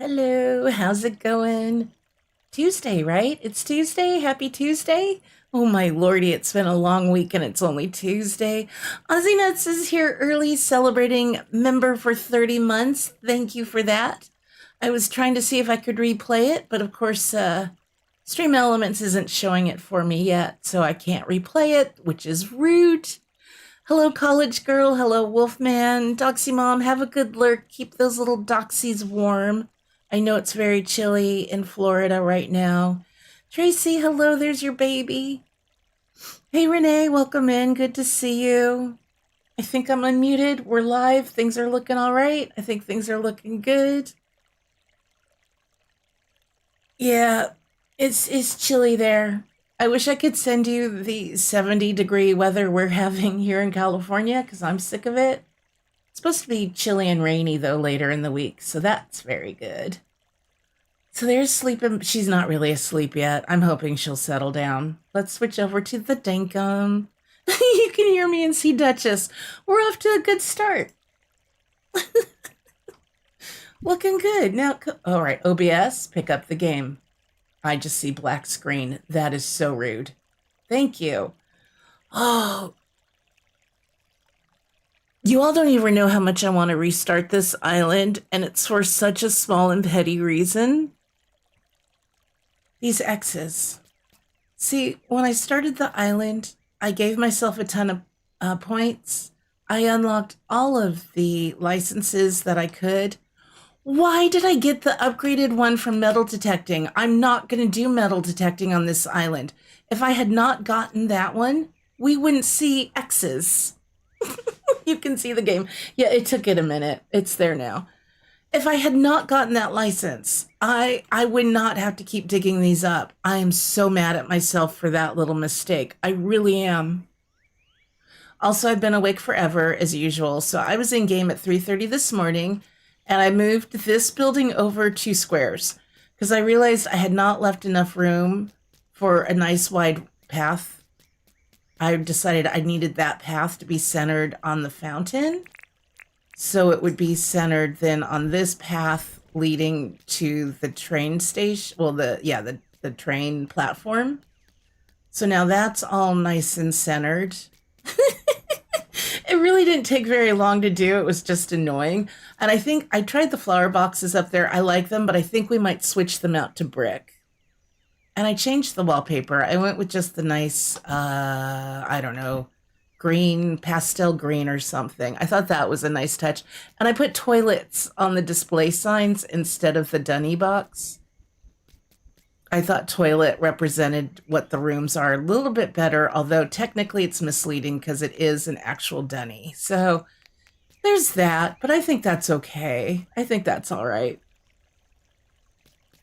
Hello, how's it going? Tuesday, right? It's Tuesday. Happy Tuesday. Oh my lordy, it's been a long week and it's only Tuesday. Ozzy Nuts is here early celebrating member for 30 months. Thank you for that. I was trying to see if I could replay it, but of course, Stream Elements isn't showing it for me yet, so I can't replay it, which is rude. Hello, college girl. Hello, Wolfman. Doxy Mom, have a good lurk. Keep those little doxies warm. I know it's very chilly in Florida right now. Tracy, hello, there's your baby. Hey, Renee, welcome in. Good to see you. I think I'm unmuted. We're live. Things are looking all right. I think things are looking good. Yeah, it's chilly there. I wish I could send you the 70-degree weather we're having here in California because I'm sick of it. It's supposed to be chilly and rainy, though, later in the week, so that's very good. So there's sleeping. She's not really asleep yet. I'm hoping she'll settle down. Let's switch over to the Dinkum. You can hear me and see Duchess. We're off to a good start. Looking good. Now, all right, OBS, pick up the game. I just see black screen. That is so rude. Thank you. Oh, you all don't even know how much I want to restart this island, and it's for such a small and petty reason. These X's. See, when I started the island, I gave myself a ton of points. I unlocked all of the licenses that I could. Why did I get the upgraded one from metal detecting? I'm not going to do metal detecting on this island. If I had not gotten that one, we wouldn't see X's. You can see the game. Yeah, it took it a minute. It's there now. If I had not gotten that license, I would not have to keep digging these up. I am so mad at myself for that little mistake. I really am. Also, I've been awake forever, as usual. So I was in game at 3:30 this morning, and I moved this building over 2 squares because I realized I had not left enough room for a nice wide path. I decided I needed that path to be centered on the fountain. So it would be centered then on this path leading to the train station. Well, the train platform. So now that's all nice and centered. It really didn't take very long to do. It was just annoying. And I think I tried the flower boxes up there. I like them, but I think we might switch them out to brick. And I changed the wallpaper. I went with just the nice, I don't know, green, pastel green or something. I thought that was a nice touch. And I put toilets on the display signs instead of the dunny box. I thought toilet represented what the rooms are a little bit better, although technically it's misleading because it is an actual dunny. So there's that, but I think that's okay. I think that's all right.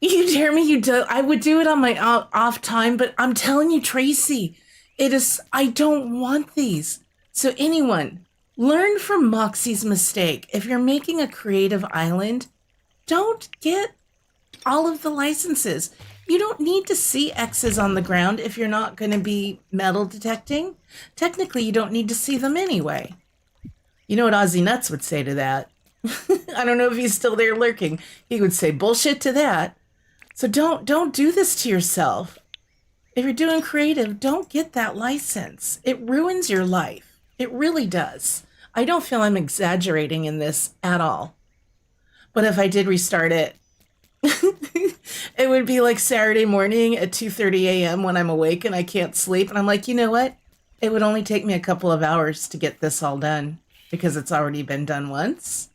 You dare me? You do. I would do it on my off time, but I'm telling you, Tracy, it is. I don't want these. So anyone, learn from Moxie's mistake. If you're making a creative island, don't get all of the licenses. You don't need to see X's on the ground if you're not going to be metal detecting. Technically, you don't need to see them anyway. You know what Ozzy Nuts would say to that? I don't know if he's still there lurking. He would say bullshit to that. So don't do this to yourself. If you're doing creative, don't get that license. It ruins your life. It really does. I don't feel I'm exaggerating in this at all. But if I did restart it, it would be like Saturday morning at 2:30 a.m. when I'm awake and I can't sleep. And I'm like, you know what? It would only take me a couple of hours to get this all done because it's already been done once.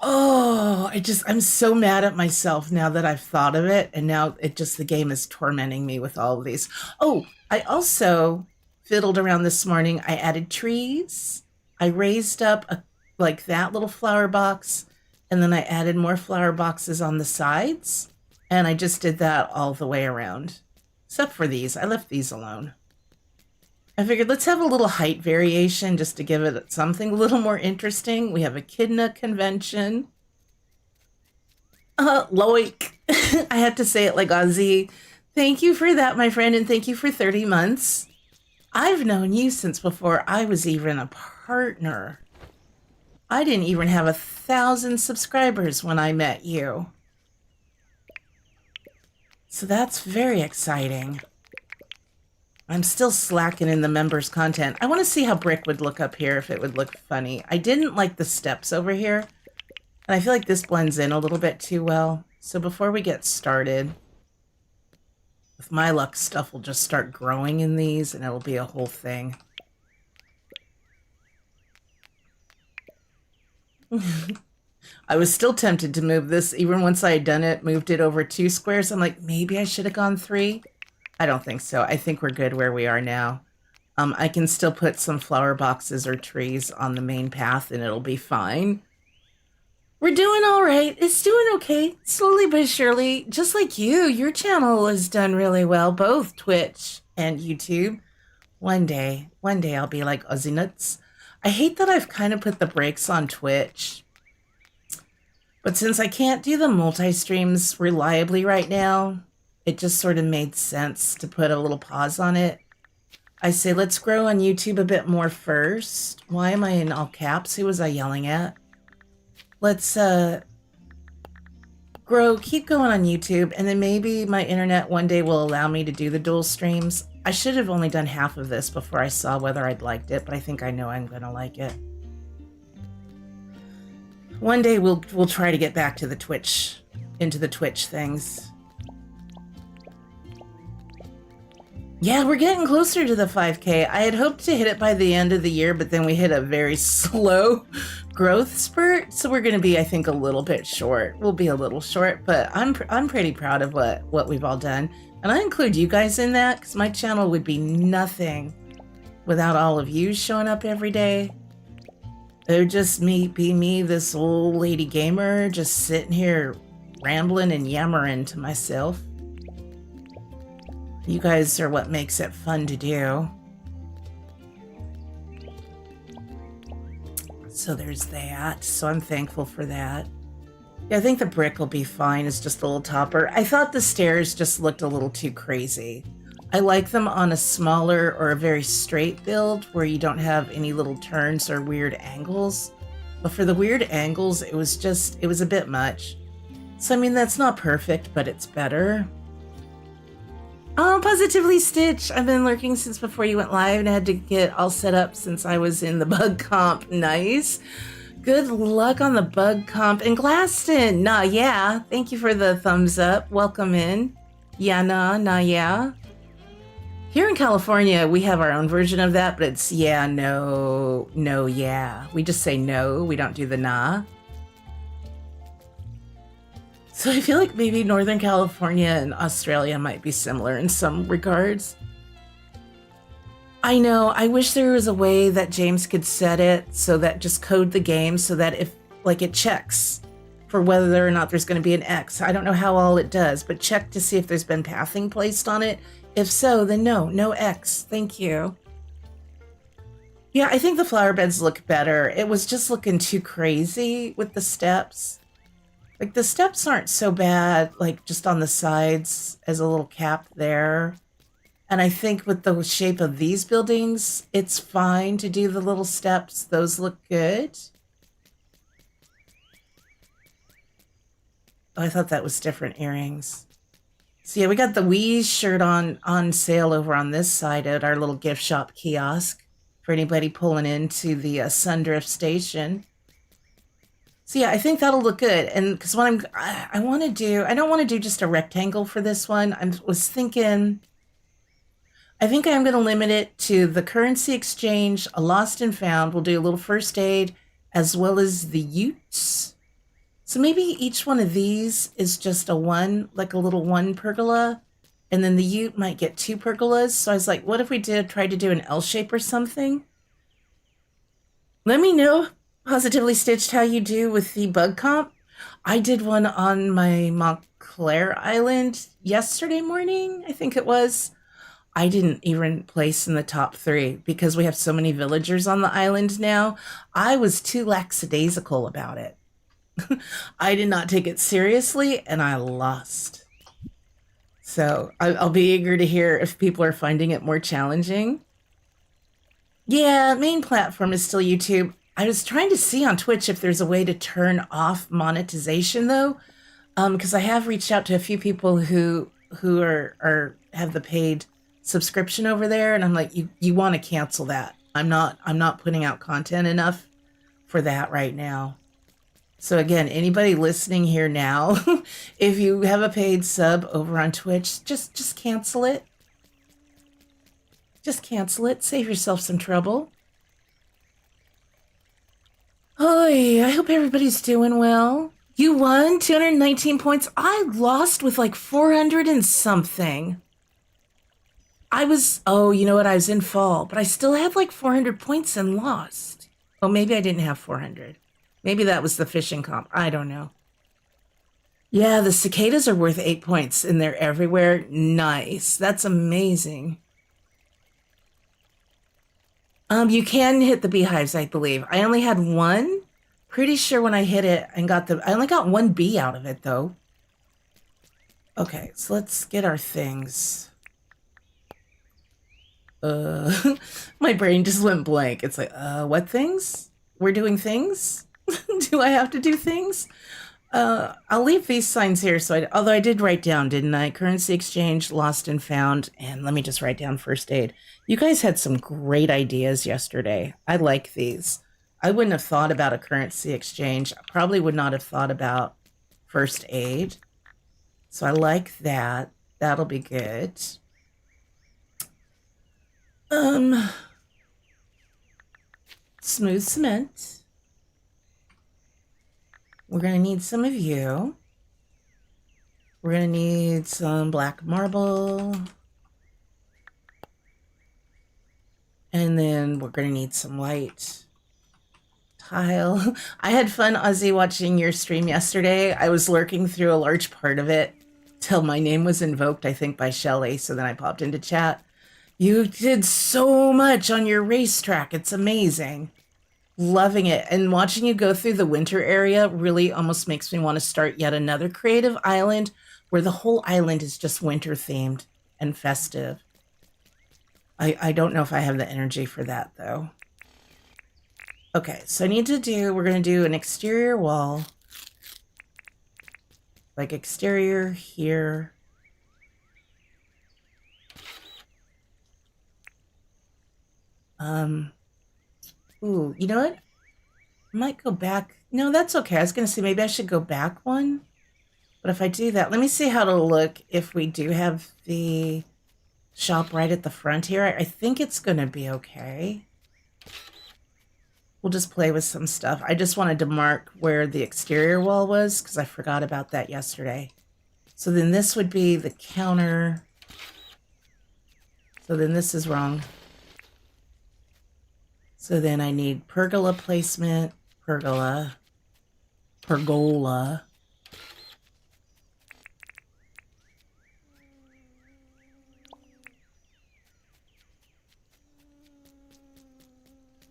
Oh, I'm so mad at myself now that I've thought of it. And now the game is tormenting me with all of these. Oh, I also fiddled around this morning. I added trees. I raised up like that little flower box. And then I added more flower boxes on the sides. And I just did that all the way around. Except for these. I left these alone. I figured let's have a little height variation just to give it something a little more interesting. We have Echidna convention. Loik. I had to say it like Ozzy. Thank you for that, my friend, and thank you for 30 months. I've known you since before I was even a partner. I didn't even have 1,000 subscribers when I met you. So that's very exciting. I'm still slacking in the members' content. I want to see how brick would look up here if it would look funny. I didn't like the steps over here. And I feel like this blends in a little bit too well. So before we get started, with my luck, stuff will just start growing in these and it'll be a whole thing. I was still tempted to move this, even once I had done it, moved it over 2 squares. I'm like, maybe I should have gone 3. I don't think so. I think we're good where we are now. I can still put some flower boxes or trees on the main path and it'll be fine. We're doing all right. It's doing okay. Slowly but surely. Just like you, your channel has done really well, both Twitch and YouTube. One day I'll be like Aussie Nuts. I hate that I've kind of put the brakes on Twitch. But since I can't do the multi-streams reliably right now, it just sort of made sense to put a little pause on it. I say, let's grow on YouTube a bit more first. Why am I in all caps? Who was I yelling at? Let's keep going on YouTube, and then maybe my internet one day will allow me to do the dual streams. I should have only done half of this before I saw whether I'd liked it, but I think I know I'm gonna like it. One day we'll try to get back to the Twitch, into the Twitch things. Yeah, we're getting closer to the 5K. I had hoped to hit it by the end of the year, but then we hit a very slow growth spurt. So we're going to be, I think, a little bit short. We'll be a little short, but I'm pretty proud of what we've all done. And I include you guys in that because my channel would be nothing without all of you showing up every day. It would just be me, this old lady gamer, just sitting here rambling and yammering to myself. You guys are what makes it fun to do. So there's that. So I'm thankful for that. Yeah, I think the brick will be fine. It's just a little topper. I thought the stairs just looked a little too crazy. I like them on a smaller or a very straight build where you don't have any little turns or weird angles. But for the weird angles, it was a bit much. So, I mean, that's not perfect, but it's better. Oh, Positively Stitch. I've been lurking since before you went live and I had to get all set up since I was in the bug comp. Nice. Good luck on the bug comp. And Glaston. Nah, yeah. Thank you for the thumbs up. Welcome in. Yeah, nah, yeah. Here in California, we have our own version of that, but it's yeah, no, yeah. We just say no. We don't do the nah. So I feel like maybe Northern California and Australia might be similar in some regards. I know, I wish there was a way that James could set it so that just code the game so that if like it checks for whether or not there's going to be an X. I don't know how all it does, but check to see if there's been pathing placed on it. If so, then no X. Thank you. Yeah, I think the flower beds look better. It was just looking too crazy with the steps. Like, the steps aren't so bad, like, just on the sides as a little cap there. And I think with the shape of these buildings, it's fine to do the little steps. Those look good. Oh, I thought that was different earrings. So, yeah, we got the Wheeze shirt on sale over on this side at our little gift shop kiosk for anybody pulling into the Sundrift station. So yeah, I think that'll look good. And because what I don't want to do just a rectangle for this one. I was thinking, I think I'm going to limit it to the currency exchange, a lost and found. We'll do a little first aid as well as the utes. So maybe each one of these is just a one, like a little one pergola. And then the ute might get 2 pergolas. So I was like, what if we tried to do an L shape or something? Let me know. Positively Stitched how you do with the bug comp. I did one on my Montclair Island yesterday morning, I think it was. I didn't even place in the top 3 because we have so many villagers on the island now. I was too lackadaisical about it. I did not take it seriously and I lost. So I'll be eager to hear if people are finding it more challenging. Yeah, main platform is still YouTube. I was trying to see on Twitch if there's a way to turn off monetization though, because I have reached out to a few people who are have the paid subscription over there, and I'm like, you want to cancel that. I'm not putting out content enough for that right now. So again, anybody listening here now, if you have a paid sub over on Twitch, just cancel it. Just cancel it. Save yourself some trouble. Oy, I hope everybody's doing well. You won 219 points. I lost with like 400 and something. Oh, you know what? I was in fall, but I still had like 400 points and lost. Oh, maybe I didn't have 400. Maybe that was the fishing comp. I don't know. Yeah, the cicadas are worth 8 points and they're everywhere. Nice. That's amazing. You can hit the beehives, I believe. I only had one. Pretty sure when I hit it and I only got one bee out of it though. Okay, so let's get our things. My brain just went blank. It's like, what things? We're doing things? Do I have to do things? I'll leave these signs here. Although I did write down, didn't I? Currency exchange, lost and found. And let me just write down first aid. You guys had some great ideas yesterday. I like these. I wouldn't have thought about a currency exchange. I probably would not have thought about first aid. So I like that. That'll be good. Smooth cement. We're going to need some of you. We're going to need some black marble. And then we're going to need some white tile. I had fun, Ozzy, watching your stream yesterday. I was lurking through a large part of it till my name was invoked, I think, by Shelly. So then I popped into chat. You did so much on your racetrack. It's amazing. Loving it. And watching you go through the winter area really almost makes me want to start yet another creative island where the whole island is just winter themed and festive. I don't know if I have the energy for that though. Okay, so we're going to do an exterior wall. Like exterior here. Ooh, you know what? I might go back. No, that's okay. I was going to say maybe I should go back one. But if I do that, let me see how it'll look if we do have the shop right at the front here. I think it's going to be okay. We'll just play with some stuff. I just wanted to mark where the exterior wall was because I forgot about that yesterday. So then this would be the counter. So then this is wrong. So then I need pergola placement, pergola.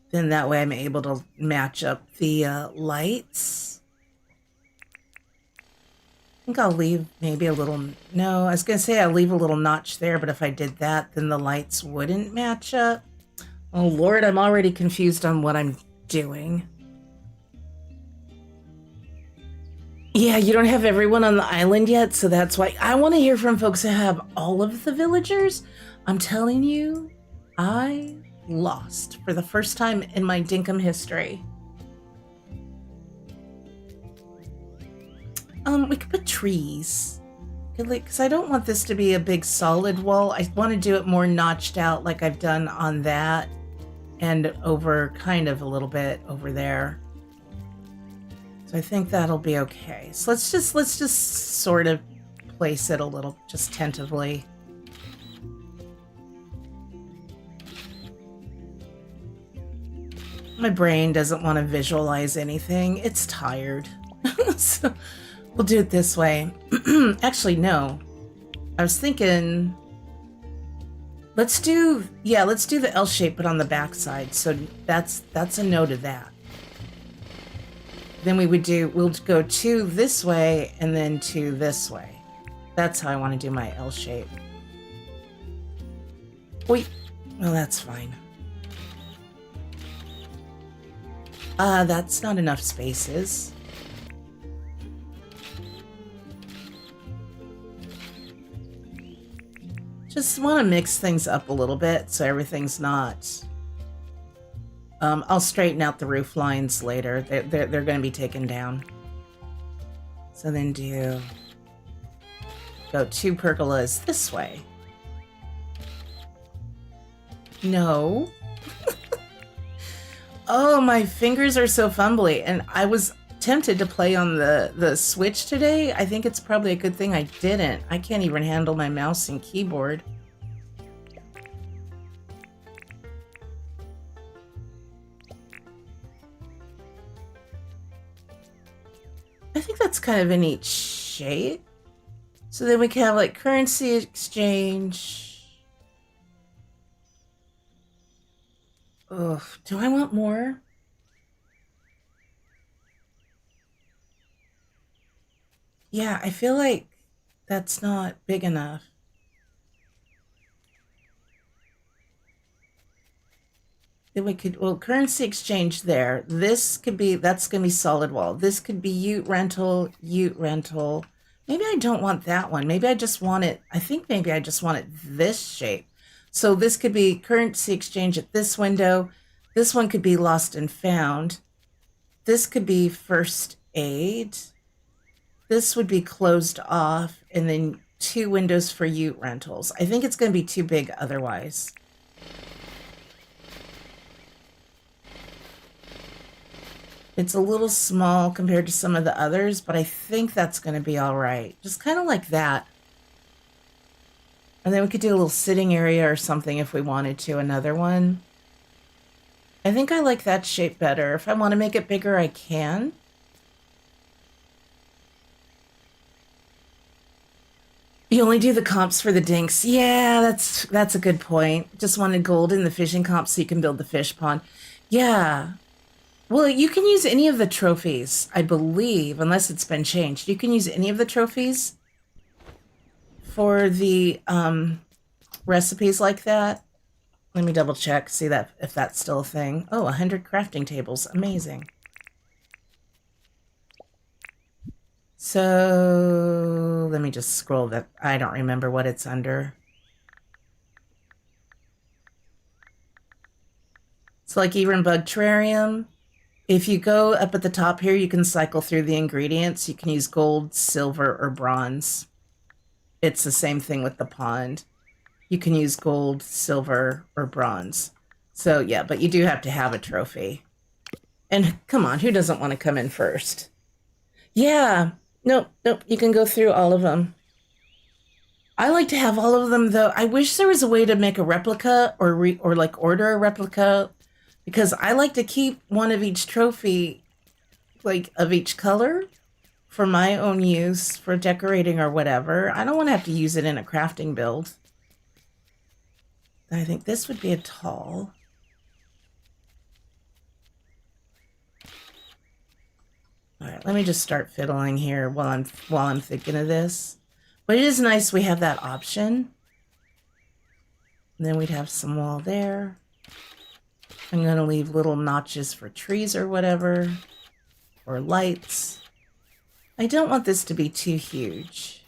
Then that way I'm able to match up the lights. I think I'll leave maybe a little, no, I was going to say I'll leave a little notch there, but if I did that, then the lights wouldn't match up. Oh, Lord, I'm already confused on what I'm doing. Yeah, you don't have everyone on the island yet, so that's why I want to hear from folks who have all of the villagers. I'm telling you, I lost for the first time in my Dinkum history. We could put trees. Because I don't want this to be a big solid wall. I want to do it more notched out like I've done on that. And over kind of a little bit over there. So I think that'll be okay. So let's just sort of place it a little, just tentatively. My brain doesn't want to visualize anything. It's tired. So we'll do it this way. Actually, no. I was thinking, let's do the L shape, but on the back side. So that's a no to that. Then we'll go to this way and then to this way. That's how I want to do my L shape. Wait, well, that's fine. That's not enough spaces. Just want to mix things up a little bit so everything's not... I'll straighten out the roof lines later. They're going to be taken down. So then go 2 pergolas this way. No. Oh, my fingers are so fumbly. And I was tempted to play on the Switch today. I think it's probably a good thing I didn't. I can't even handle my mouse and keyboard. I think that's kind of a neat shape. So then we can have like currency exchange. Ugh, do I want more? Yeah, I feel like that's not big enough. Then we could, well, currency exchange there. This could be, that's going to be solid wall. This could be ute rental, ute rental. Maybe I don't want that one. Maybe I just want it, I think maybe I just want it this shape. So this could be currency exchange at this window. This one could be lost and found. This could be first aid. This would be closed off, and then 2 windows for ute rentals. I think it's going to be too big otherwise. It's a little small compared to some of the others, but I think that's going to be all right. Just kind of like that. And then we could do a little sitting area or something if we wanted to, another one. I think I like that shape better. If I want to make it bigger, I can. You only do the comps for the dinks. Yeah, that's a good point. Just wanted gold in the fishing comp so you can build the fish pond. Yeah. Well, you can use any of the trophies, I believe, unless it's been changed. You can use any of the trophies for the recipes like that. Let me double check, see that if that's still a thing. Oh, 100 crafting tables. Amazing. So let me just scroll that. I don't remember what it's under. It's like even bug terrarium. If you go up at the top here, you can cycle through the ingredients. You can use gold, silver, or bronze. It's the same thing with the pond. You can use gold, silver, or bronze. So yeah, but you do have to have a trophy. And come on, who doesn't want to come in first? Yeah, nope, you can go through all of them. I like to have all of them though. I wish there was a way to make a replica or like order a replica, because I like to keep one of each trophy, like of each color, for my own use, for decorating or whatever. I don't want to have to use it in a crafting build. I think this would be a tall. All right, let me just start fiddling here while I'm thinking of this. But it is nice we have that option. And then we'd have some wall there. I'm going to leave little notches for trees or whatever, or lights. I don't want this to be too huge.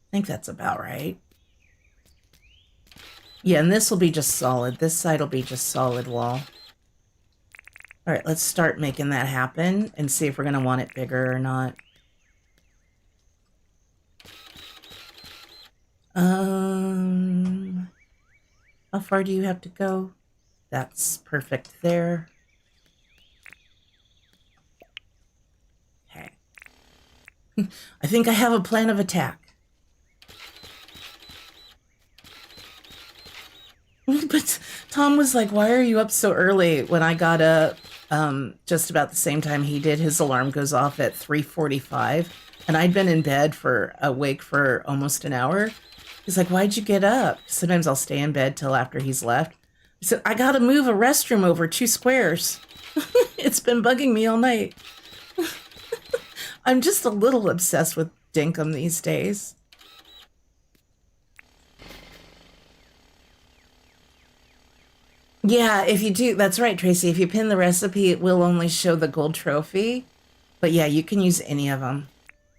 I think that's about right. Yeah, and this will be just solid. This side will be just solid wall. All right, let's start making that happen and see if we're going to want it bigger or not. How far do you have to go? That's perfect there. Okay. I think I have a plan of attack. But Tom was like, why are you up so early? When I got up just about the same time he did, his alarm goes off at 3:45. And I'd been in bed awake for almost an hour. He's like, why'd you get up? Sometimes I'll stay in bed till after he's left. He said, I got to move a restroom over 2 squares. It's been bugging me all night. I'm just a little obsessed with Dinkum these days. Yeah, if you do, that's right, Tracy. If you pin the recipe, it will only show the gold trophy. But yeah, you can use any of them.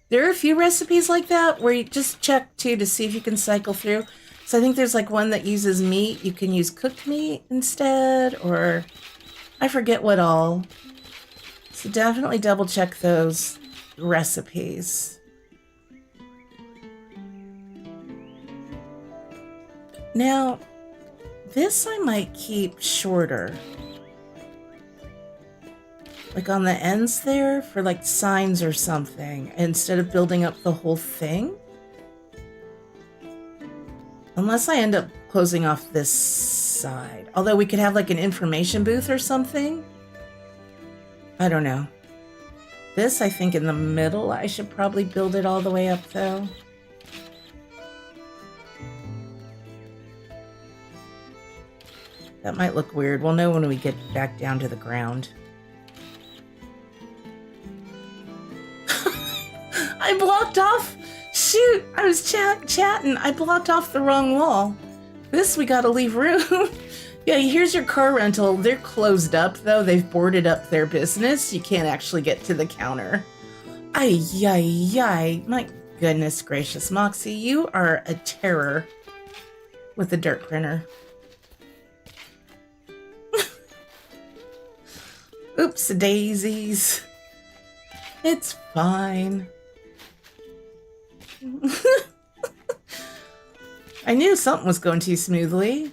There are a few recipes like that where you just check too to see if you can cycle through. So I think there's like one that uses meat. You can use cooked meat instead, or I forget what all. So definitely double check those recipes. Now, this I might keep shorter. Like on the ends there for like signs or something, instead of building up the whole thing. Unless I end up closing off this side. Although we could have like an information booth or something. I don't know. This, I think in the middle, I should probably build it all the way up though. That might look weird. We'll know when we get back down to the ground. I blocked off. Shoot, I was chatting. I blocked off the wrong wall. This, we gotta leave room. Yeah, here's your car rental. They're closed up, though. They've boarded up their business. You can't actually get to the counter. Ay, ay, ay. My goodness gracious, Moxie, you are a terror with the dirt printer. Oops, daisies. It's fine. I knew something was going too smoothly.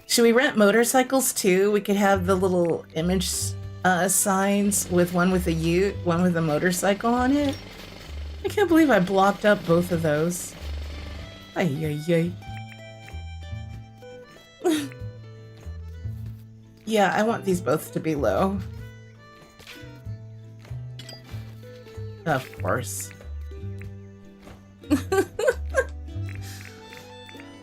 Should we rent motorcycles too? We could have the little image signs with one with a ute, one with a motorcycle on it. I can't believe I blocked up both of those. Ay, ay, ay. Yeah, I want these both to be low. Of course.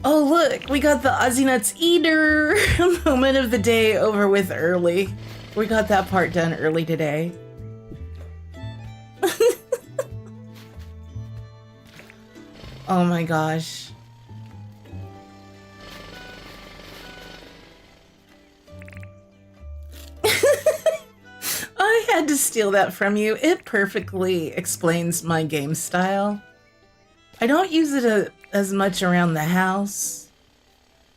Oh, look, we got the Aussie Nuts Eater moment of the day over with early. We got that part done early today. Oh my gosh. I had to steal that from you. It perfectly explains my game style. I don't use it as much around the house,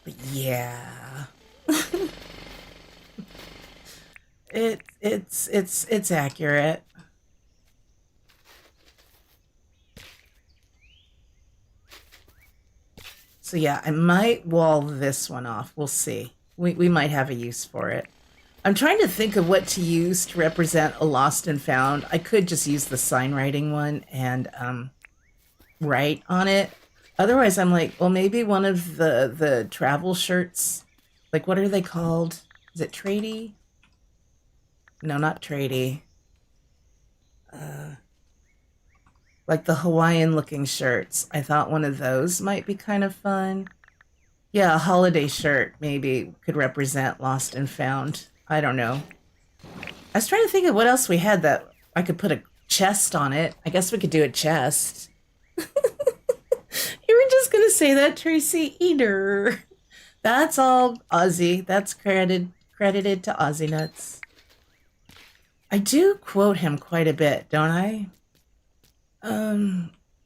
but yeah. It's accurate. So yeah, I might wall this one off. We'll see. We might have a use for it. I'm trying to think of what to use to represent a lost and found. I could just use the sign writing one and write on it. Otherwise, I'm like, well, maybe one of the travel shirts. Like, what are they called? Is it tradie? No, not tradie. Like the Hawaiian-looking shirts. I thought one of those might be kind of fun. Yeah, a holiday shirt maybe could represent lost and found. I don't know. I was trying to think of what else we had that I could put a chest on it. I guess we could do a chest. You were just gonna say that, Tracy. Eater. That's all Aussie. That's credited to Aussie Nuts. I do quote him quite a bit, don't I?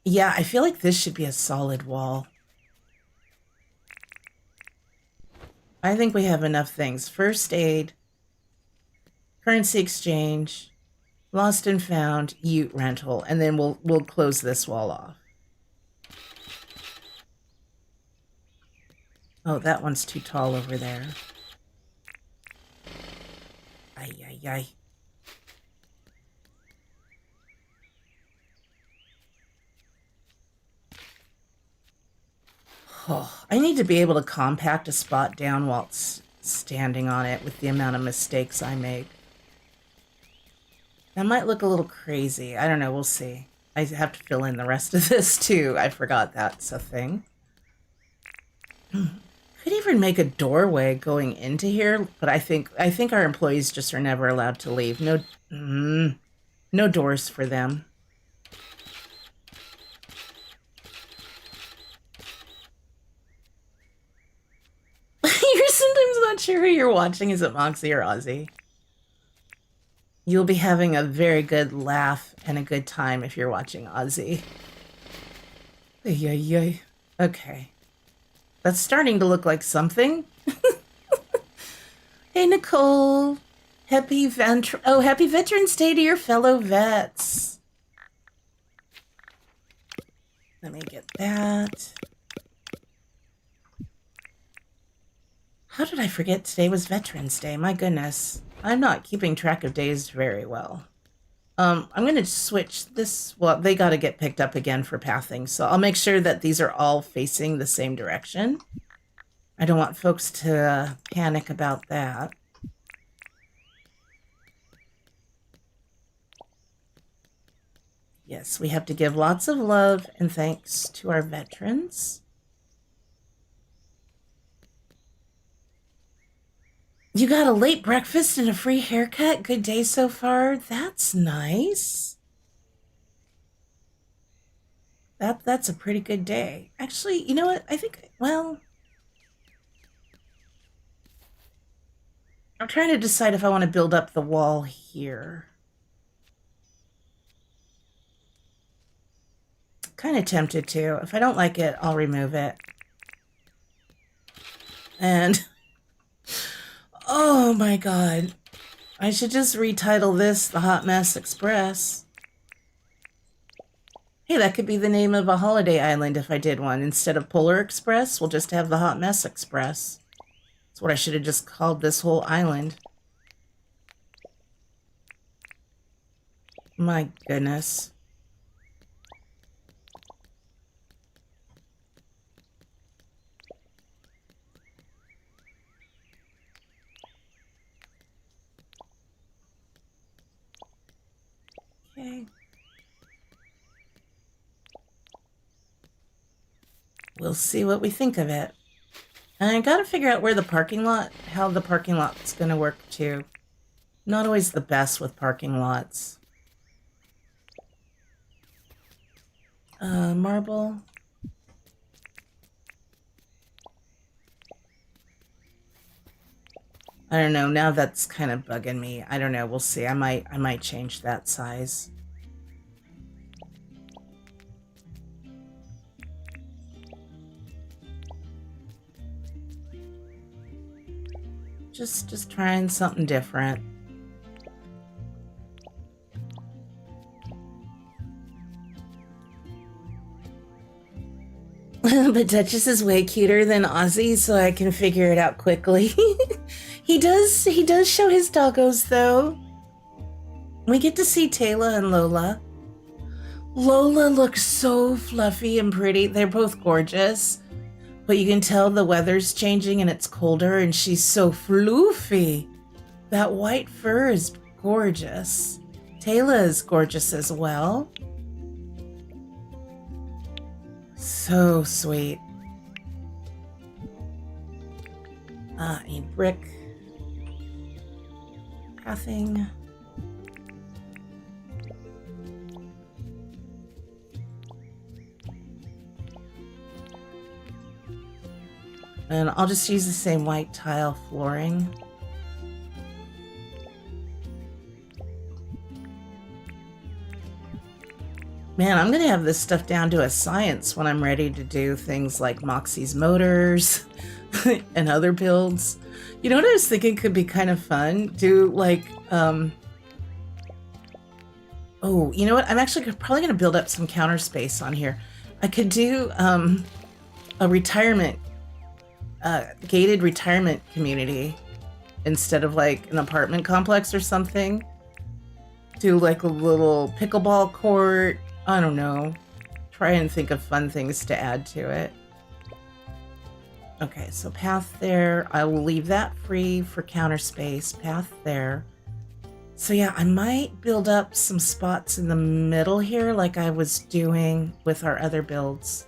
Yeah, I feel like this should be a solid wall. I think we have enough things. First aid, currency exchange, lost and found, ute rental, and then we'll close this wall off. Oh, that one's too tall over there. Ay, ay, ay. Oh, I need to be able to compact a spot down while it's standing on it with the amount of mistakes I make. That might look a little crazy. I don't know. We'll see. I have to fill in the rest of this too. I forgot that's a thing. Could even make a doorway going into here, but I think our employees just are never allowed to leave. No. No doors for them. You're sometimes not sure who you're watching. Is it Moxie or Ozzy? You'll be having a very good laugh and a good time if you're watching Ozzy. Yay. Okay. That's starting to look like something. Hey, Nicole. Happy Veterans Day to your fellow vets. Let me get that. How did I forget today was Veterans Day? My goodness. I'm not keeping track of days very well. I'm going to switch this. Well, they got to get picked up again for pathing, so I'll make sure that these are all facing the same direction. I don't want folks to panic about that. Yes, we have to give lots of love and thanks to our veterans. You got a late breakfast and a free haircut? Good day so far? That's nice. That's a pretty good day. Actually, you know what? I think, well, I'm trying to decide if I want to build up the wall here. Kind of tempted to. If I don't like it, I'll remove it. And oh my god. I should just retitle this The Hot Mess Express. Hey, that could be the name of a holiday island if I did one. Instead of Polar Express, we'll just have the Hot Mess Express. That's what I should have just called this whole island. My goodness. Okay. We'll see what we think of it. And I gotta figure out where the parking lot, how the parking lot's gonna work too. Not always the best with parking lots. Marble. I don't know, now that's kind of bugging me. I don't know, we'll see. I might change that size. Just trying something different. But Duchess is way cuter than Ozzy, so I can figure it out quickly. He does show his doggos though. We get to see Taylor and Lola. Lola looks so fluffy and pretty. They're both gorgeous. But you can tell the weather's changing and it's colder and she's so floofy. That white fur is gorgeous. Taylor is gorgeous as well. So sweet. I need brick. Pathing. And I'll just use the same white tile flooring. Man, I'm gonna have this stuff down to a science when I'm ready to do things like Moxie's motors and other builds. You know what I was thinking could be kind of fun? Do like, oh, you know what? I'm actually probably gonna build up some counter space on here. I could do a retirement, gated retirement community instead of like an apartment complex or something. Do like a little pickleball court. I don't know. Try and think of fun things to add to it. Okay, so path there. I will leave that free for counter space. Path there. So yeah, I might build up some spots in the middle here like I was doing with our other builds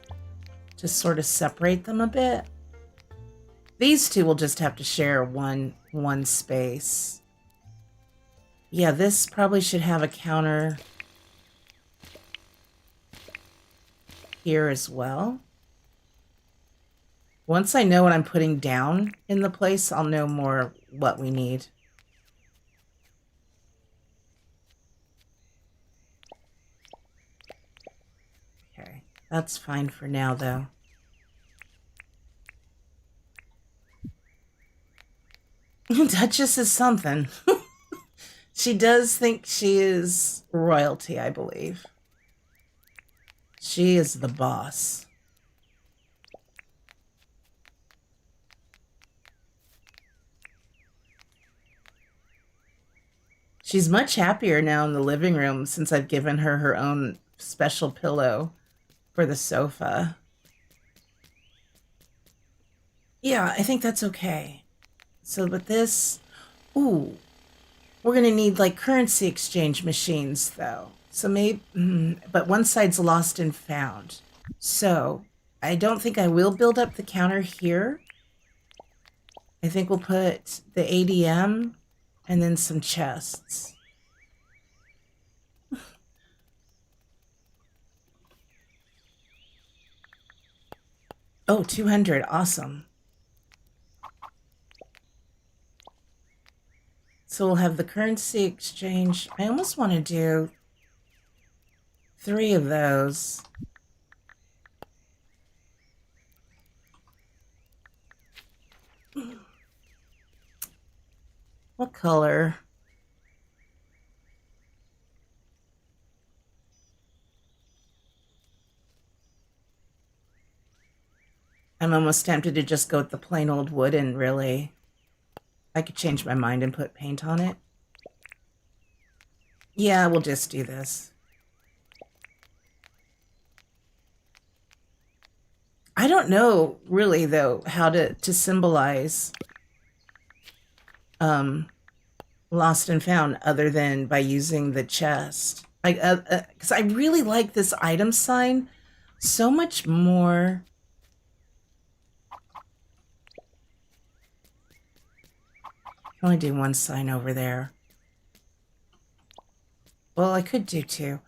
to sort of separate them a bit. These two will just have to share one space. Yeah, this probably should have a counter here as well. Once I know what I'm putting down in the place, I'll know more what we need. Okay, that's fine for now, though. Duchess is something. She does think she is royalty, I believe. She is the boss. She's much happier now in the living room since I've given her her own special pillow for the sofa. Yeah, I think that's okay. So, but this, ooh, we're going to need like currency exchange machines though. So maybe, but one side's lost and found. So I don't think I will build up the counter here. I think we'll put the ADM and then some chests. Oh, 200. Awesome. So we'll have the currency exchange. I almost want to do 3 of those. What color? I'm almost tempted to just go with the plain old wooden, really. I could change my mind and put paint on it. Yeah, we'll just do this. I don't know, really, though, how to symbolize lost and found other than by using the chest. Like, because I really like this item sign so much more. I only do one sign over there. Well, I could do 2.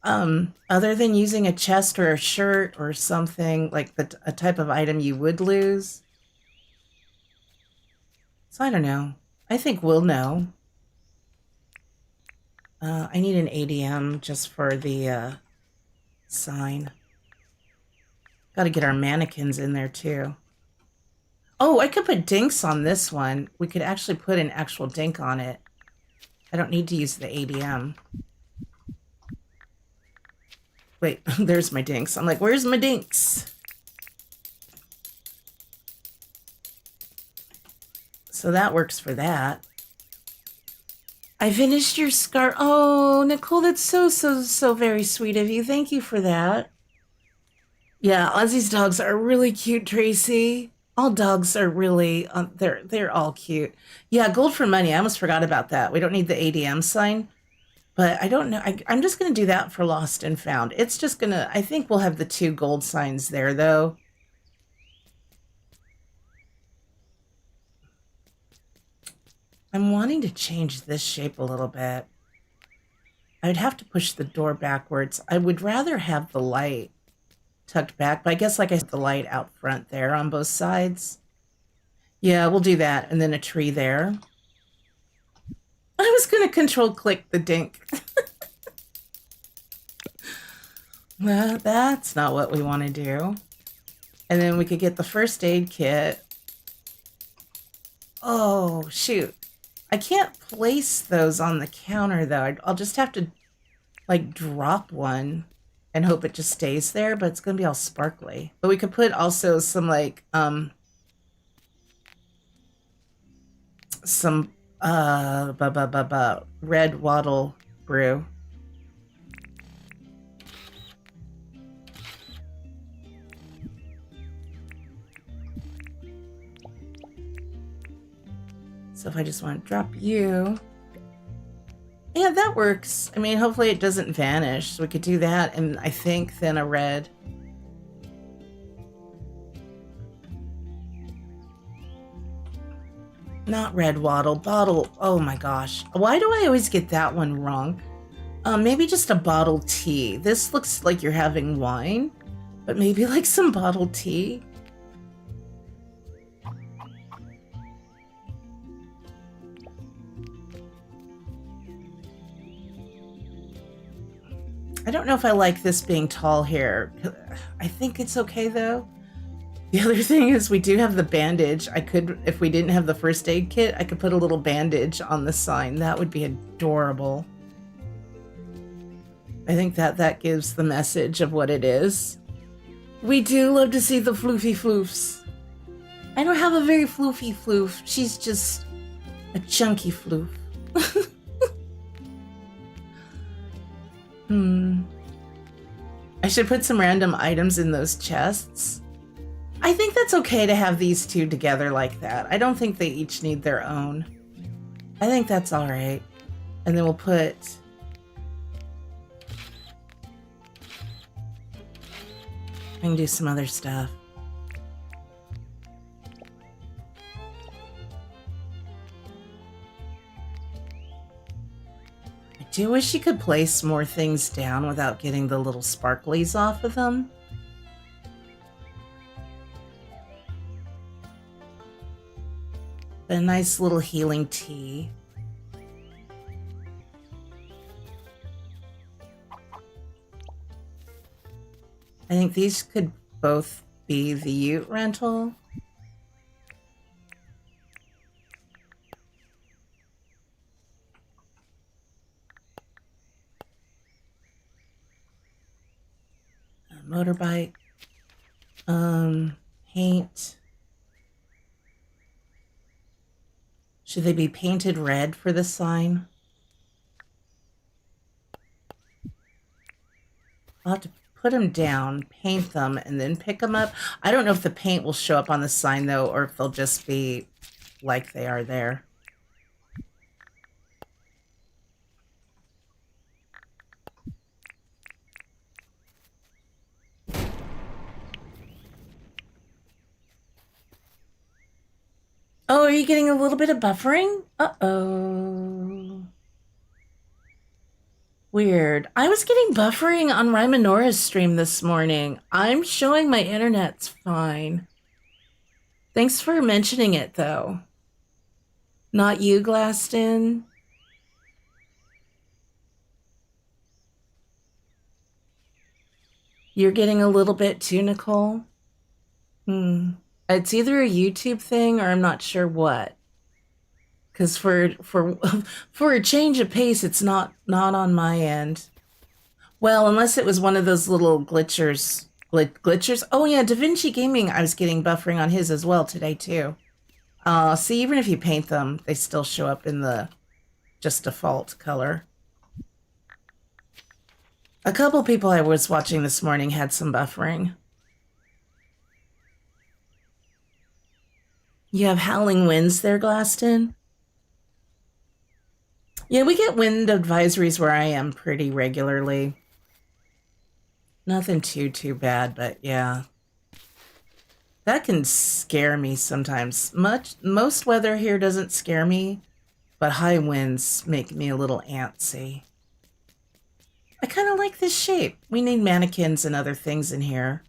Other than using a chest or a shirt or something like a type of item you would lose. So I don't know. I think we'll know. I need an ADM just for the sign. Got to get our mannequins in there too. Oh, I could put dinks on this one. We could actually put an actual dink on it. I don't need to use the ADM. Wait, there's my dinks. I'm like, where's my dinks? So that works for that. I finished your scarf. Oh, Nicole, that's so very sweet of you. Thank you for that. Yeah, Ozzy's dogs are really cute, Tracy. All dogs are really, they're all cute. Yeah, gold for money. I almost forgot about that. We don't need the ADM sign. But I don't know. I'm just going to do that for lost and found. It's just going to, I think we'll have the 2 gold signs there, though. I'm wanting to change this shape a little bit. I'd have to push the door backwards. I would rather have the light tucked back, but I guess like I said, the light out front there on both sides. Yeah, we'll do that. And then a tree there. I was going to control click the dink. Well, that's not what we want to do. And then we could get the first aid kit. Oh, shoot. I can't place those on the counter, though. I'll just have to, like, drop one and hope it just stays there, but it's going to be all sparkly. But we could put also some, like, some, red wattle brew. So if I just want to drop you. Yeah, that works. I mean, hopefully it doesn't vanish. So we could do that, and I think then a red. Not red wattle, bottle. Oh my gosh. Why do I always get that one wrong? Maybe just a bottled tea. This looks like you're having wine, but maybe like some bottled tea. I don't know if I like this being tall here. I think it's okay though. The other thing is we do have the bandage. I could, if we didn't have the first aid kit, I could put a little bandage on the sign. That would be adorable. I think that gives the message of what it is. We do love to see the floofy floofs. I don't have a very floofy floof. She's just a chunky floof. I should put some random items in those chests. I think that's okay to have these two together like that. I don't think they each need their own. I think that's all right. And then we'll put... I can do some other stuff. I do wish you could place more things down without getting the little sparklies off of them. A nice little healing tea. I think these could both be the Ute rental. A motorbike. Paint. Should they be painted red for the sign? I'll have to put them down, paint them, and then pick them up. I don't know if the paint will show up on the sign, though, or if they'll just be like they are there. Oh, are you getting a little bit of buffering? Uh-oh. Weird. I was getting buffering on Rymanora's stream this morning. I'm showing my internet's fine. Thanks for mentioning it, though. Not you, Glaston. You're getting a little bit too, Nicole? It's either a YouTube thing or I'm not sure what. Because for for a change of pace, it's not on my end. Well, unless it was one of those little glitchers. Glitchers? Oh yeah, DaVinci Gaming, I was getting buffering on his as well today too. See, even if you paint them, they still show up in the just default color. A couple people I was watching this morning had some buffering. You have howling winds there, Glaston? Yeah, we get wind advisories where I am pretty regularly. Nothing too bad, but yeah. That can scare me sometimes. Most weather here doesn't scare me, but high winds make me a little antsy. I kind of like this shape. We need mannequins and other things in here.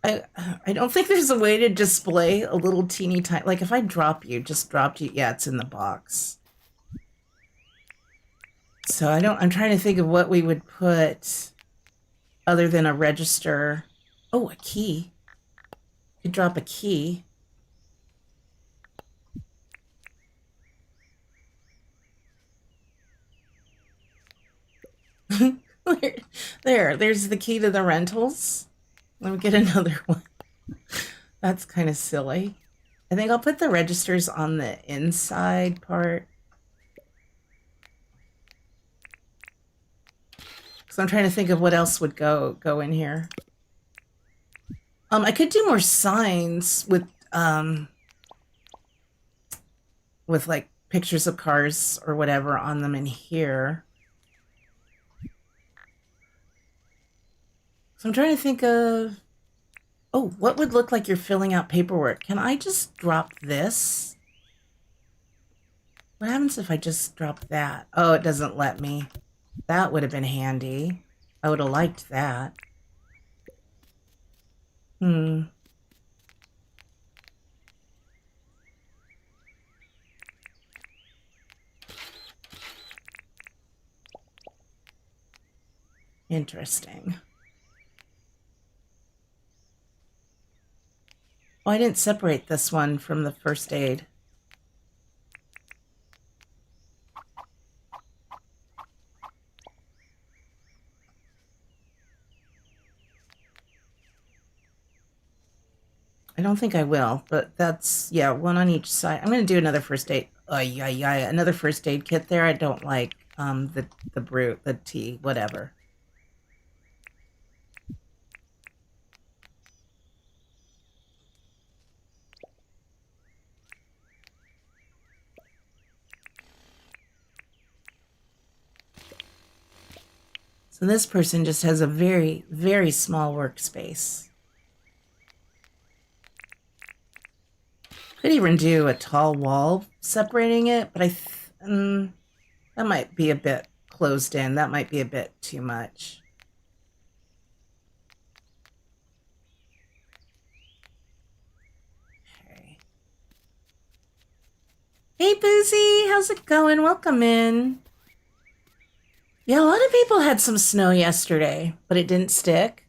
I don't think there's a way to display a little teeny tiny, like if I drop you, just dropped you, yeah, it's in the box. So I'm trying to think of what we would put other than a register. Oh, a key. You could drop a key. There's the key to the rentals. Let me get another one. That's kind of silly. I think I'll put the registers on the inside part. So I'm trying to think of what else would go in here. I could do more signs with like pictures of cars or whatever on them in here. So I'm trying to think of Oh, what would look like you're filling out paperwork? Can I just drop this? What happens if I just drop that? Oh, it doesn't let me. That would have been handy. I would have liked that. Interesting. Oh, I didn't separate this one from the first aid. I don't think I will, but that's, yeah, one on each side. I'm going to do another first aid. Oh, yeah, another first aid kit there. I don't like the brute, the tea, whatever. So this person just has a very, very small workspace. Could even do a tall wall separating it, but that might be a bit closed in. That might be a bit too much. Okay. Hey, Boozy, how's it going? Welcome in. Yeah, a lot of people had some snow yesterday, but it didn't stick.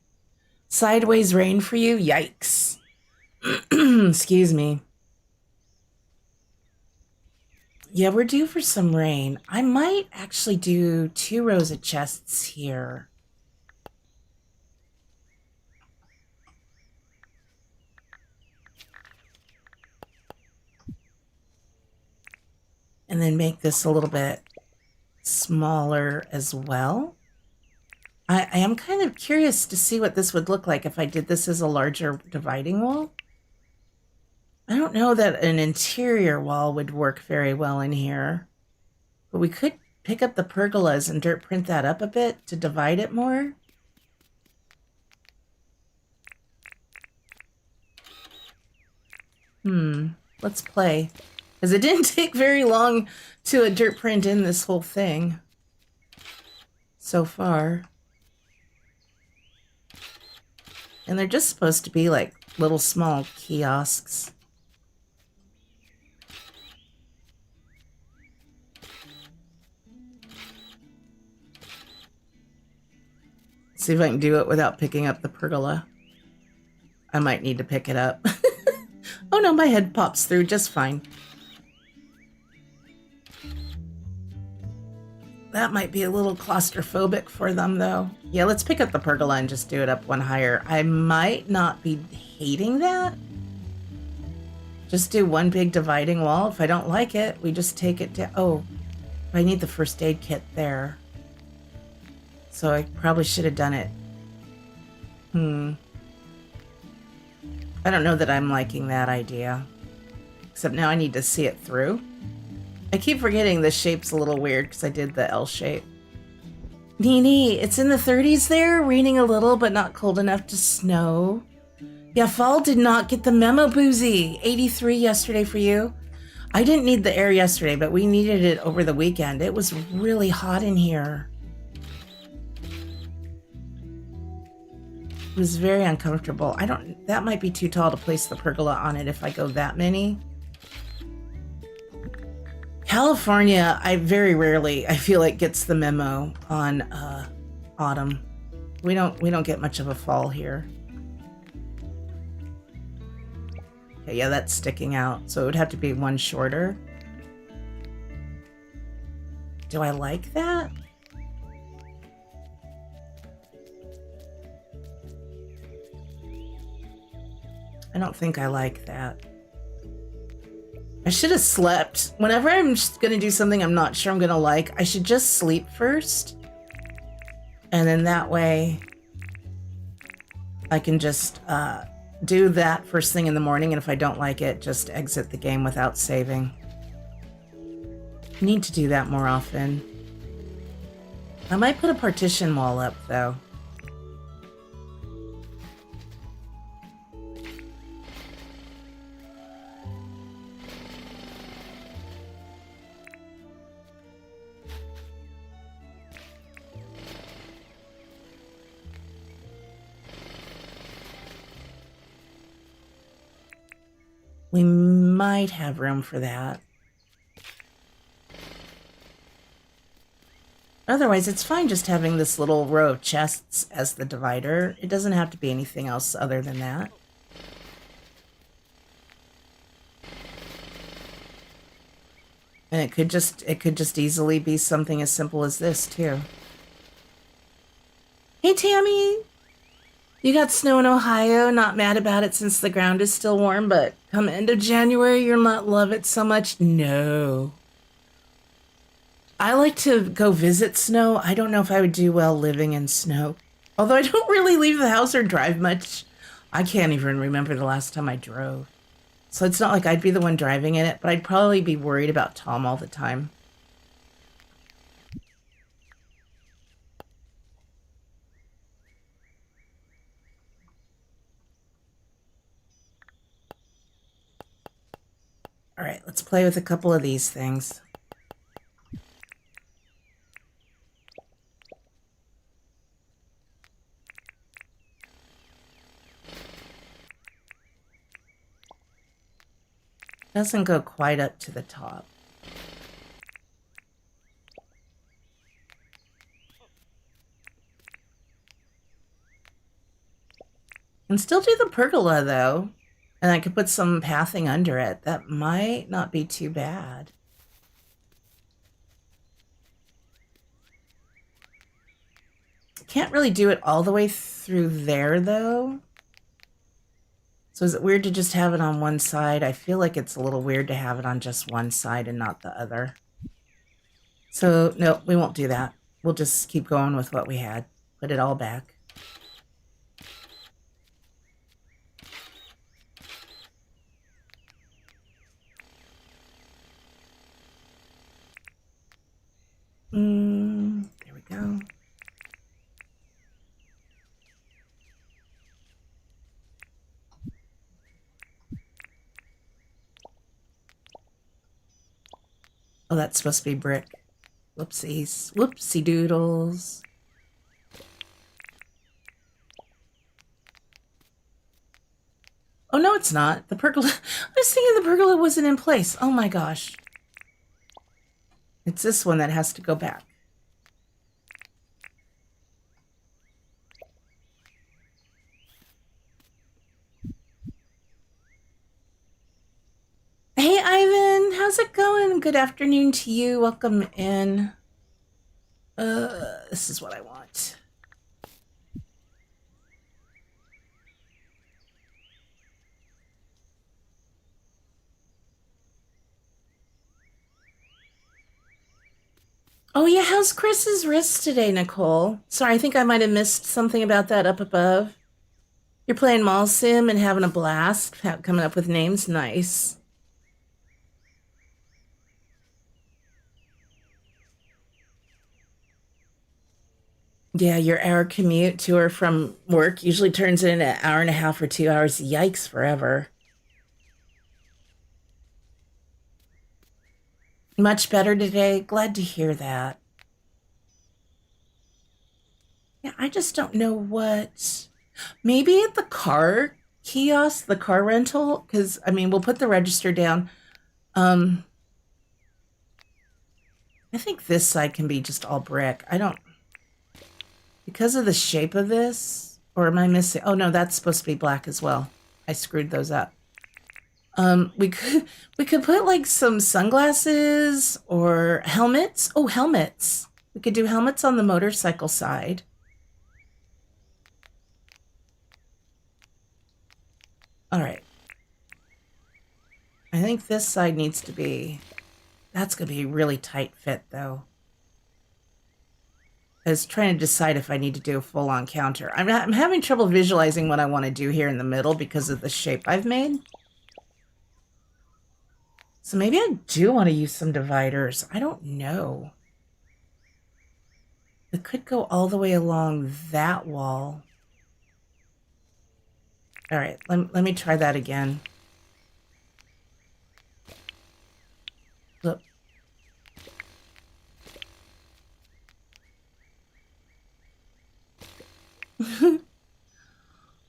Sideways rain for you? Yikes. Excuse me. Yeah, we're due for some rain. I might actually do 2 rows of chests here. And then make this a little bit smaller as well. I am kind of curious to see what this would look like if I did this as a larger dividing wall. I don't know that an interior wall would work very well in here, but we could pick up the pergolas and dirt print that up a bit to divide it more. Let's play. Because it didn't take very long to a dirt print in this whole thing so far. And they're just supposed to be like little small kiosks. See if I can do it without picking up the pergola. I might need to pick it up. Oh no, my head pops through just fine. That might be a little claustrophobic for them, though. Yeah, let's pick up the pergola and just do it up one higher. I might not be hating that. Just do one big dividing wall. If I don't like it, we just take it down. Oh, I need the first aid kit there. So I probably should have done it. I don't know that I'm liking that idea. Except now I need to see it through. I keep forgetting this shape's a little weird because I did the L shape. Nini, it's in the 30s there, raining a little but not cold enough to snow. Yeah, fall did not get the memo, Boozy. 83 yesterday for you. I didn't need the air yesterday, but we needed it over the weekend. It was really hot in here. It was very uncomfortable. That might be too tall to place the pergola on it if I go that many. California, I very rarely, I feel like, gets the memo on autumn. We don't get much of a fall here. Okay, yeah, that's sticking out. So it would have to be one shorter. Do I like that? I don't think I like that. I should have slept. Whenever I'm going to do something I'm not sure I'm going to like, I should just sleep first. And then that way I can just do that first thing in the morning. And if I don't like it, just exit the game without saving. I need to do that more often. I might put a partition wall up, though. We might have room for that. Otherwise, it's fine just having this little row of chests as the divider. It doesn't have to be anything else other than that. And it could just easily be something as simple as this too. Hey Tammy! You got snow in Ohio, not mad about it since the ground is still warm, but come end of January you'll not love it so much? No. I like to go visit snow. I don't know if I would do well living in snow. Although I don't really leave the house or drive much. I can't even remember the last time I drove. So it's not like I'd be the one driving in it, but I'd probably be worried about Tom all the time. All right, let's play with a couple of these things. Doesn't go quite up to the top. Can still do the pergola though. And I could put some pathing under it. That might not be too bad. Can't really do it all the way through there though. So is it weird to just have it on one side? I feel like it's a little weird to have it on just one side and not the other. So no, we won't do that. We'll just keep going with what we had. Put it all back. There we go. Oh, that's supposed to be brick. Whoopsies. Whoopsie doodles. Oh, no, it's not. The pergola. I was thinking the pergola wasn't in place. Oh my gosh. It's this one that has to go back. Hey, Ivan. How's it going? Good afternoon to you. Welcome in. This is what I want. Oh yeah, how's Chris's wrist today, Nicole? Sorry, I think I might have missed something about that up above. You're playing Mall Sim and having a blast, coming up with names. Nice. Yeah, your hour commute to or from work usually turns into an hour and a half or 2 hours. Yikes, forever. Much better today. Glad to hear that. Yeah, I just don't know what. Maybe at the car kiosk, the car rental, because I mean, we'll put the register down. Um, I think this side can be just all brick. I don't, because of the shape of this, or am I missing? Oh no, that's supposed to be black as well. I screwed those up. We could put like some sunglasses or helmets. Oh, helmets. We could do helmets on the motorcycle side. All right. I think this side needs to be, that's going to be a really tight fit though. I was trying to decide if I need to do a full-on counter. I'm having trouble visualizing what I want to do here in the middle because of the shape I've made. So maybe I do want to use some dividers. I don't know. It could go all the way along that wall. All right, let me try that again. Look.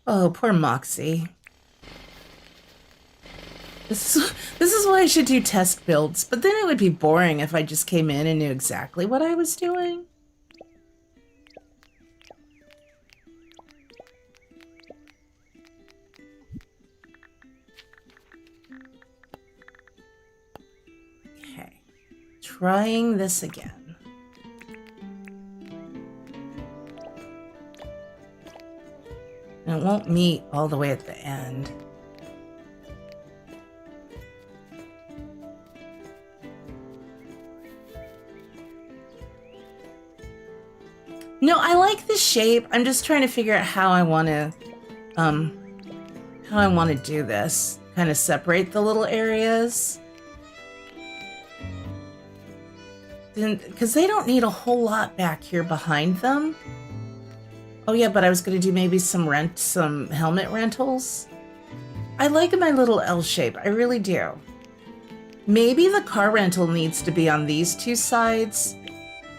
Oh, poor Moxie. This is why I should do test builds, but then it would be boring if I just came in and knew exactly what I was doing. Okay, trying this again. And it won't meet all the way at the end. No, I like the shape. I'm just trying to figure out how I want to do this. Kind of separate the little areas. Then, because they don't need a whole lot back here behind them. Oh yeah, but I was going to do maybe some helmet rentals. I like my little L shape. I really do. Maybe the car rental needs to be on these two sides,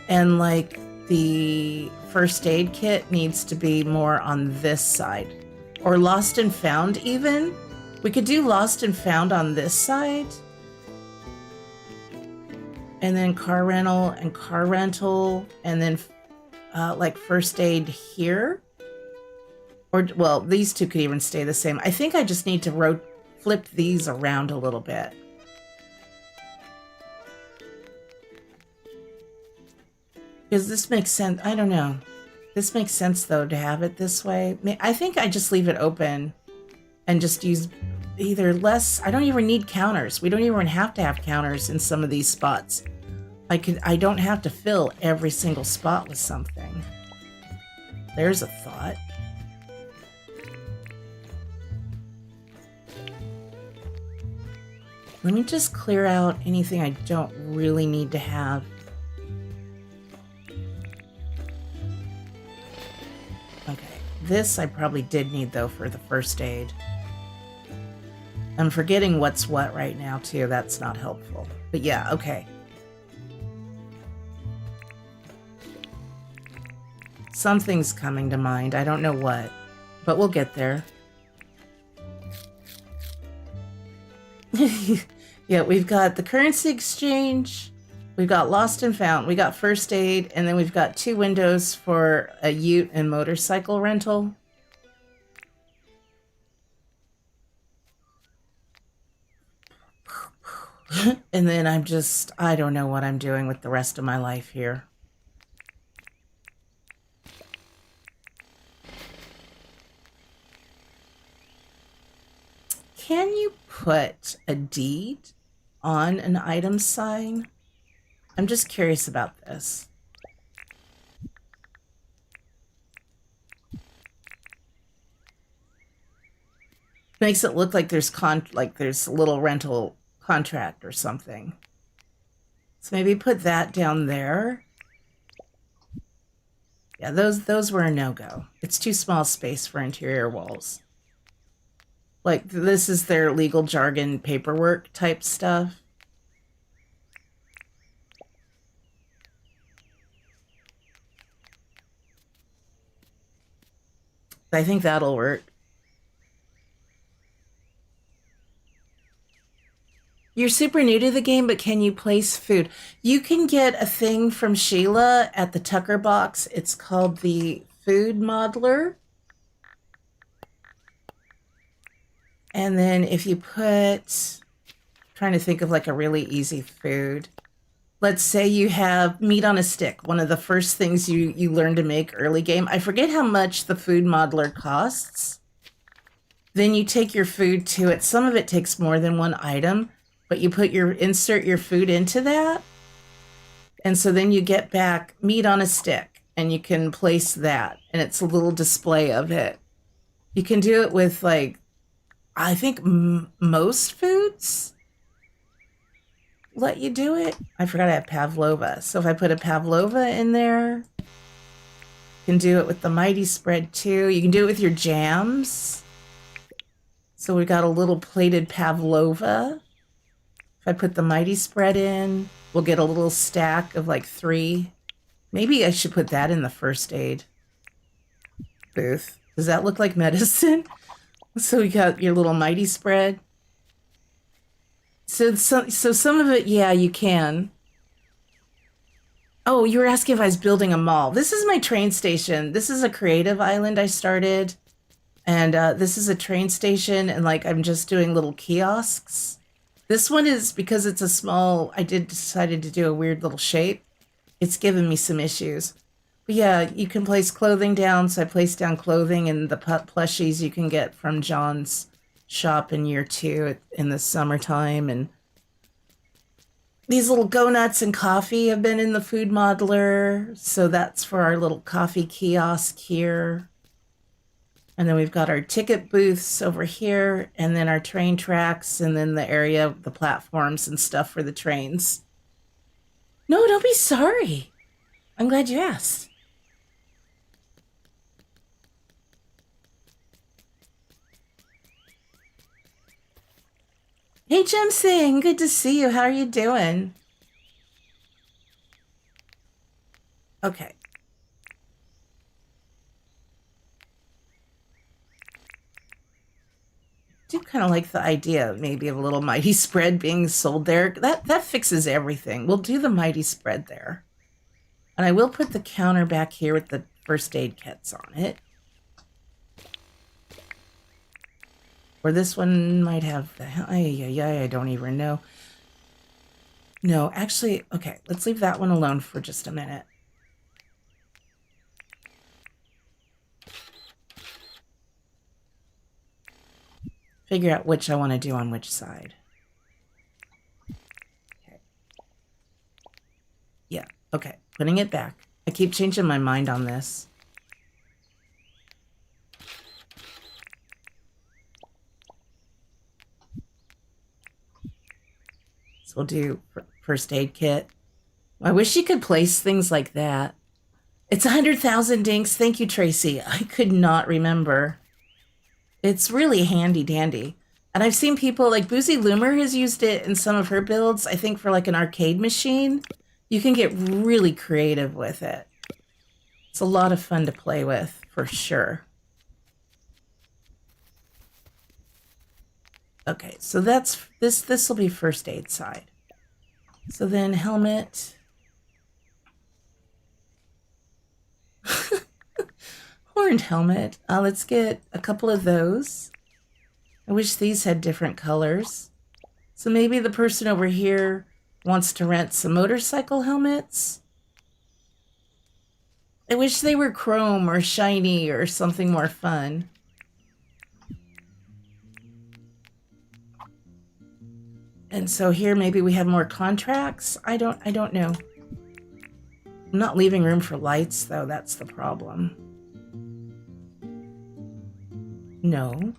and like the first aid kit needs to be more on this side. Or lost and found even. We could do lost and found on this side. And then car rental, and then like first aid here. Or, well, these two could even stay the same. I think I just need to flip these around a little bit. Because this makes sense. I don't know. This makes sense, though, to have it this way. I think I just leave it open and just use either less. I don't even need counters. We don't even have to have counters in some of these spots. I don't have to fill every single spot with something. There's a thought. Let me just clear out anything I don't really need to have. Okay, this I probably did need, though, for the first aid. I'm forgetting what's what right now, too. That's not helpful. But yeah, okay. Something's coming to mind. I don't know what, but we'll get there. Yeah, we've got the currency exchange, we've got lost and found, we got first aid, and then we've got 2 windows for a ute and motorcycle rental. And then I don't know what I'm doing with the rest of my life here. Can you put a deed on an item sign? I'm just curious about this. Makes it look like there's a little rental contract or something. So maybe put that down there. Yeah, those were a no-go. It's too small space for interior walls. Like, this is their legal jargon paperwork type stuff. I think that'll work. You're super new to the game, but can you place food? You can get a thing from Sheila at the Tucker box. It's called the Food Modeler. And then if you trying to think of like a really easy food. Let's say you have meat on a stick, one of the first things you learn to make early game. I forget how much the food modeler costs. Then you take your food to it. Some of it takes more than one item, but you insert your food into that. And so then you get back meat on a stick and you can place that and it's a little display of it. You can do it with like, I think most foods let you do it. I forgot I have pavlova. So if I put a pavlova in there, you can do it with the mighty spread too. You can do it with your jams. So we got a little plated pavlova. If I put the mighty spread in, we'll get a little stack of like 3. Maybe I should put that in the first aid booth. Does that look like medicine? So we got your little mighty spread. So some of it, yeah, you can. Oh, you were asking if I was building a mall. This is my train station. This is a creative island I started. And this is a train station, and like I'm just doing little kiosks. This one is because it's a small, I did decided to do a weird little shape. It's given me some issues. But yeah, you can place clothing down. So I placed down clothing and the plushies you can get from John's shop in year 2 in the summertime. And these little go nuts and coffee have been in the food modeler. So that's for our little coffee kiosk here. And then we've got our ticket booths over here, and then our train tracks, and then the area of the platforms and stuff for the trains. No, don't be sorry. I'm glad you asked. Hey, Jim Singh, good to see you. How are you doing? Okay. I do kind of like the idea maybe of a little mighty spread being sold there. That fixes everything. We'll do the mighty spread there. And I will put the counter back here with the first aid kits on it. Or this one might have the... I don't even know. No, actually, okay, let's leave that one alone for just a minute. Figure out which I want to do on which side. Okay. Yeah, okay, putting it back. I keep changing my mind on this. So we'll do first aid kit. I wish you could place things like that. It's 100,000 dinks. Thank you, Tracy. I could not remember. It's really handy dandy. And I've seen people like Boozy Loomer has used it in some of her builds, I think for like an arcade machine. You can get really creative with it. It's a lot of fun to play with, for sure. Okay, so that's this will be first aid side. So then helmet. Horned helmet. Let's get a couple of those. I wish these had different colors. So maybe the person over here wants to rent some motorcycle helmets. I wish they were chrome or shiny or something more fun. And so here maybe we have more contracts. I don't know. I'm not leaving room for lights though, that's the problem. No.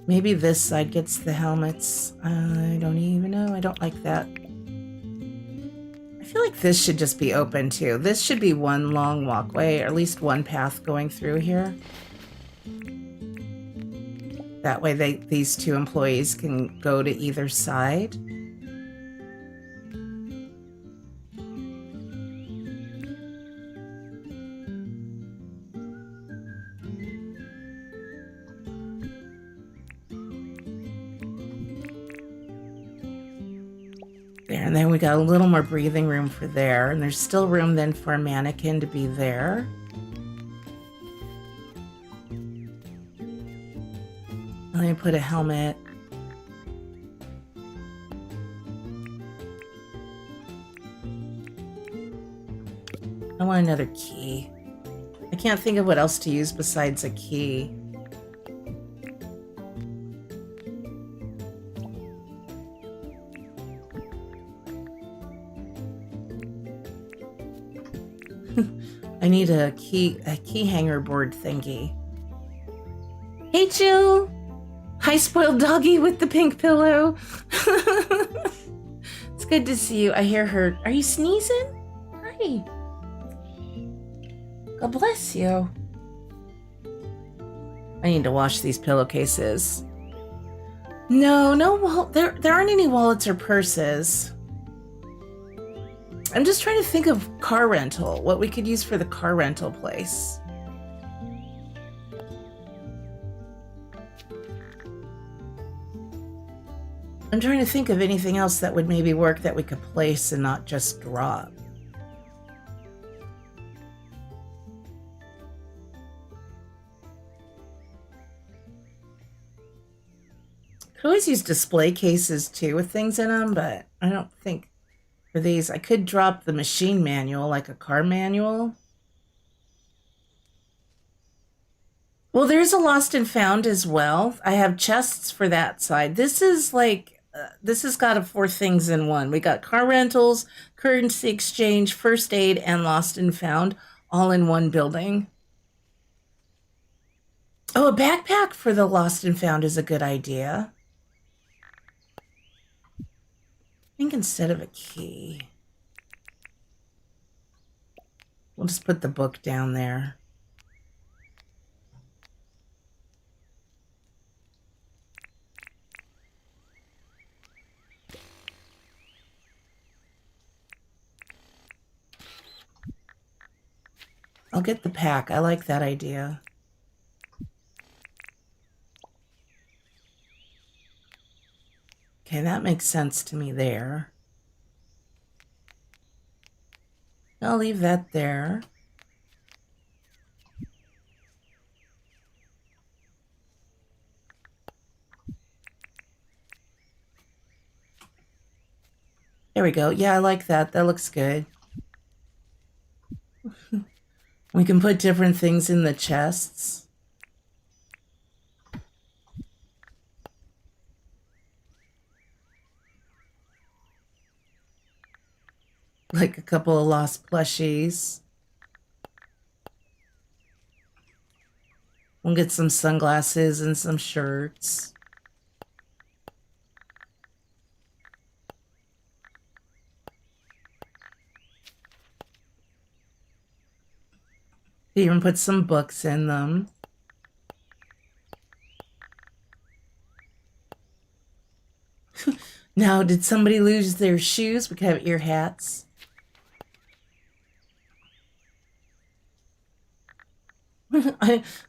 Maybe this side gets the helmets. I don't even know. I don't like that. I feel like this should just be open too. This should be one long walkway, or at least one path going through here. That way these two employees can go to either side. There, and then we got a little more breathing room for there, and there's still room then for a mannequin to be there. Let me put a helmet. I want another key. I can't think of what else to use besides a key. I need a key hanger board thingy. Hey, Jill! Hi, spoiled doggy with the pink pillow. It's good to see you. I hear her. Are you sneezing? Hi. God bless you. I need to wash these pillowcases. No, there aren't any wallets or purses. I'm just trying to think of car rental, what we could use for the car rental place. I'm trying to think of anything else that would maybe work that we could place and not just drop. Could always use display cases too with things in them, but I don't think for these. I could drop the machine manual, like a car manual. Well, there's a lost and found as well. I have chests for that side. This is like, this has got 4 things in one. We got car rentals, currency exchange, first aid, and lost and found all in one building. Oh, a backpack for the lost and found is a good idea. I think instead of a key, we'll just put the book down there. I'll get the pack. I like that idea. Okay, that makes sense to me there. I'll leave that there. There we go. Yeah, I like that. That looks good. We can put different things in the chests. Like a couple of lost plushies. We'll get some sunglasses and some shirts. Even put some books in them. Now, did somebody lose their shoes? We could have ear hats.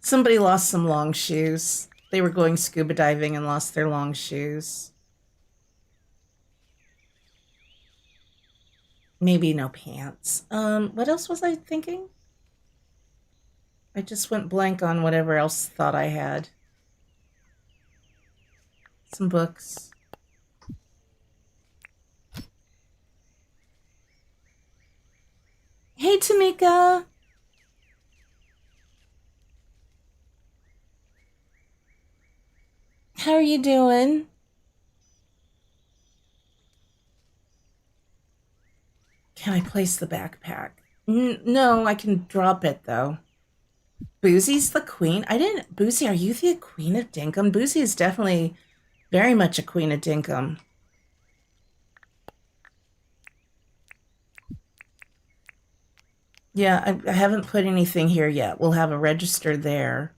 Somebody lost some long shoes. They were going scuba diving and lost their long shoes. Maybe no pants. What else was I thinking? I just went blank on whatever else thought I had. Some books. Hey, Tamika. How are you doing? Can I place the backpack? No, I can drop it though. Boozy's the queen. I didn't. Boozy, are you the queen of Dinkum? Boozy is definitely very much a queen of Dinkum. Yeah, I haven't put anything here yet. We'll have a register there.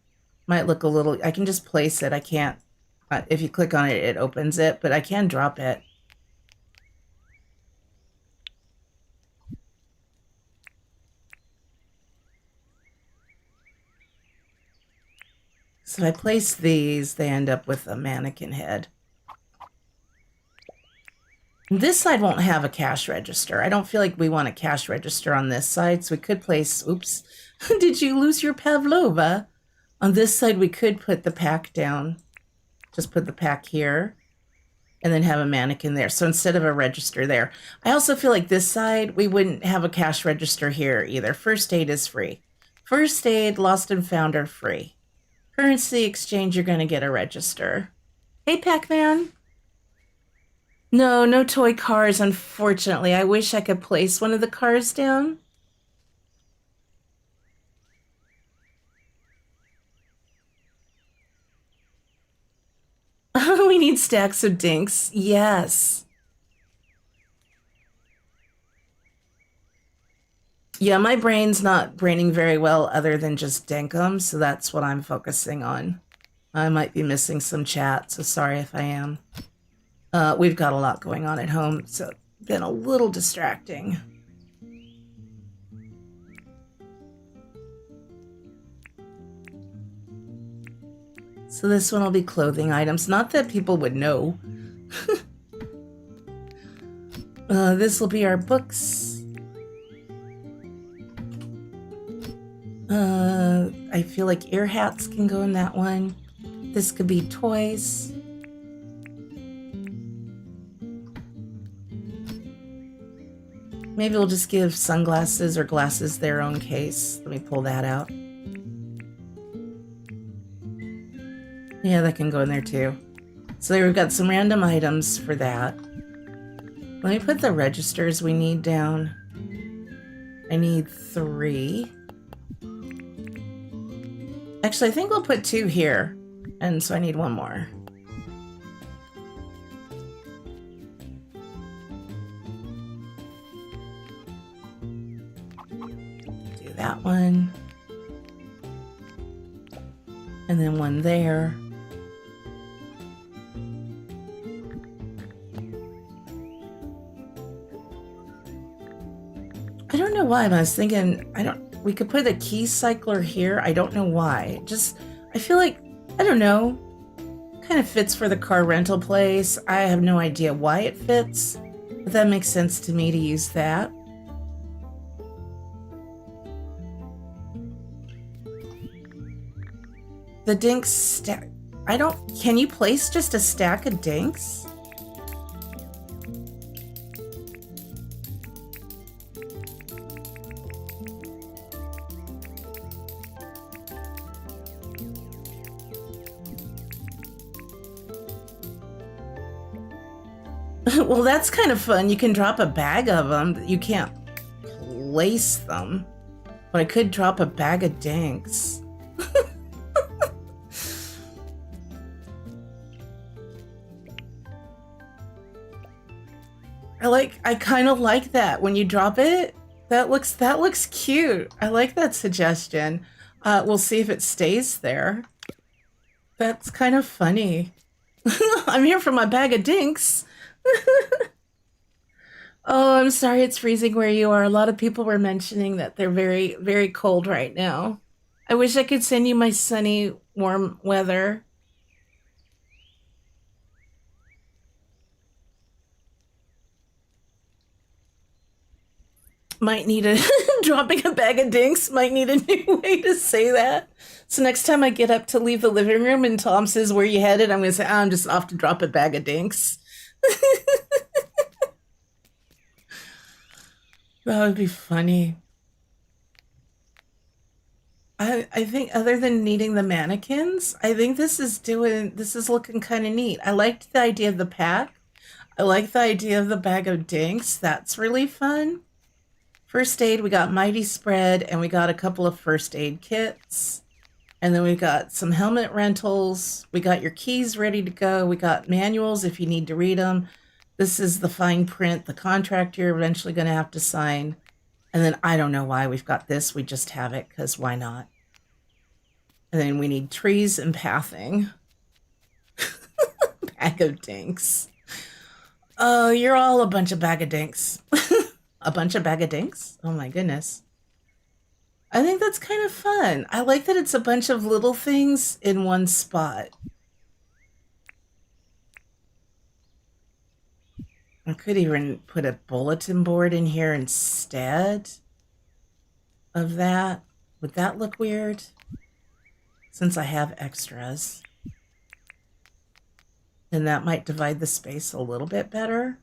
Might look a little. I can just place it. I can't. If you click on it, it opens it, but I can drop it. So if I place these, they end up with a mannequin head. This side won't have a cash register. I don't feel like we want a cash register on this side, so we could place, oops, did you lose your Pavlova? On this side, we could put the pack down. Just put the pack here and then have a mannequin there. So instead of a register there. I also feel like this side, we wouldn't have a cash register here either. First aid is free. First aid, lost and found are free. Currency exchange, you're going to get a register. Hey, Pac-Man. No toy cars, unfortunately. I wish I could place one of the cars down. We need stacks of dinks. Yes. Yeah, my brain's not braining very well other than just Dinkum, so that's what I'm focusing on. I might be missing some chat, so sorry if I am. We've got a lot going on at home, so it's been a little distracting. So this one will be clothing items. Not that people would know. This will be our books. I feel like ear hats can go in that one. This could be toys. Maybe we'll just give sunglasses or glasses their own case. Let me pull that out. Yeah, that can go in there too. So there we've got some random items for that. Let me put the registers we need down. I need 3. Actually, I think we'll put 2 here. And so I need 1 more. Do that one. And then 1 there. I don't know why, but I was thinking, we could put a key cycler here. I don't know why. I feel like, I don't know, kind of fits for the car rental place. I have no idea why it fits, but that makes sense to me to use that. The dinks stack. Can you place just a stack of dinks? Well, that's kind of fun. You can drop a bag of them. You can't place them. But I could drop a bag of dinks. I kind of like that. When you drop it, that looks cute. I like that suggestion. We'll see if it stays there. That's kind of funny. I'm here for my bag of dinks. Oh, I'm sorry it's freezing where you are. A lot of people were mentioning that they're very, very cold right now. I wish I could send you my sunny, warm weather. Might need a dropping a bag of dinks might need a new way to say that. So next time I get up to leave the living room and Tom says, "Where you headed?" I'm going to say, "I'm just off to drop a bag of dinks." That would be funny. I think other than needing the mannequins, I think this is looking kind of neat. I liked the idea of the pack. I like the idea of the bag of dinks. That's really fun. First aid, we got Mighty Spread, and we got a couple of first aid kits. And then we got some helmet rentals. We got your keys ready to go. We got manuals if you need to read them. This is the fine print, the contract you're eventually going to have to sign. And then I don't know why we've got this. We just have it because why not? And then we need trees and pathing. Bag of dinks. Oh, you're all a bunch of bag of dinks. A bunch of bag of dinks? Oh my goodness. I think that's kind of fun. I like that it's a bunch of little things in one spot. I could even put a bulletin board in here instead of that. Would that look weird? Since I have extras. Then that might divide the space a little bit better.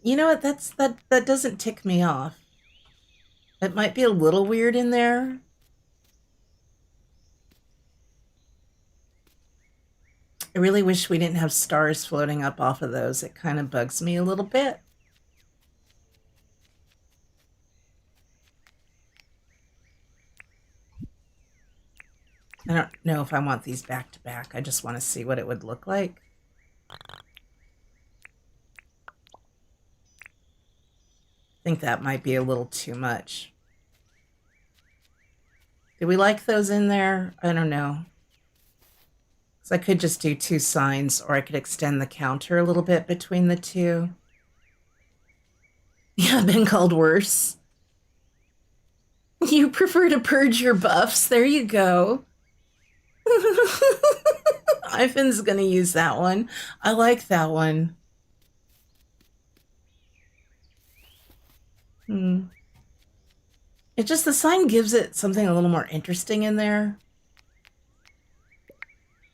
You know what? That doesn't tick me off. It might be a little weird in there. I really wish we didn't have stars floating up off of those. It kind of bugs me a little bit. I don't know if I want these back to back. I just want to see what it would look like. I think that might be a little too much. Do we like those in there? I don't know. So I could just do 2 signs, or I could extend the counter a little bit between the 2. Yeah, I've been called worse. You prefer to purge your buffs. There you go. Ivan's gonna use that one. I like that one. Hmm. It just, the sign gives it something a little more interesting in there.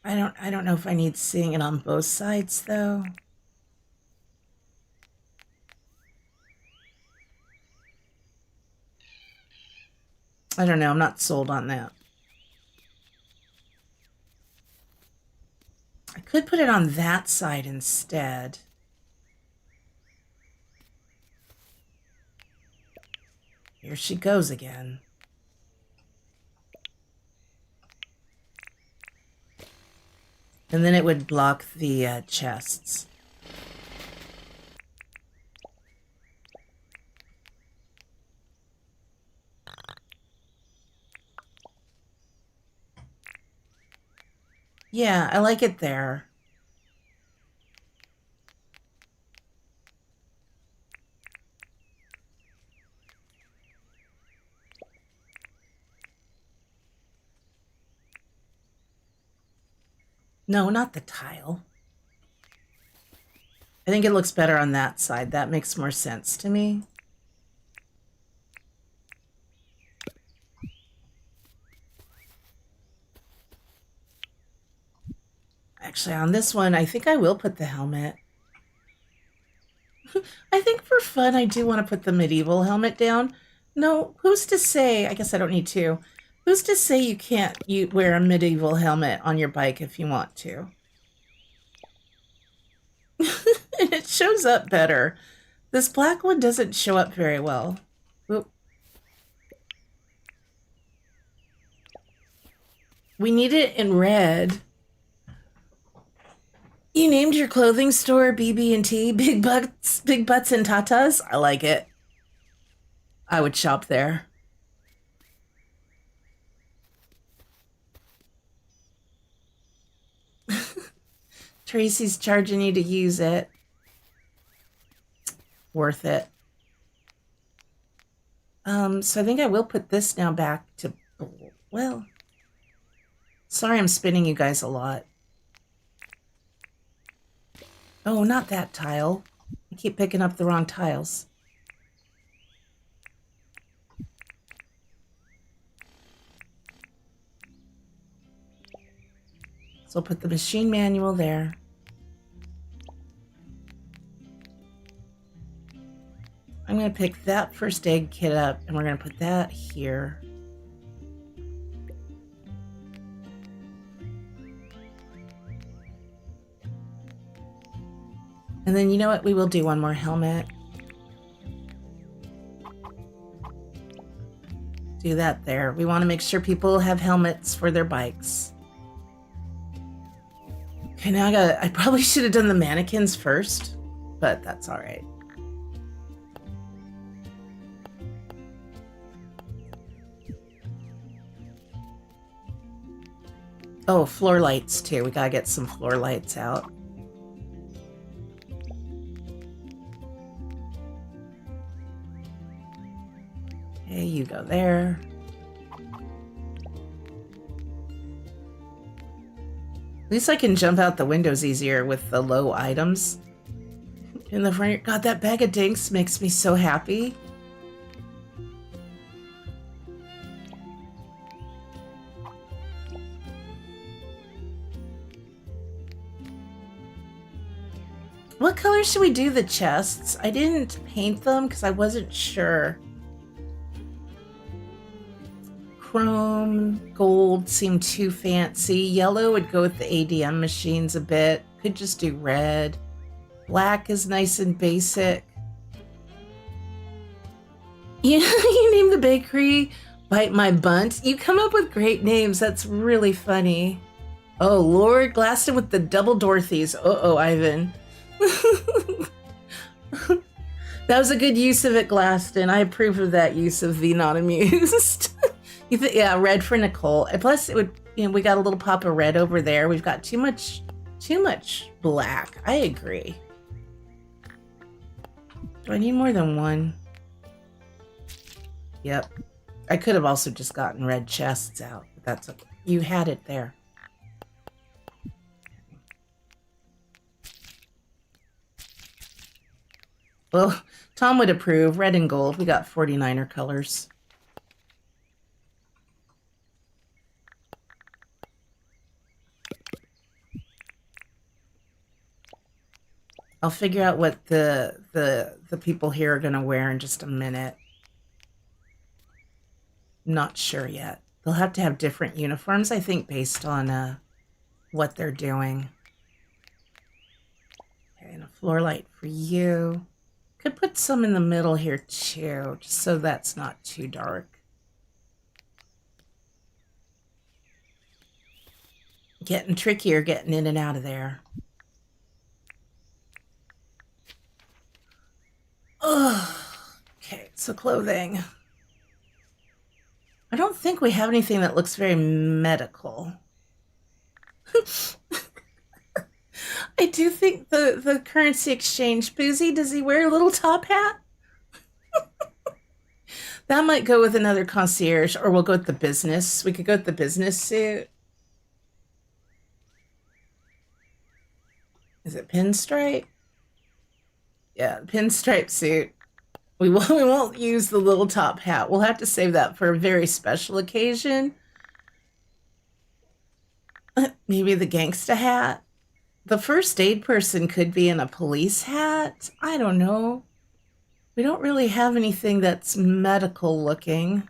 I don't know if I need seeing it on both sides though. I don't know, I'm not sold on that. I could put it on that side instead. Here she goes again. And then it would block the chests. Yeah, I like it there. No, not the tile. I think it looks better on that side. That makes more sense to me. Actually, on this one, I think I will put the helmet. I think for fun, I do want to put the medieval helmet down. No, who's to say? I guess I don't need to. Who's to say you can't wear a medieval helmet on your bike if you want to? It shows up better. This black one doesn't show up very well. Oop. We need it in red. You named your clothing store BB&T, Big Butts and Tatas? I like it. I would shop there. Tracy's charging you to use it. Worth it. So I think I will put this now back to, well, sorry I'm spinning you guys a lot. Oh, not that tile. I keep picking up the wrong tiles. So I'll put the machine manual there. I'm going to pick that first aid kit up, and we're going to put that here. And then, you know what? We will do one more helmet. Do that there. We want to make sure people have helmets for their bikes. Okay, now I probably should have done the mannequins first, but that's all right. Oh, floor lights too. We gotta get some floor lights out. Okay, you go there. At least I can jump out the windows easier with the low items. In the front, God, that bag of dinks makes me so happy. What color should we do the chests? I didn't paint them because I wasn't sure. Chrome, gold seemed too fancy. Yellow would go with the ADM machines a bit. Could just do red. Black is nice and basic. Yeah, you name the bakery Bite My Bunt. You come up with great names. That's really funny. Oh, Lord Glaston with the double Dorothy's. Uh-oh, Ivan. That was a good use of it, Glaston. I approve of that use of the not amused. Yeah, red for Nicole. And plus, it would, we got a little pop of red over there. We've got too much black. I agree. Do I need more than one? Yep. I could have also just gotten red chests out, but that's okay. You had it there. Well, Tom would approve. Red and gold. We got 49er colors. I'll figure out what the people here are gonna wear in just a minute. Not sure yet. They'll have to have different uniforms, I think, based on what they're doing. Okay, and a floor light for you. Could put some in the middle here too, just so that's not too dark. Getting trickier getting in and out of there. Ugh. Okay, so clothing. I don't think we have anything that looks very medical. I do think the currency exchange, Boozy, does he wear a little top hat? That might go with another concierge, or we'll go with the business. We could go with the business suit. Is it pinstripe? Yeah, pinstripe suit. We won't use the little top hat. We'll have to save that for a very special occasion. Maybe the gangsta hat. The first aid person could be in a police hat. I don't know. We don't really have anything that's medical looking.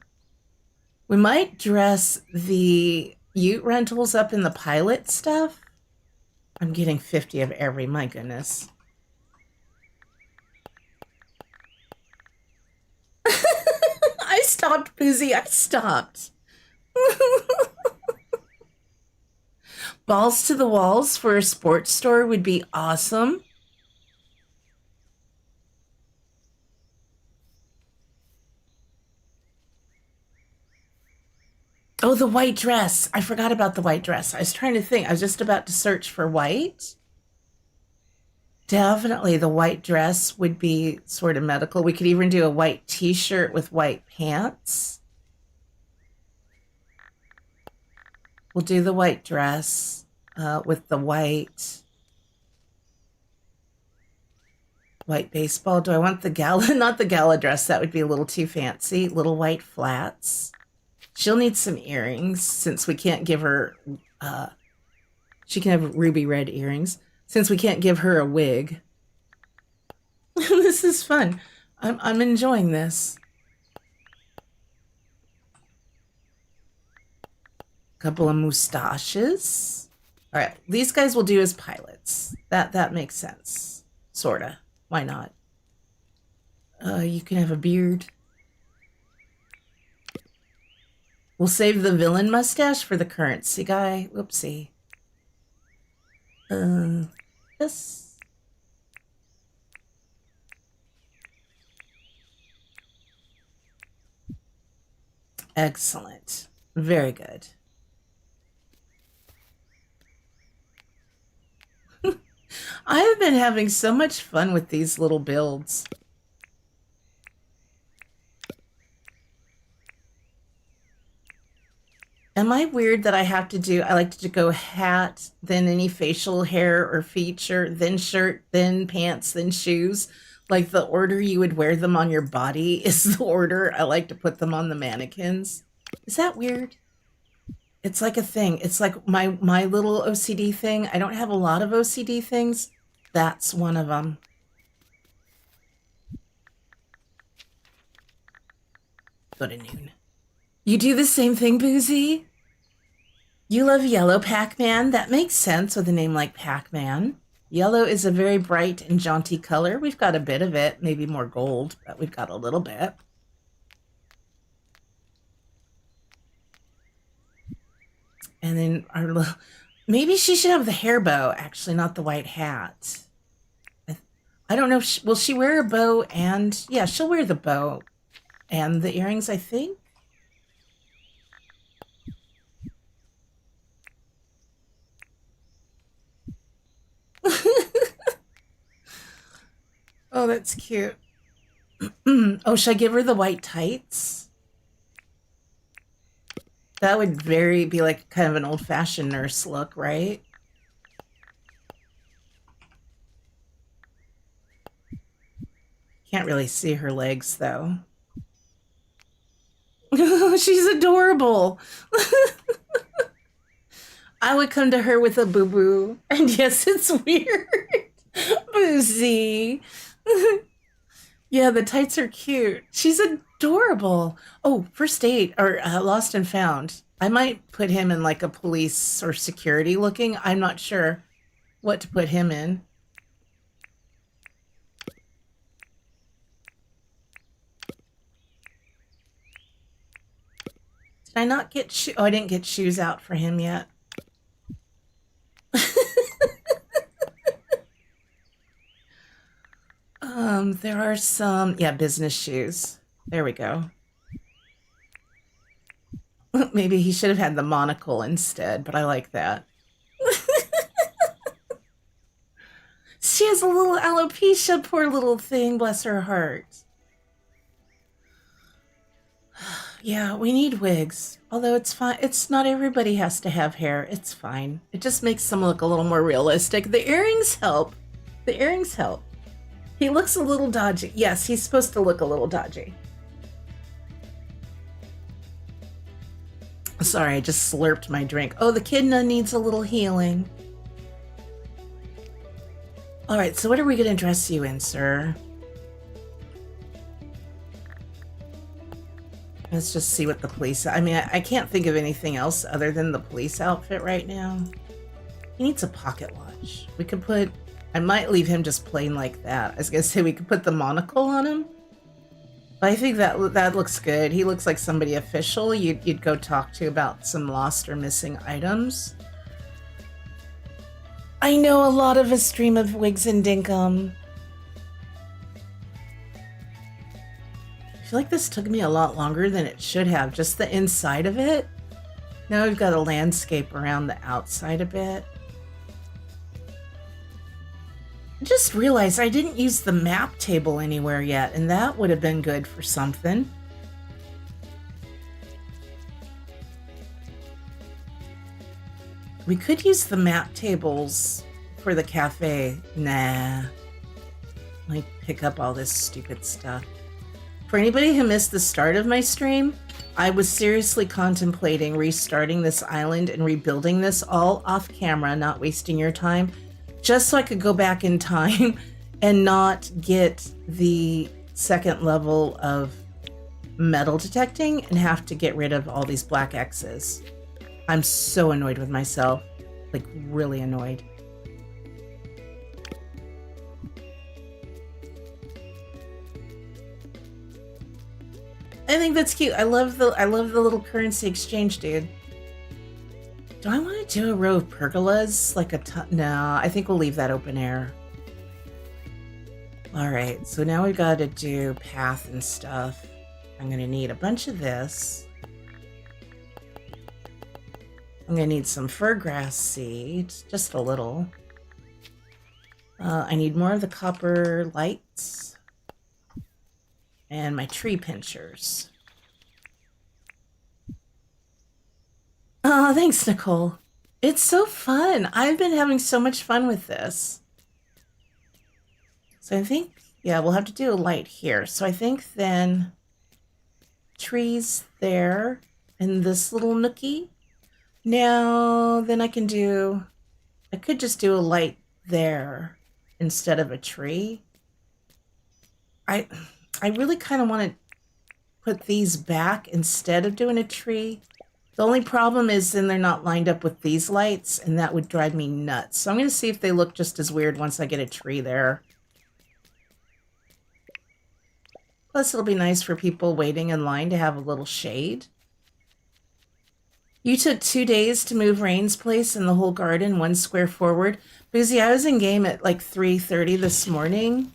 We might dress the ute rentals up in the pilot stuff. I'm getting 50 of every, my goodness. I stopped, Boozy. I stopped. Balls to the walls for a sports store would be awesome. Oh, the white dress. I forgot about the white dress. I was trying to think. I was just about to search for white. Definitely the white dress would be sort of medical. We could even do a white t-shirt with white pants. We'll do the white dress with the white baseball. Do I want the gala? Not the gala dress. That would be a little too fancy. Little white flats. She'll need some earrings since we can't give her, she can have ruby red earrings since we can't give her a wig. This is fun. I'm enjoying this. Couple of moustaches. All right, these guys will do as pilots. That makes sense. Sorta. Why not? You can have a beard. We'll save the villain mustache for the currency guy. Whoopsie. This. Excellent. Very good. I have been having so much fun with these little builds. Am I weird that I have to do, I like to go hat, then any facial hair or feature, then shirt, then pants, then shoes? Like the order you would wear them on your body is the order I like to put them on the mannequins. Is that weird? It's like a thing. It's like my little OCD thing. I don't have a lot of OCD things. That's one of them. Go to noon. You do the same thing, Boozy? You love yellow Pac-Man? That makes sense with a name like Pac-Man. Yellow is a very bright and jaunty color. We've got a bit of it, maybe more gold, but we've got a little bit. And then our little, maybe she should have the hair bow, actually, not the white hat. I don't know if will she wear a bow and, yeah, she'll wear the bow and the earrings, I think. Oh, that's cute. Oh, should I give her the white tights? That would be like kind of an old-fashioned nurse look, right? Can't really see her legs, though. She's adorable. I would come to her with a boo-boo. And yes, it's weird. Boozy. Yeah, the tights are cute. She's adorable. Oh, first aid or lost and found. I might put him in like a police or security looking. I'm not sure what to put him in. Did I not get shoes? Oh, I didn't get shoes out for him yet. There are some, yeah, business shoes. There we go. Maybe he should have had the monocle instead, but I like that. She has a little alopecia, poor little thing, bless her heart. Yeah, we need wigs. Although it's fine. It's not everybody has to have hair. It's fine. It just makes them look a little more realistic. The earrings help. The earrings help. He looks a little dodgy. Yes, he's supposed to look a little dodgy. Sorry, I just slurped my drink. Oh, the kidna needs a little healing. All right, so what are we going to dress you in, sir? Let's just see what the police... I mean, I can't think of anything else other than the police outfit right now. He needs a pocket watch. We could put... I might leave him just plain like that. I was going to say we could put the monocle on him. But I think that looks good. He looks like somebody official you'd go talk to about some lost or missing items. I know a lot of a stream of wigs in Dinkum. I feel like this took me a lot longer than it should have. Just the inside of it. Now we've got a landscape around the outside a bit. I just realized I didn't use the map table anywhere yet, and that would have been good for something. We could use the map tables for the cafe. Nah. Let me pick up all this stupid stuff. For anybody who missed the start of my stream, I was seriously contemplating restarting this island and rebuilding this all off camera, not wasting your time, just so I could go back in time and not get the second level of metal detecting and have to get rid of all these black X's. I'm so annoyed with myself, like really annoyed. I think that's cute. I love the little currency exchange, dude. Do I want to do a row of pergolas? Like no, I think we'll leave that open air. All right, so now we've got to do path and stuff. I'm going to need a bunch of this. I'm going to need some fir grass seeds, just a little. I need more of the copper lights. And my tree pinchers. Oh, thanks, Nicole. It's so fun. I've been having so much fun with this. So I think, yeah, we'll have to do a light here. So I think then trees there in this little nookie. Now, then I could just do a light there instead of a tree. I really kind of want to put these back instead of doing a tree. The only problem is then they're not lined up with these lights, and that would drive me nuts. So I'm going to see if they look just as weird once I get a tree there. Plus, it'll be nice for people waiting in line to have a little shade. You took 2 days to move Rain's place and the whole garden 1 square forward. Boozy, I was in game at like 3:30 this morning.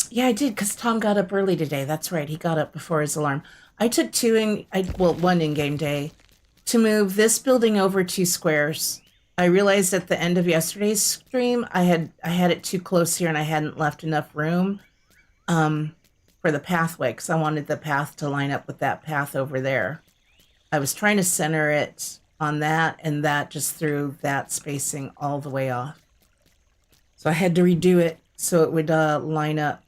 Yeah, I did, because Tom got up early today. That's right, he got up before his alarm. I took 1 in-game day to move this building over 2 squares. I realized at the end of yesterday's stream, I had it too close here and I hadn't left enough room for the pathway, because I wanted the path to line up with that path over there. I was trying to center it on that, and that just threw that spacing all the way off. So I had to redo it. so it would line up.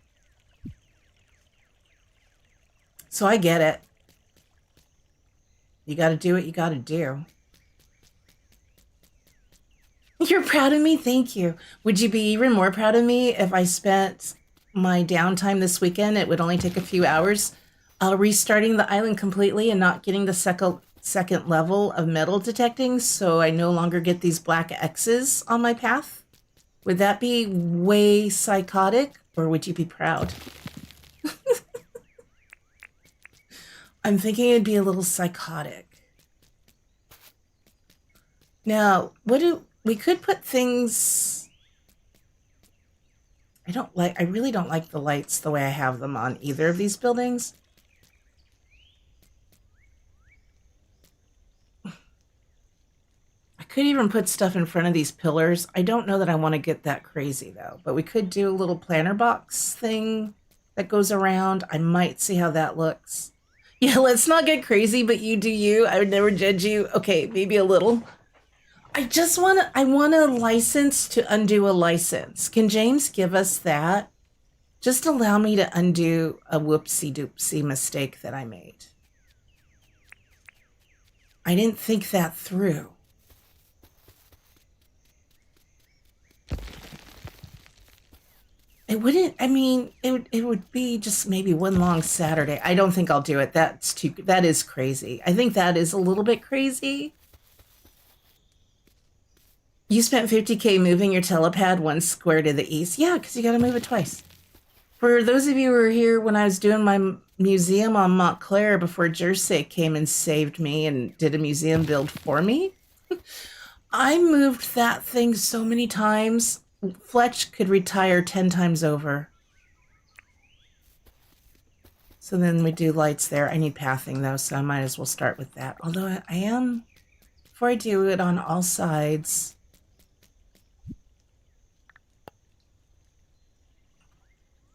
So I get it. You got to do what you got to do. You're proud of me? Thank you. Would you be even more proud of me if I spent my downtime this weekend? It would only take a few hours, restarting the island completely and not getting the second level of metal detecting, so I no longer get these black X's on my path. Would that be way psychotic, or would you be proud? I'm thinking it'd be a little psychotic. Now, we could put things. I really don't like the lights the way I have them on either of these buildings. I could even put stuff in front of these pillars. I don't know that I want to get that crazy though, but we could do a little planter box thing that goes around. I might see how that looks. Yeah, let's not get crazy, but you do you. I would never judge you. Okay, maybe a little. I want a license to undo a license. Can James give us that? Just allow me to undo a whoopsie doopsie mistake that I made. I didn't think that through. It wouldn't, I mean, it would be just maybe one long Saturday. I don't think I'll do it. That is crazy. I think that is a little bit crazy. You spent 50K moving your telepad one square to the east. Yeah, because you got to move it twice. For those of you who were here when I was doing my museum on Montclair before Jersey came and saved me and did a museum build for me, I moved that thing so many times. Fletch could retire 10 times over. So then we do lights there. I need pathing though, so I might as well start with that. Although I am, before I do it on all sides,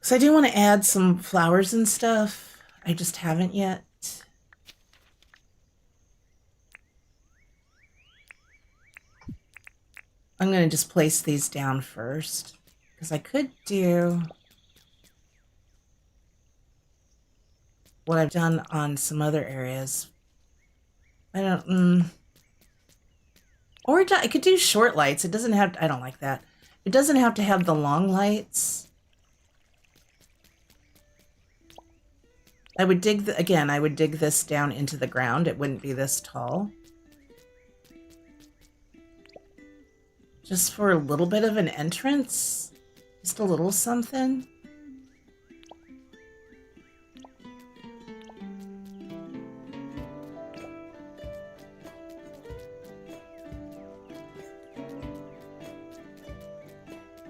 so I do want to add some flowers and stuff. I just haven't yet. I'm going to just place these down first because I could do what I've done on some other areas. Or I could do short lights. It doesn't have, I don't like that. It doesn't have to have the long lights. I would dig, again, I would dig this down into the ground. It wouldn't be this tall. Just for a little bit of an entrance. Just a little something.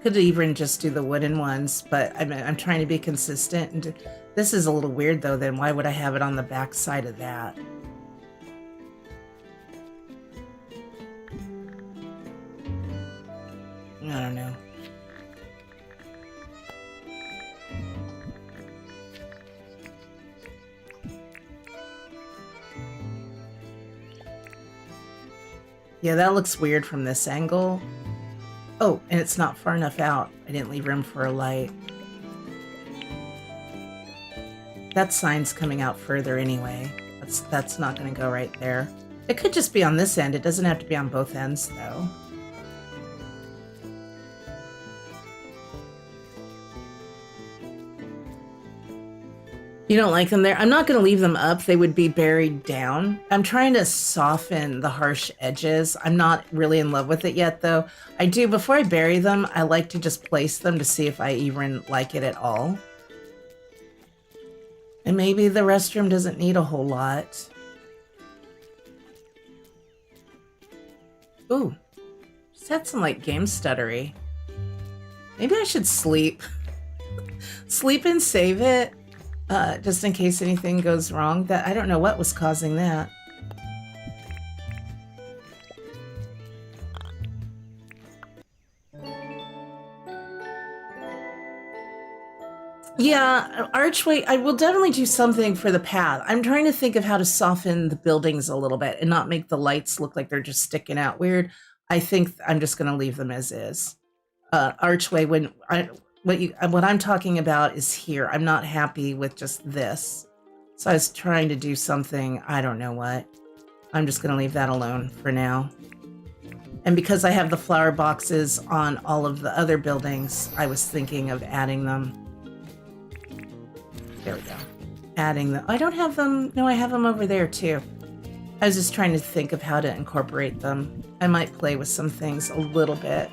Could even just do the wooden ones, but I'm trying to be consistent. And this is a little weird though, then why would I have it on the back side of that? I don't know. Yeah, that looks weird from this angle. Oh, and it's not far enough out. I didn't leave room for a light. That sign's coming out further anyway. That's not going to go right there. It could just be on this end. It doesn't have to be on both ends, though. You don't like them there? I'm not going to leave them up. They would be buried down. I'm trying to soften the harsh edges. I'm not really in love with it yet, though. I do, before I bury them, I like to just place them to see if I even like it at all. And maybe the restroom doesn't need a whole lot. Ooh, just had some like game stuttery. Maybe I should sleep. Sleep and save it. Just in case anything goes wrong. That I don't know what was causing that. Yeah, archway, I will definitely do something for the path. I'm trying to think of how to soften the buildings a little bit and not make the lights look like they're just sticking out weird. I think I'm just going to leave them as is. Archway, what I'm talking about is here. I'm not happy with just this. So I was trying to do something, I don't know what. I'm just gonna leave that alone for now. And because I have the flower boxes on all of the other buildings, I was thinking of adding them. There we go. Adding them. I don't have them. No, I have them over there too. I was just trying to think of how to incorporate them. I might play with some things a little bit.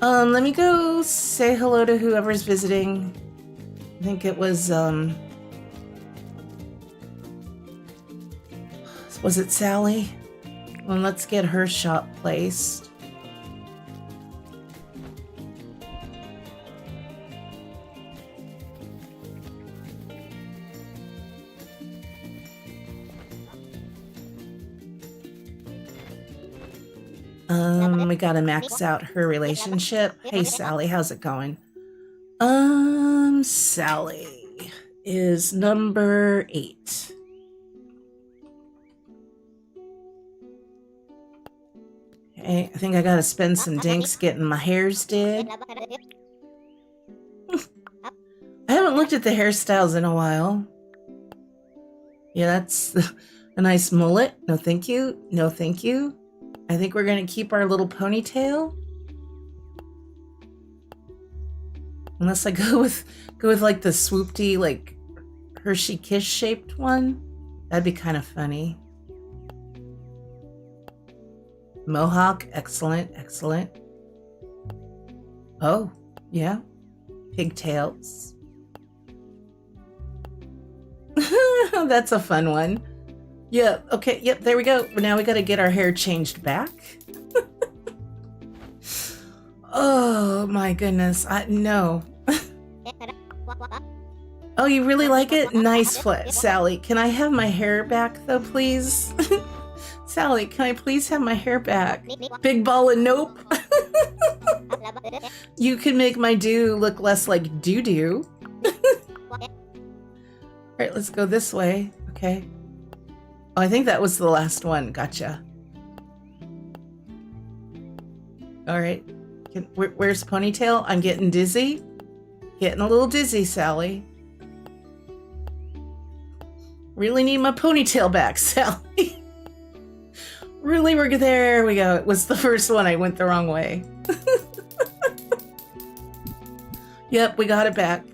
Let me go say hello to whoever's visiting. I think it was it Sally? Well, let's get her shop placed. We gotta max out her relationship. Hey, Sally, how's it going? Sally is number 8. Okay, I think I gotta spend some dinks getting my hairs did. I haven't looked at the hairstyles in a while. Yeah, that's a nice mullet. No, thank you. No, thank you. I think we're gonna keep our little ponytail. Unless I go with like the swoopty, like Hershey Kiss shaped one. That'd be kind of funny. Mohawk, excellent, excellent. Oh, yeah. Pigtails. That's a fun one. Yeah, okay, yep, there we go. Now we gotta get our hair changed back. Oh my goodness, no. Oh, you really like it? Nice, Sally. Can I have my hair back though, please? Sally, can I please have my hair back? Big ball of nope. You can make my do look less like doo-doo. Alright, let's go this way. Okay. Oh, I think that was the last one. Gotcha. Alright. Where's ponytail? I'm getting dizzy. Getting a little dizzy, Sally. Really need my ponytail back, Sally. Really, there we go. It was the first one. I went the wrong way. Yep, we got it back.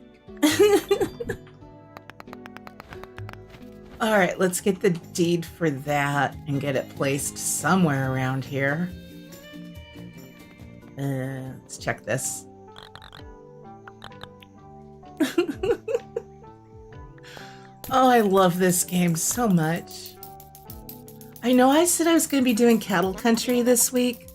All right, let's get the deed for that and get it placed somewhere around here. Let's check this. Oh, I love this game so much. I know I said I was going to be doing Cattle Country this week.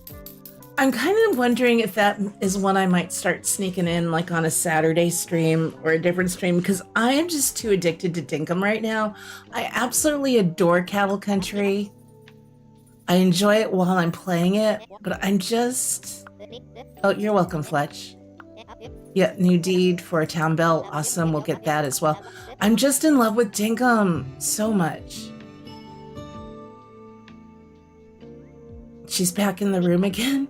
I'm kind of wondering if that is one I might start sneaking in like on a Saturday stream or a different stream, because I am just too addicted to Dinkum right now. I absolutely adore Cattle Country. I enjoy it while I'm playing it, but I'm just... Oh, you're welcome, Fletch. Yeah, new deed for a town bell. Awesome, we'll get that as well. I'm just in love with Dinkum so much. She's back in the room again.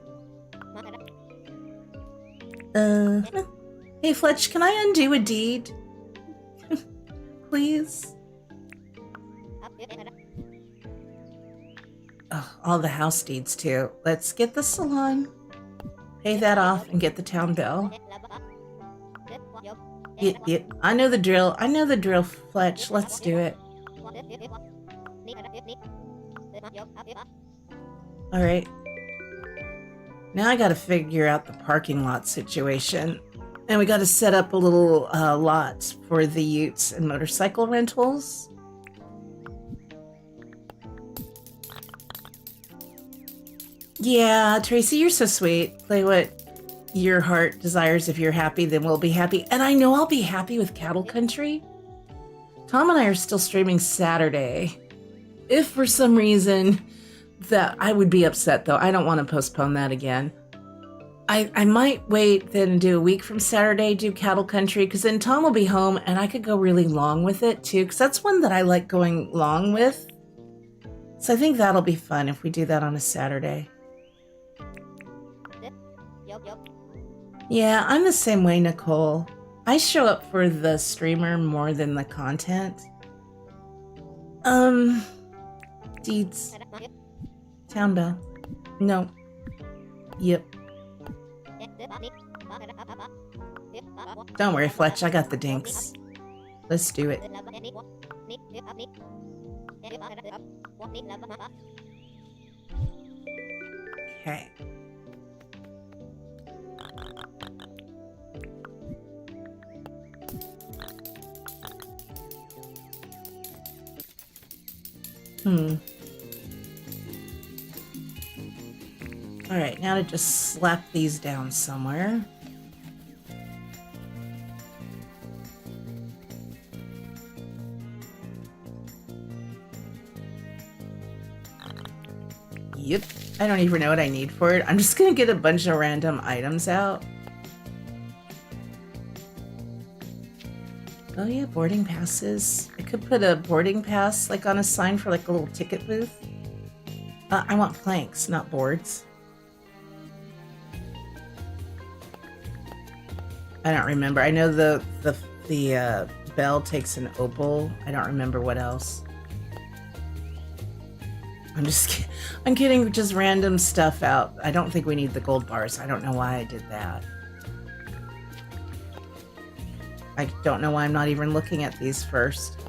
Hey Fletch, can I undo a deed? Please? Oh, all the house deeds too. Let's get the salon, pay that off, and get the town bell. Yep. I know the drill. I know the drill, Fletch. Let's do it. All right. Now I got to figure out the parking lot situation. And we got to set up a little lot for the utes and motorcycle rentals. Yeah, Tracy, you're so sweet. Play what your heart desires. If you're happy, then we'll be happy. And I know I'll be happy with Cattle Country. Tom and I are still streaming Saturday. If for some reason... that I would be upset though. I don't want to postpone that again. I might wait then and do a week from Saturday, do Cattle Country, because then Tom will be home and I could go really long with it too, because that's one that I like going long with. So I think that'll be fun if we do that on a Saturday. Yeah, I'm the same way, Nicole. I show up for the streamer more than the content. Deeds. Town bell. No. Yep. Don't worry, Fletch. I got the dinks. Let's do it. Okay. All right, now to just slap these down somewhere. Yep. I don't even know what I need for it. I'm just gonna get a bunch of random items out. Oh yeah, boarding passes. I could put a boarding pass like on a sign for like a little ticket booth. I want planks, not boards. I don't remember. I know the bell takes an opal. I don't remember what else. I'm getting just random stuff out. I don't think we need the gold bars. I don't know why I did that. I don't know why I'm not even looking at these first.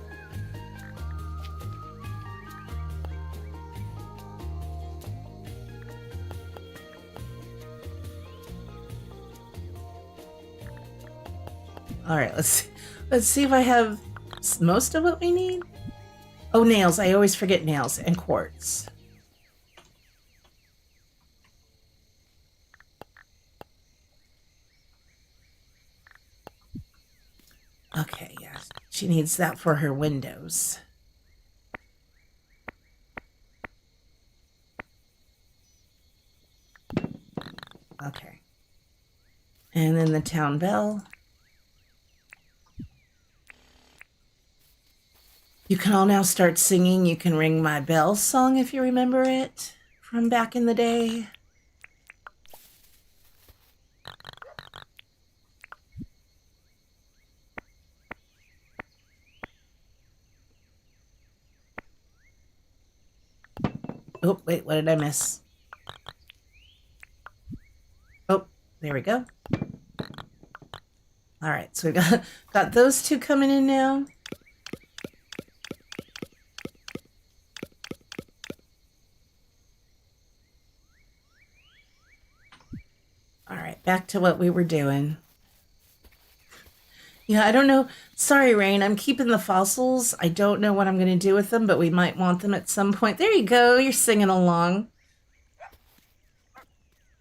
All right, let's see if I have most of what we need. Oh, nails. I always forget nails and quartz. Okay, yeah. She needs that for her windows. Okay. And then the town bell. You can all now start singing You Can Ring My Bell song if you remember it from back in the day. Oh, wait, what did I miss? Oh, there we go. All right, so we got those two coming in now. All right, back to what we were doing. Yeah, I don't know. Sorry, Rain. I'm keeping the fossils. I don't know what I'm going to do with them, but we might want them at some point. There you go. You're singing along.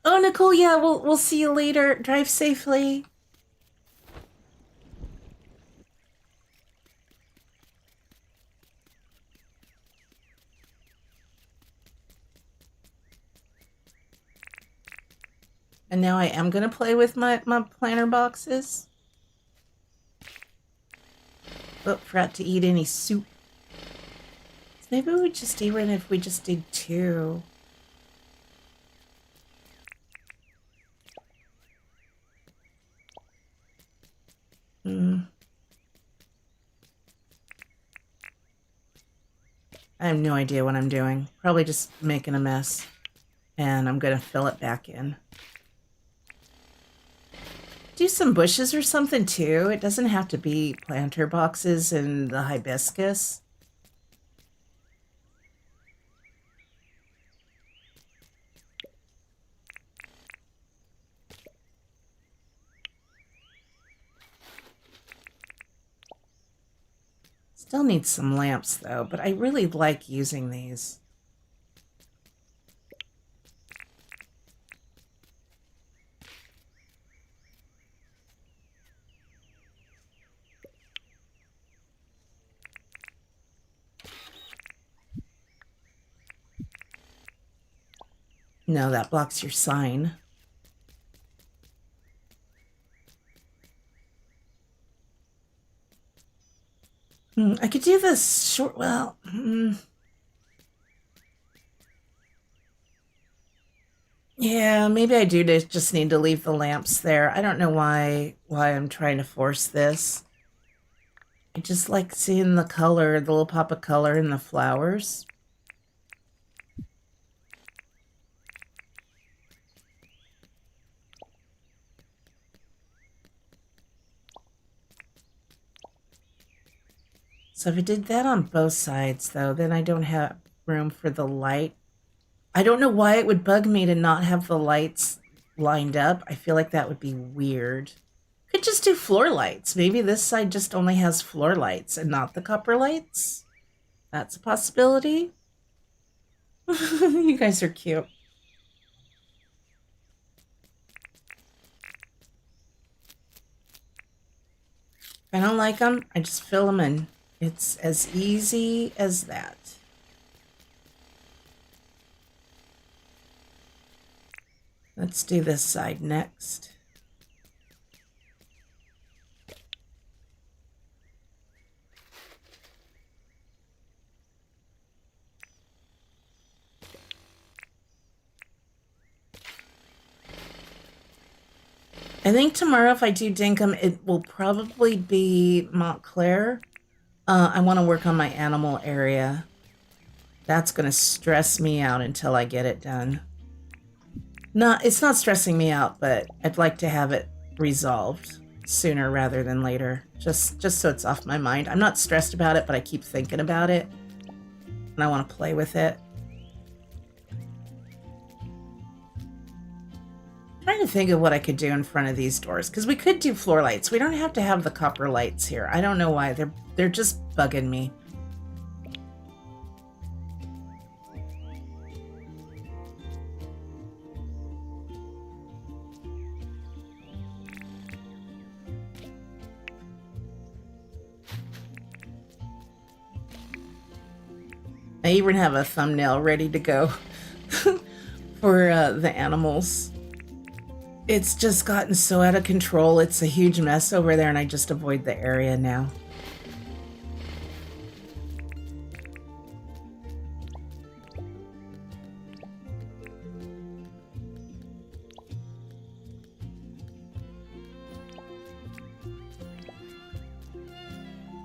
Oh, Nicole, yeah, we'll see you later. Drive safely. And now I am going to play with my planter boxes. Oh, forgot to eat any soup. Maybe we just even if we just did two. I have no idea what I'm doing. Probably just making a mess. And I'm going to fill it back in. Do some bushes or something too. It doesn't have to be planter boxes and the hibiscus. Still need some lamps though, but I really like using these. No, that blocks your sign. I could do this short, well, Yeah, maybe I do just need to leave the lamps there. I don't know why I'm trying to force this. I just like seeing the color, the little pop of color in the flowers. So if I did that on both sides, though, then I don't have room for the light. I don't know why it would bug me to not have the lights lined up. I feel like that would be weird. Could just do floor lights. Maybe this side just only has floor lights and not the copper lights. That's a possibility. You guys are cute. If I don't like them, I just fill them in. It's as easy as that. Let's do this side next. I think tomorrow, if I do Dinkum, it will probably be Montclair. I want to work on my animal area. That's going to stress me out until I get it done. It's not stressing me out, but I'd like to have it resolved sooner rather than later. Just so it's off my mind. I'm not stressed about it, but I keep thinking about it. And I want to play with it. I'm trying to think of what I could do in front of these doors, because we could do floor lights. We don't have to have the copper lights here. I don't know why. They're just bugging me. I even have a thumbnail ready to go for the animals. It's just gotten so out of control. It's a huge mess over there, and I just avoid the area now.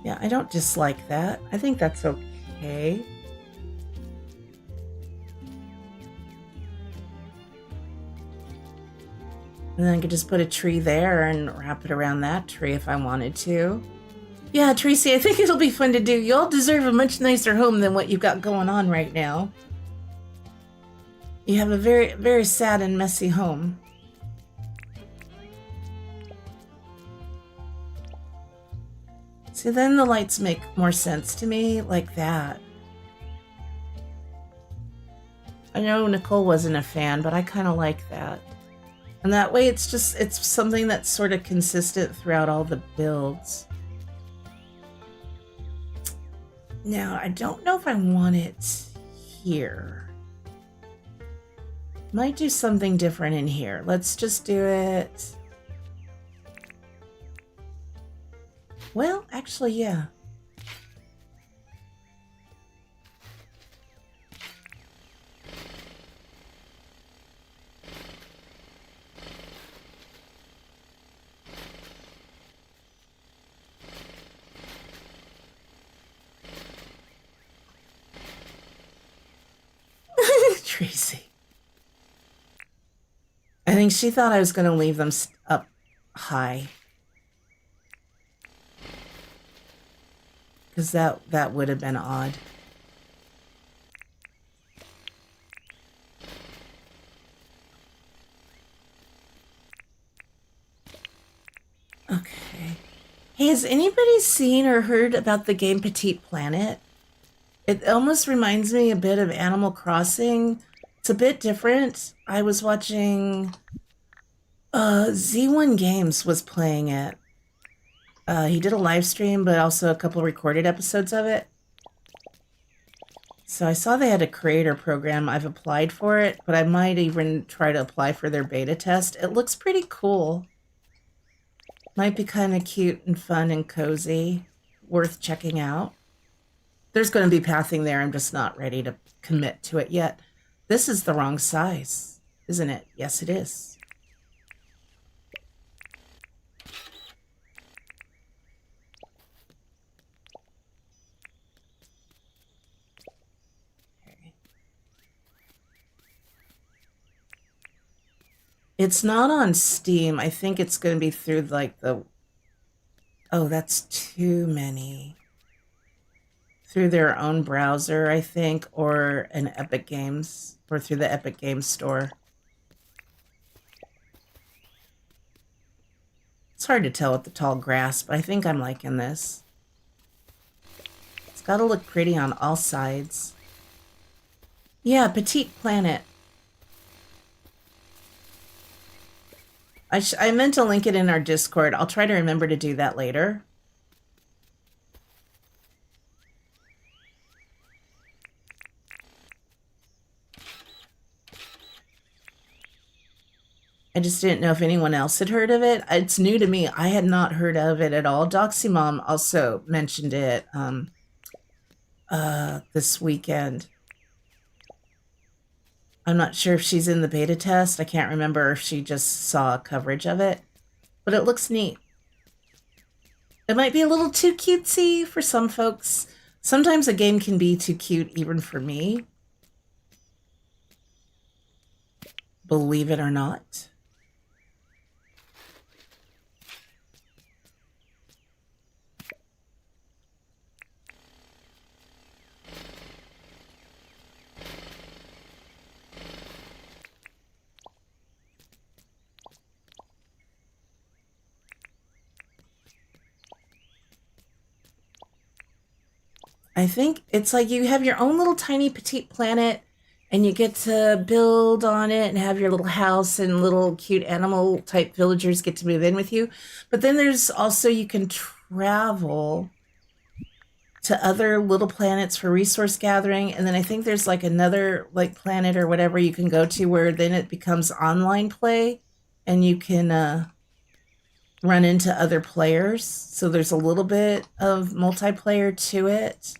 Yeah, I don't dislike that. I think that's okay. And then I could just put a tree there and wrap it around that tree if I wanted to. Yeah, Tracy, I think it'll be fun to do. Y'all deserve a much nicer home than what you've got going on right now. You have a very, very sad and messy home. See, then the lights make more sense to me like that. I know Nicole wasn't a fan, but I kind of like that. And that way it's something that's sort of consistent throughout all the builds. Now, I don't know if I want it here. Might do something different in here. Let's just do it. Well, actually, yeah. Tracy. I think she thought I was going to leave them up high. Because that would have been odd. Okay. Hey, has anybody seen or heard about the game Petite Planet? It almost reminds me a bit of Animal Crossing. It's a bit different. I was watching Z1 Games was playing it. He did a live stream, but also a couple recorded episodes of it. So I saw they had a creator program. I've applied for it, but I might even try to apply for their beta test. It looks pretty cool. Might be kind of cute and fun and cozy. Worth checking out. There's going to be pathing there. I'm just not ready to commit to it yet. This is the wrong size. isn't it? Yes, it is. Okay. It's not on Steam. I think it's going to be through like the... Oh, that's too many. Through their own browser, I think, or an Epic Games, or through the Epic Games Store. It's hard to tell with the tall grass, but I think I'm liking this. It's got to look pretty on all sides. Yeah, Petite Planet. I meant to link it in our Discord. I'll try to remember to do that later. I just didn't know if anyone else had heard of it. It's new to me. I had not heard of it at all. Doxy Mom also mentioned it this weekend. I'm not sure if she's in the beta test. I can't remember if she just saw coverage of it, but it looks neat. It might be a little too cutesy for some folks. Sometimes a game can be too cute even for me. Believe it or not. I think it's like you have your own little tiny petite planet and you get to build on it and have your little house and little cute animal type villagers get to move in with you. But then there's also you can travel to other little planets for resource gathering. And then I think there's like another like planet or whatever you can go to where then it becomes online play and you can run into other players. So there's a little bit of multiplayer to it.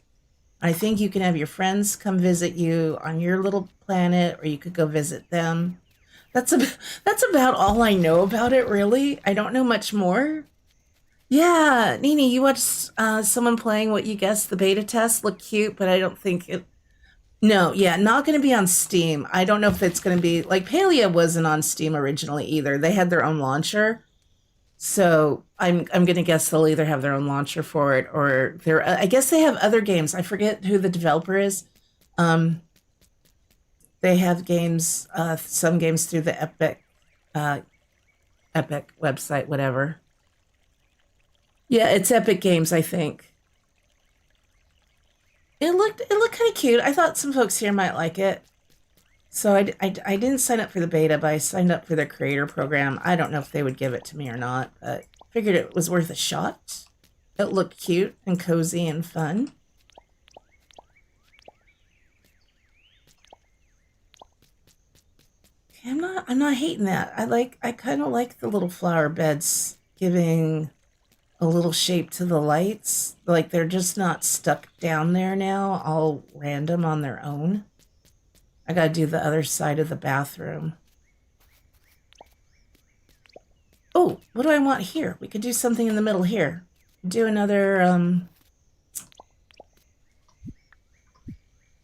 I think you can have your friends come visit you on your little planet, or you could go visit them. That's about all I know about it, really. I don't know much more. Yeah, Nini, you watched someone playing what you guessed the beta test looked cute, but I don't think it. No, yeah, not going to be on Steam. I don't know if it's going to be like Palia wasn't on Steam originally either. They had their own launcher. So I'm gonna guess they'll either have their own launcher for it or they're I guess they have other games. I forget who the developer is. They have games, some games through the uh, Epic website, whatever. Yeah, it's Epic Games, I think. It looked kind of cute. I thought some folks here might like it. So I didn't sign up for the beta, but I signed up for their creator program. I don't know if they would give it to me or not, but figured it was worth a shot. It looked cute and cozy and fun. Okay, I'm not hating that. I kind of like the little flower beds giving a little shape to the lights. Like they're just not stuck down there now, all random on their own. I gotta do the other side of the bathroom. Oh, what do I want here? We could do something in the middle here. Do another,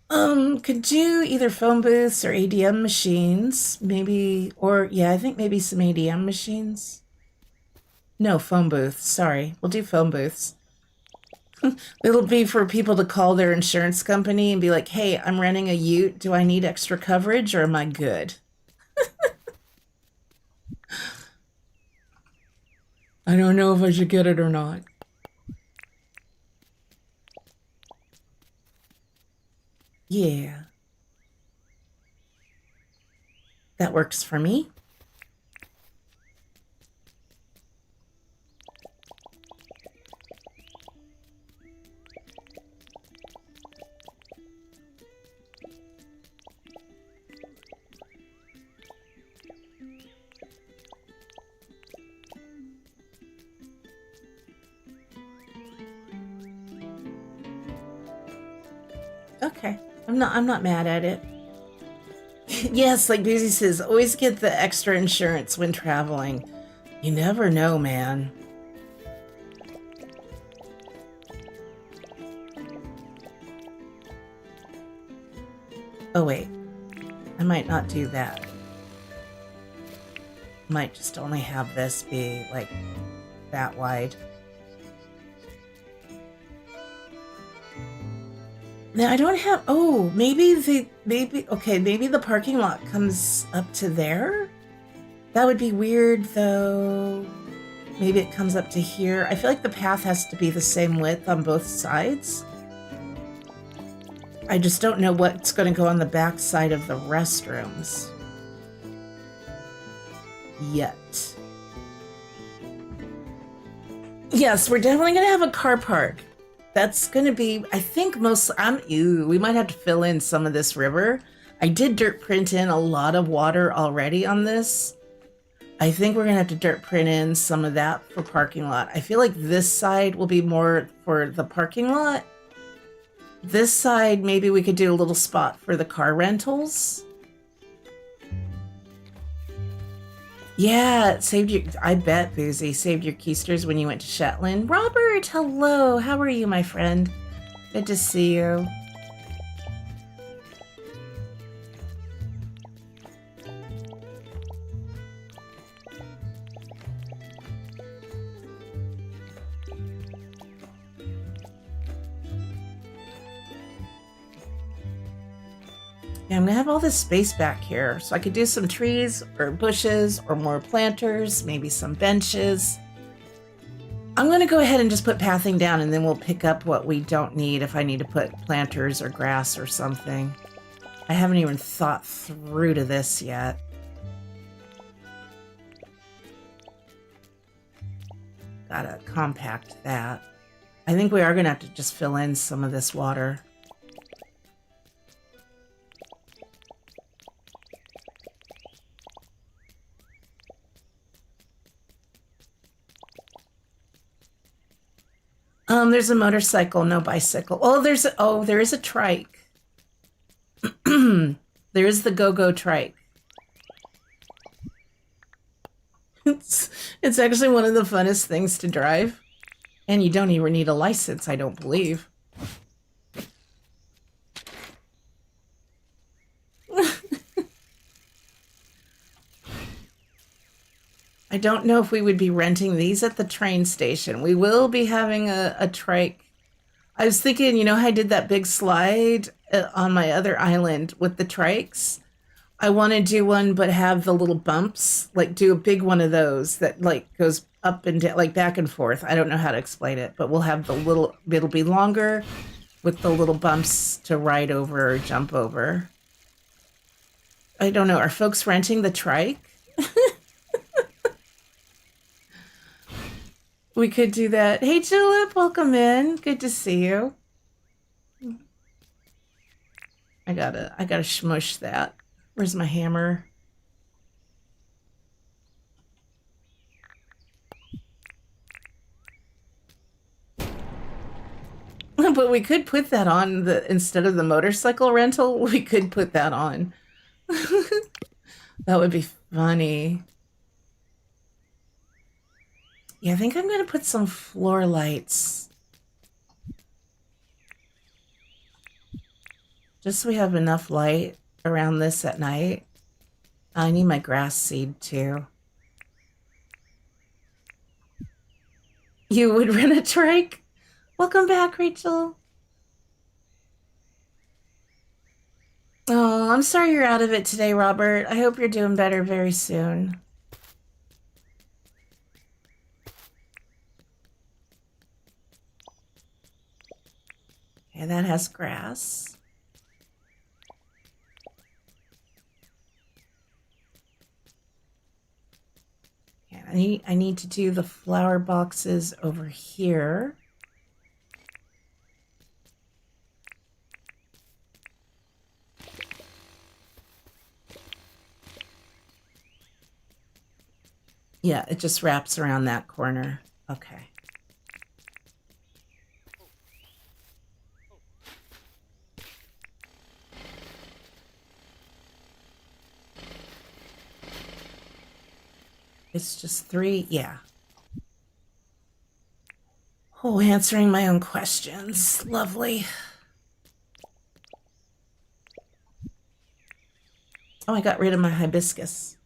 could do either phone booths or ADM machines. Maybe, or yeah, I think maybe some ADM machines. No, phone booths. Sorry. We'll do phone booths. It'll be for people to call their insurance company and be like, hey, I'm renting a ute. Do I need extra coverage or am I good? I don't know if I should get it or not. Yeah, that works for me. Okay. I'm not mad at it. Yes, like Boozy says, always get the extra insurance when traveling. You never know, man. Oh, wait. I might not do that. Might just only have this be, like, that wide. Now, I don't have... Oh, maybe the parking lot comes up to there? That would be weird, though. Maybe it comes up to here. I feel like the path has to be the same width on both sides. I just don't know what's going to go on the back side of the restrooms yet. Yes, we're definitely going to have a car park. That's going to be, I think we might have to fill in some of this river. I did dirt print in a lot of water already on this. I think we're going to have to dirt print in some of that for parking lot. I feel like this side will be more for the parking lot. This side, maybe we could do a little spot for the car rentals. Yeah, I bet, Boozy, saved your keisters when you went to Shetland. Robert, hello. How are you, my friend? Good to see you. Yeah, I'm gonna have all this space back here, so I could do some trees or bushes or more planters, maybe some benches. I'm gonna go ahead and just put pathing down, and then we'll pick up what we don't need if I need to put planters or grass or something. I haven't even thought through to this yet. Gotta compact that. I think we are gonna have to just fill in some of this water. There's a motorcycle, no bicycle. Oh, there is a trike. There is the go-go trike. It's actually one of the funnest things to drive. And you don't even need a license, I don't believe. I don't know if we would be renting these at the train station. We will be having a trike. I was thinking, you know how I did that big slide on my other island with the trikes? I want to do one, but have the little bumps, like do a big one of those that like goes up and down, like back and forth. I don't know how to explain it, but we'll have it'll be longer with the little bumps to ride over or jump over. I don't know. Are folks renting the trike? We could do that. Hey, Julep, welcome in. Good to see you. I gotta smush that. Where's my hammer? But we could put that on instead of the motorcycle rental, we could put that on. That would be funny. Yeah, I think I'm going to put some floor lights. Just so we have enough light around this at night. I need my grass seed too. You would rent a trike? Welcome back, Rachel. Oh, I'm sorry you're out of it today, Robert. I hope you're doing better very soon. Okay, that has grass. Okay, I need to do the flower boxes over here. Yeah, it just wraps around that corner. Okay. It's just 3. Yeah. Oh, answering my own questions. Lovely. Oh, I got rid of my hibiscus.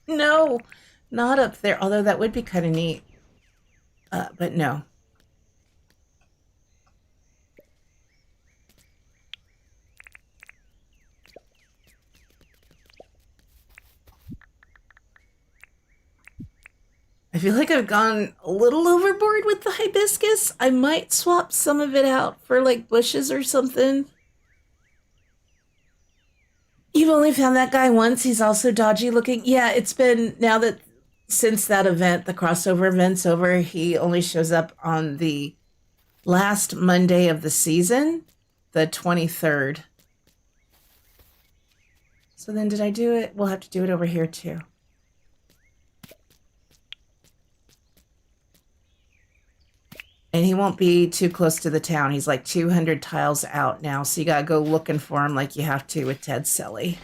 No, not up there. Although that would be kind of neat. But no. I feel like I've gone a little overboard with the hibiscus. I might swap some of it out for like bushes or something. You've only found that guy once. He's also dodgy looking. Yeah, it's been now that since that event, the crossover event's over, he only shows up on the last Monday of the season, the 23rd. So then did I do it? We'll have to do it over here too. And he won't be too close to the town. He's like 200 tiles out now, so you gotta go looking for him like you have to with Ted Selly.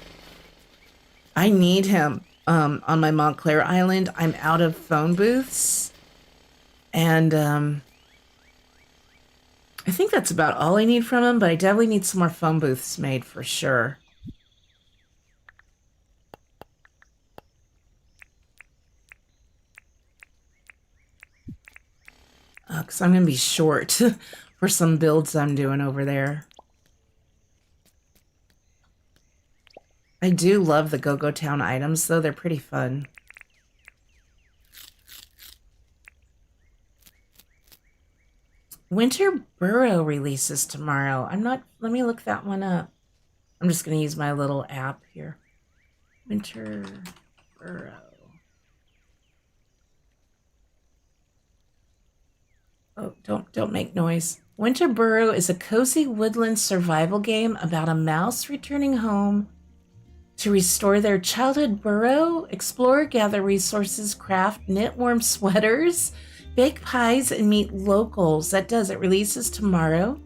I need him on my Montclair Island. I'm out of phone booths. And I think that's about all I need from him, but I definitely need some more phone booths made for sure. Because I'm going to be short for some builds I'm doing over there. I do love the Go-Go Town items, though. They're pretty fun. Winter Burrow releases tomorrow. Let me look that one up. I'm just going to use my little app here. Winter Burrow. Oh, don't make noise. Winter Burrow is a cozy woodland survival game about a mouse returning home to restore their childhood burrow, explore, gather resources, craft, knit warm sweaters, bake pies, and meet locals. It releases tomorrow.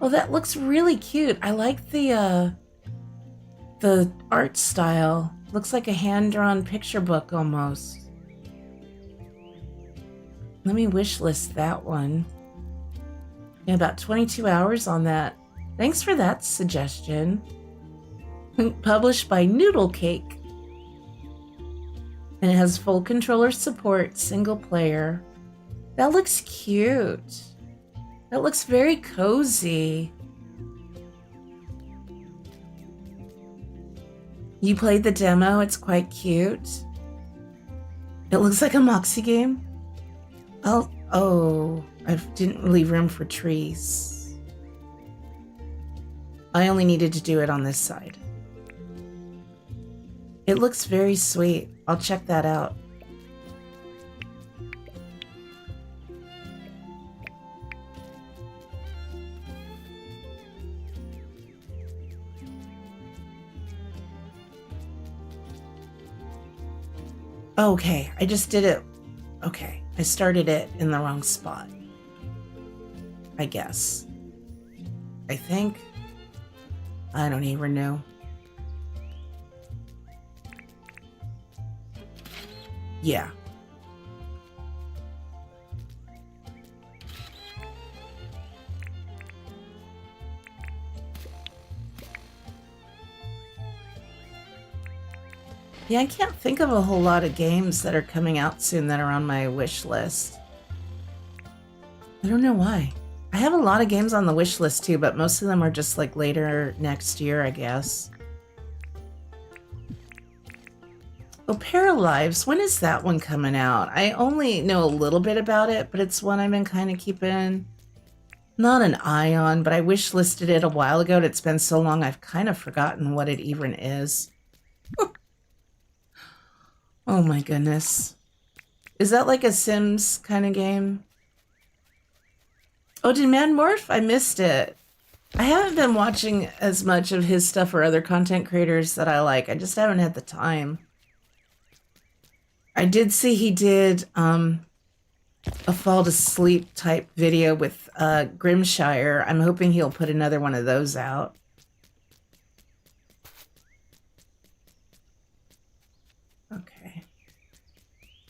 Oh, that looks really cute. I like the art style. Looks like a hand-drawn picture book almost. Let me wish list that one. Yeah, about 22 hours on that. Thanks for that suggestion. Published by Noodle Cake. And it has full controller support, single player. That looks cute. That looks very cozy. You played the demo, it's quite cute. It looks like a Moxie game. Oh, I didn't leave room for trees. I only needed to do it on this side. It looks very sweet. I'll check that out. Okay, I just did it. Okay, I started it in the wrong spot. I guess. I think. I don't even know. Yeah. Yeah, I can't think of a whole lot of games that are coming out soon that are on my wish list. I don't know why. I have a lot of games on the wish list too, but most of them are just like later next year, I guess. Oh, Paralives, when is that one coming out? I only know a little bit about it, but it's one I've been kind of keeping not an eye on, but I wish listed it a while ago, and it's been so long I've kind of forgotten what it even is. Oh my goodness. Is that like a Sims kind of game? Oh, did Man Morph? I missed it. I haven't been watching as much of his stuff or other content creators that I like. I just haven't had the time. I did see he did a fall to sleep type video with Grimshire. I'm hoping he'll put another one of those out. Okay.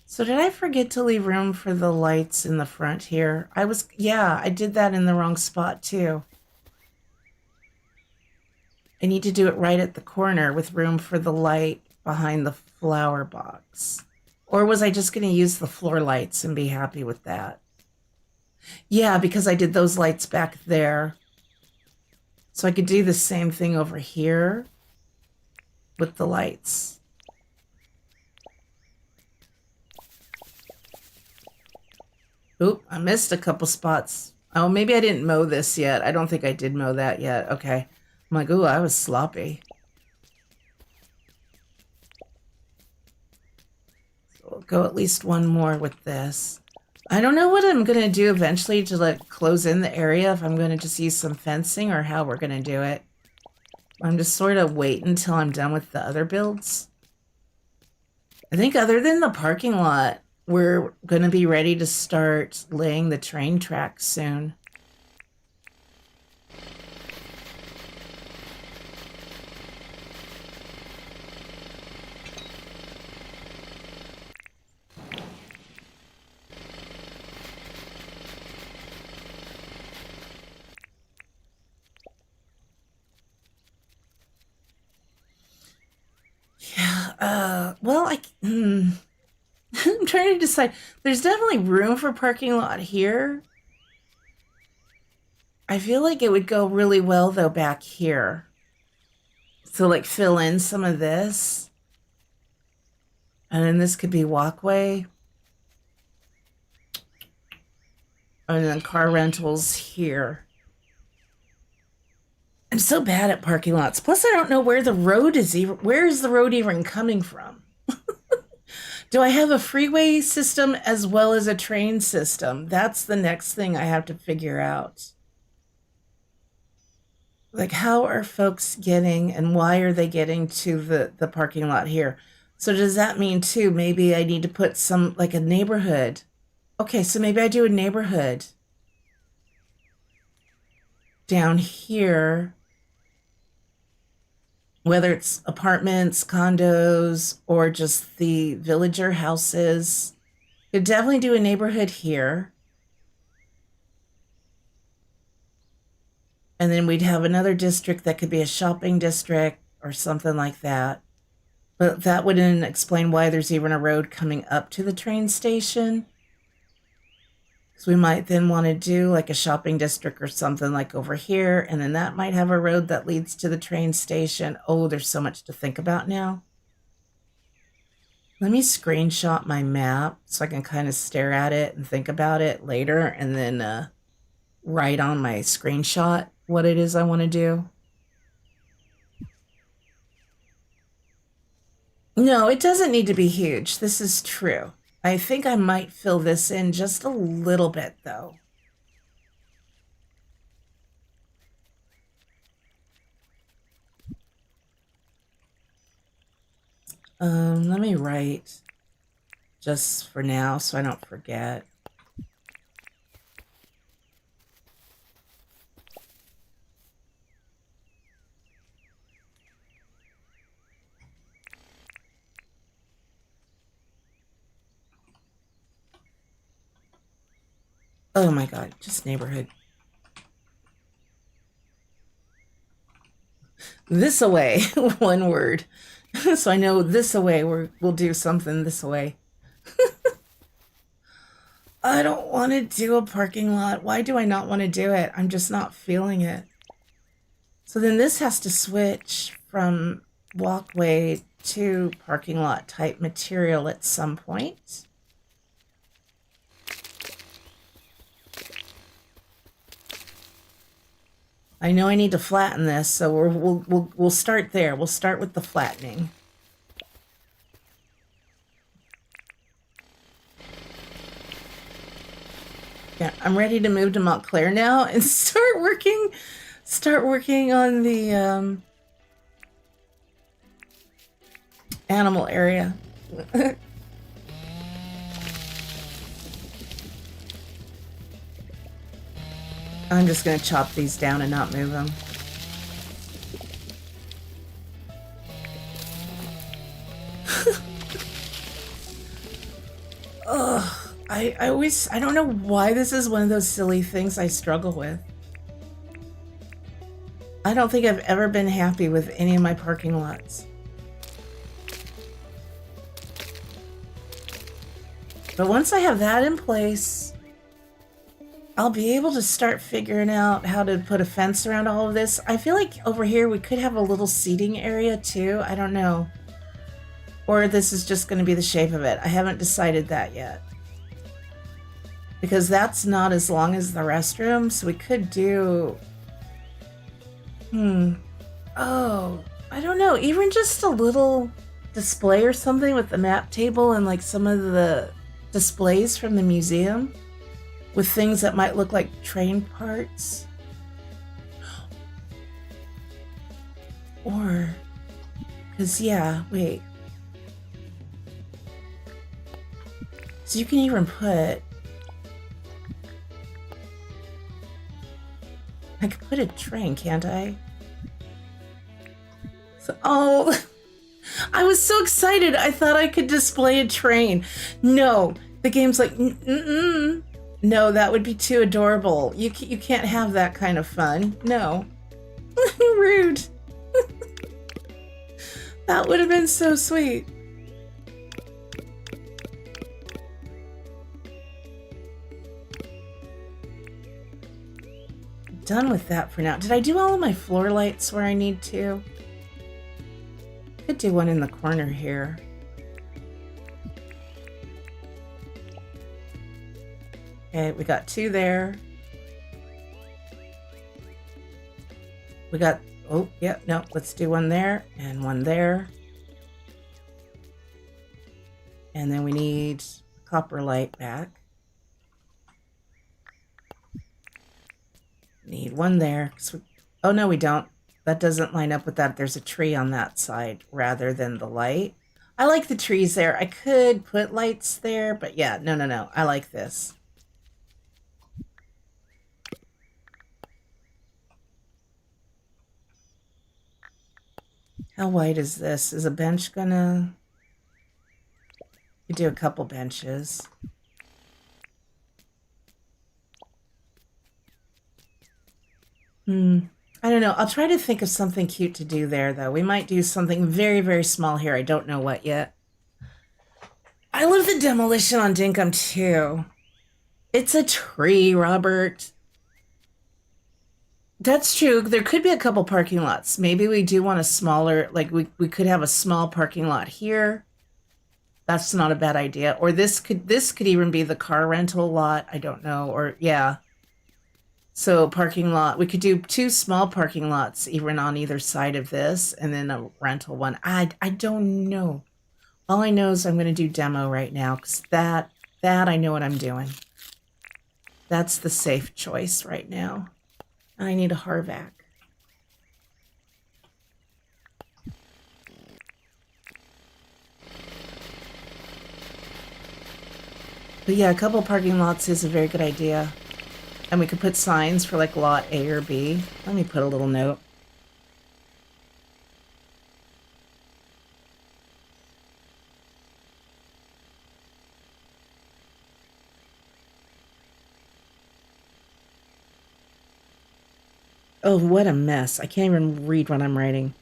So did I forget to leave room for the lights in the front here? Yeah, I did that in the wrong spot too. I need to do it right at the corner with room for the light behind the flower box. Or was I just going to use the floor lights and be happy with that? Yeah, because I did those lights back there. So I could do the same thing over here with the lights. Oop, I missed a couple spots. Oh, maybe I didn't mow this yet. I don't think I did mow that yet. Okay. I'm like, ooh, I was sloppy. So we'll go at least one more with this. I don't know what I'm going to do eventually to like close in the area, if I'm going to just use some fencing or how we're going to do it. I'm just sort of waiting until I'm done with the other builds. I think other than the parking lot, we're going to be ready to start laying the train tracks soon. Well, I'm trying to decide. There's definitely room for parking lot here. I feel like it would go really well, though, back here. So, like, fill in some of this. And then this could be walkway. And then car rentals here. I'm so bad at parking lots. Plus, I don't know where the road is even. Where is the road even coming from? Do I have a freeway system as well as a train system? That's the next thing I have to figure out. Like, how are folks getting and why are they getting to the parking lot here? So does that mean, too, maybe I need to put some, like a neighborhood? Okay, so maybe I do a neighborhood down here. Whether it's apartments, condos, or just the villager houses. Could definitely do a neighborhood here. And then we'd have another district that could be a shopping district or something like that. But that wouldn't explain why there's even a road coming up to the train station. So we might then want to do like a shopping district or something like over here. And then that might have a road that leads to the train station. Oh, there's so much to think about now. Let me screenshot my map so I can kind of stare at it and think about it later. And then write on my screenshot what it is I want to do. No, it doesn't need to be huge. This is true. I think I might fill this in just a little bit, though. Let me write just for now so I don't forget. Oh my God, just neighborhood. This away, one word. So I know this away, we'll do something this way. I don't want to do a parking lot. Why do I not want to do it? I'm just not feeling it. So then this has to switch from walkway to parking lot type material at some point. I know I need to flatten this, so we'll start there. We'll start with the flattening. Yeah, I'm ready to move to Montclair now and start working on the animal area. I'm just going to chop these down and not move them. Ugh. I don't know why this is one of those silly things I struggle with. I don't think I've ever been happy with any of my parking lots. But once I have that in place, I'll be able to start figuring out how to put a fence around all of this. I feel like over here we could have a little seating area too. I don't know. Or this is just going to be the shape of it. I haven't decided that yet. Because that's not as long as the restroom, so we could do... Oh, I don't know. Even just a little display or something with the map table and like some of the displays from the museum with things that might look like train parts. Or, because yeah, wait. So you can even put... I could put a train, can't I? So, oh, I was so excited. I thought I could display a train. No, the game's like, no, that would be too adorable. You can't have that kind of fun. No. Rude. That would have been so sweet. Done with that for now. Did I do all of my floor lights where I need to? Could do one in the corner here. Okay, we got 2 there. We got, oh, yeah, no, let's do 1 there and 1 there. And then we need copper light back. Need 1 there. Oh, no, we don't. That doesn't line up with that. There's a tree on that side rather than the light. I like the trees there. I could put lights there, but yeah, no. I like this. How wide is this? Is a bench gonna... We do a couple benches. I don't know. I'll try to think of something cute to do there, though. We might do something very, very small here. I don't know what yet. I love the demolition on Dinkum, too. It's a tree, Robert. That's true. There could be a couple parking lots. Maybe we do want a smaller, like we could have a small parking lot here. That's not a bad idea. Or this could even be the car rental lot. I don't know. Or yeah. So parking lot, we could do 2 small parking lots even on either side of this and then a rental one. I don't know. All I know is I'm going to do demo right now because that I know what I'm doing. That's the safe choice right now. I need a Harvac. But yeah, a couple parking lots is a very good idea. And we could put signs for like lot A or B. Let me put a little note. Oh, what a mess. I can't even read what I'm writing.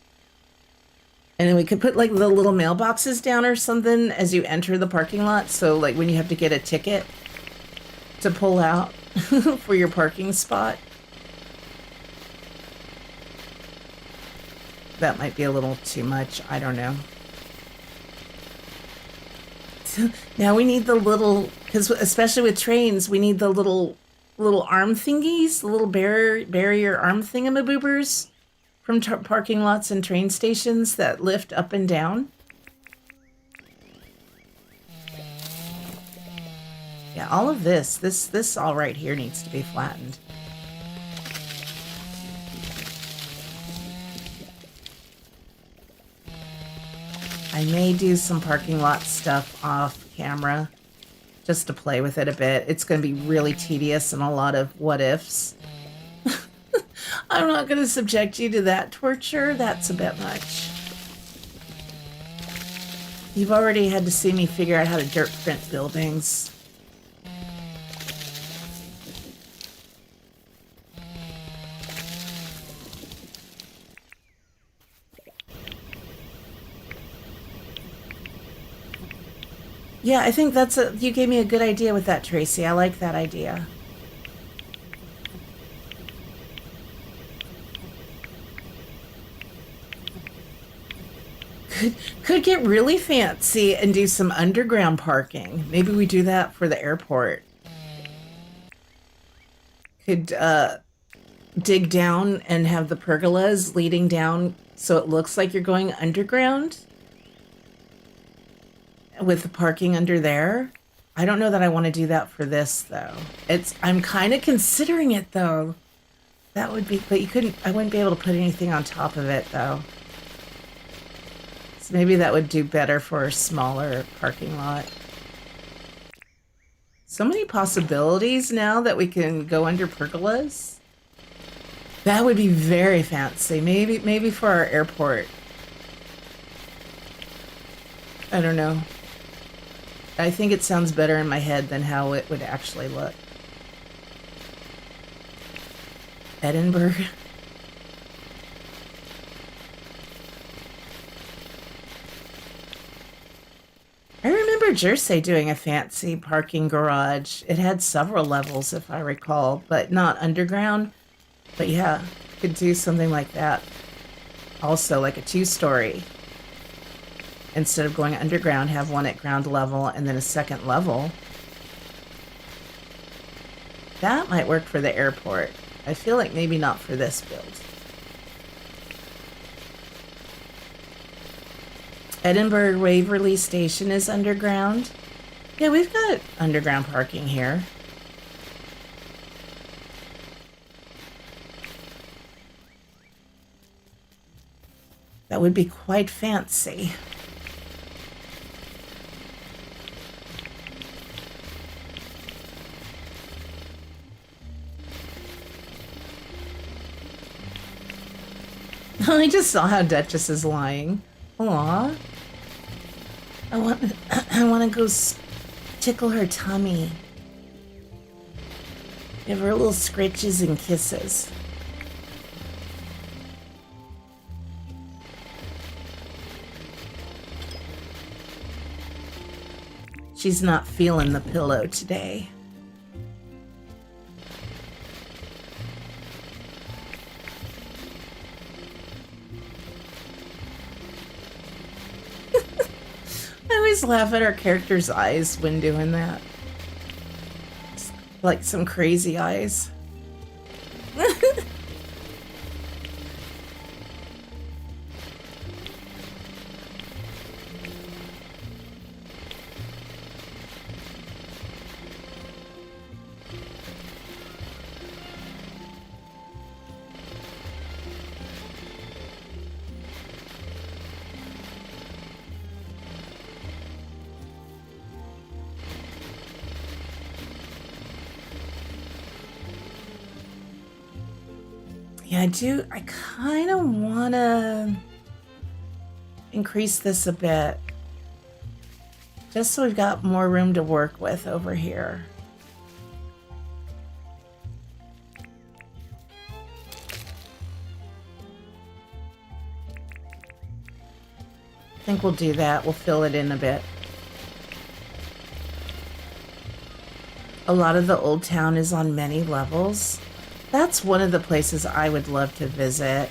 And then we could put like the little mailboxes down or something as you enter the parking lot. So like when you have to get a ticket to pull out for your parking spot. That might be a little too much. I don't know. So now we need the little, because especially with trains, we need the little arm thingies, the little barrier arm thingamaboobers from parking lots and train stations that lift up and down. Yeah, all of this all right here needs to be flattened. I may do some parking lot stuff off camera just to play with it a bit. It's going to be really tedious and a lot of what ifs. I'm not going to subject you to that torture. That's a bit much. You've already had to see me figure out how to dirt print buildings. Yeah, I think you gave me a good idea with that, Tracy. I like that idea. Could get really fancy and do some underground parking. Maybe we do that for the airport. Could dig down and have the pergolas leading down so it looks like you're going underground with the parking under there. I don't know that I want to do that for this though. I'm kind of considering it though. That would be, but I wouldn't be able to put anything on top of it though. So maybe that would do better for a smaller parking lot. So many possibilities now that we can go under pergolas. That would be very fancy. Maybe for our airport. I don't know. I think it sounds better in my head than how it would actually look. Edinburgh. I remember Jersey doing a fancy parking garage. It had several levels, if I recall, but not underground. But yeah, could do something like that. Also, like a 2-story. Instead of going underground, have one at ground level and then a second level. That might work for the airport. I feel like maybe not for this build. Edinburgh Waverley Station is underground. Yeah, we've got underground parking here. That would be quite fancy. I just saw how Duchess is lying. Aww. I want to go tickle her tummy. Give her little scritches and kisses. She's not feeling the pillow today. I always laugh at our character's eyes when doing that. It's like some crazy eyes. Yeah, I kind of want to increase this a bit. Just so we've got more room to work with over here. I think we'll do that. We'll fill it in a bit. A lot of the old town is on many levels. That's one of the places I would love to visit.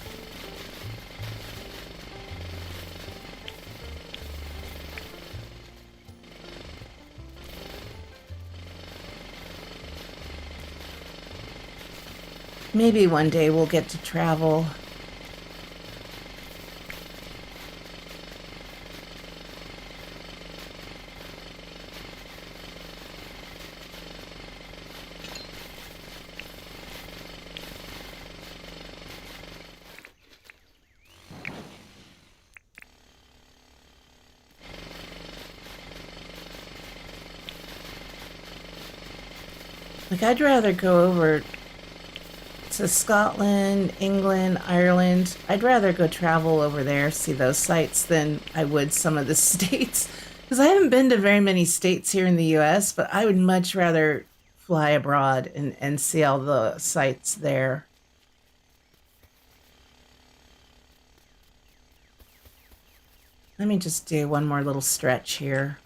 Maybe one day we'll get to travel. Like, I'd rather go over to Scotland, England, Ireland. I'd rather go travel over there, see those sites, than I would some of the states. Because I haven't been to very many states here in the US, but I would much rather fly abroad and see all the sites there. Let me just do one more little stretch here.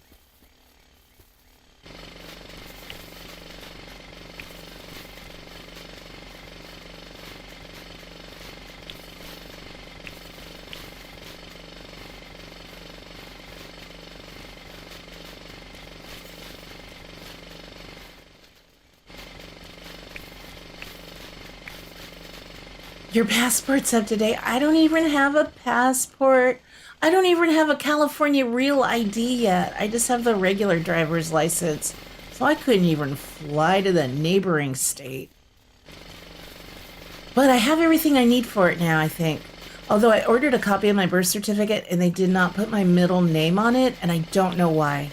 Your passport's up to date. I don't even have a passport. I don't even have a California Real ID yet. I just have the regular driver's license. So I couldn't even fly to the neighboring state. But I have everything I need for it now, I think. Although I ordered a copy of my birth certificate and they did not put my middle name on it, and I don't know why.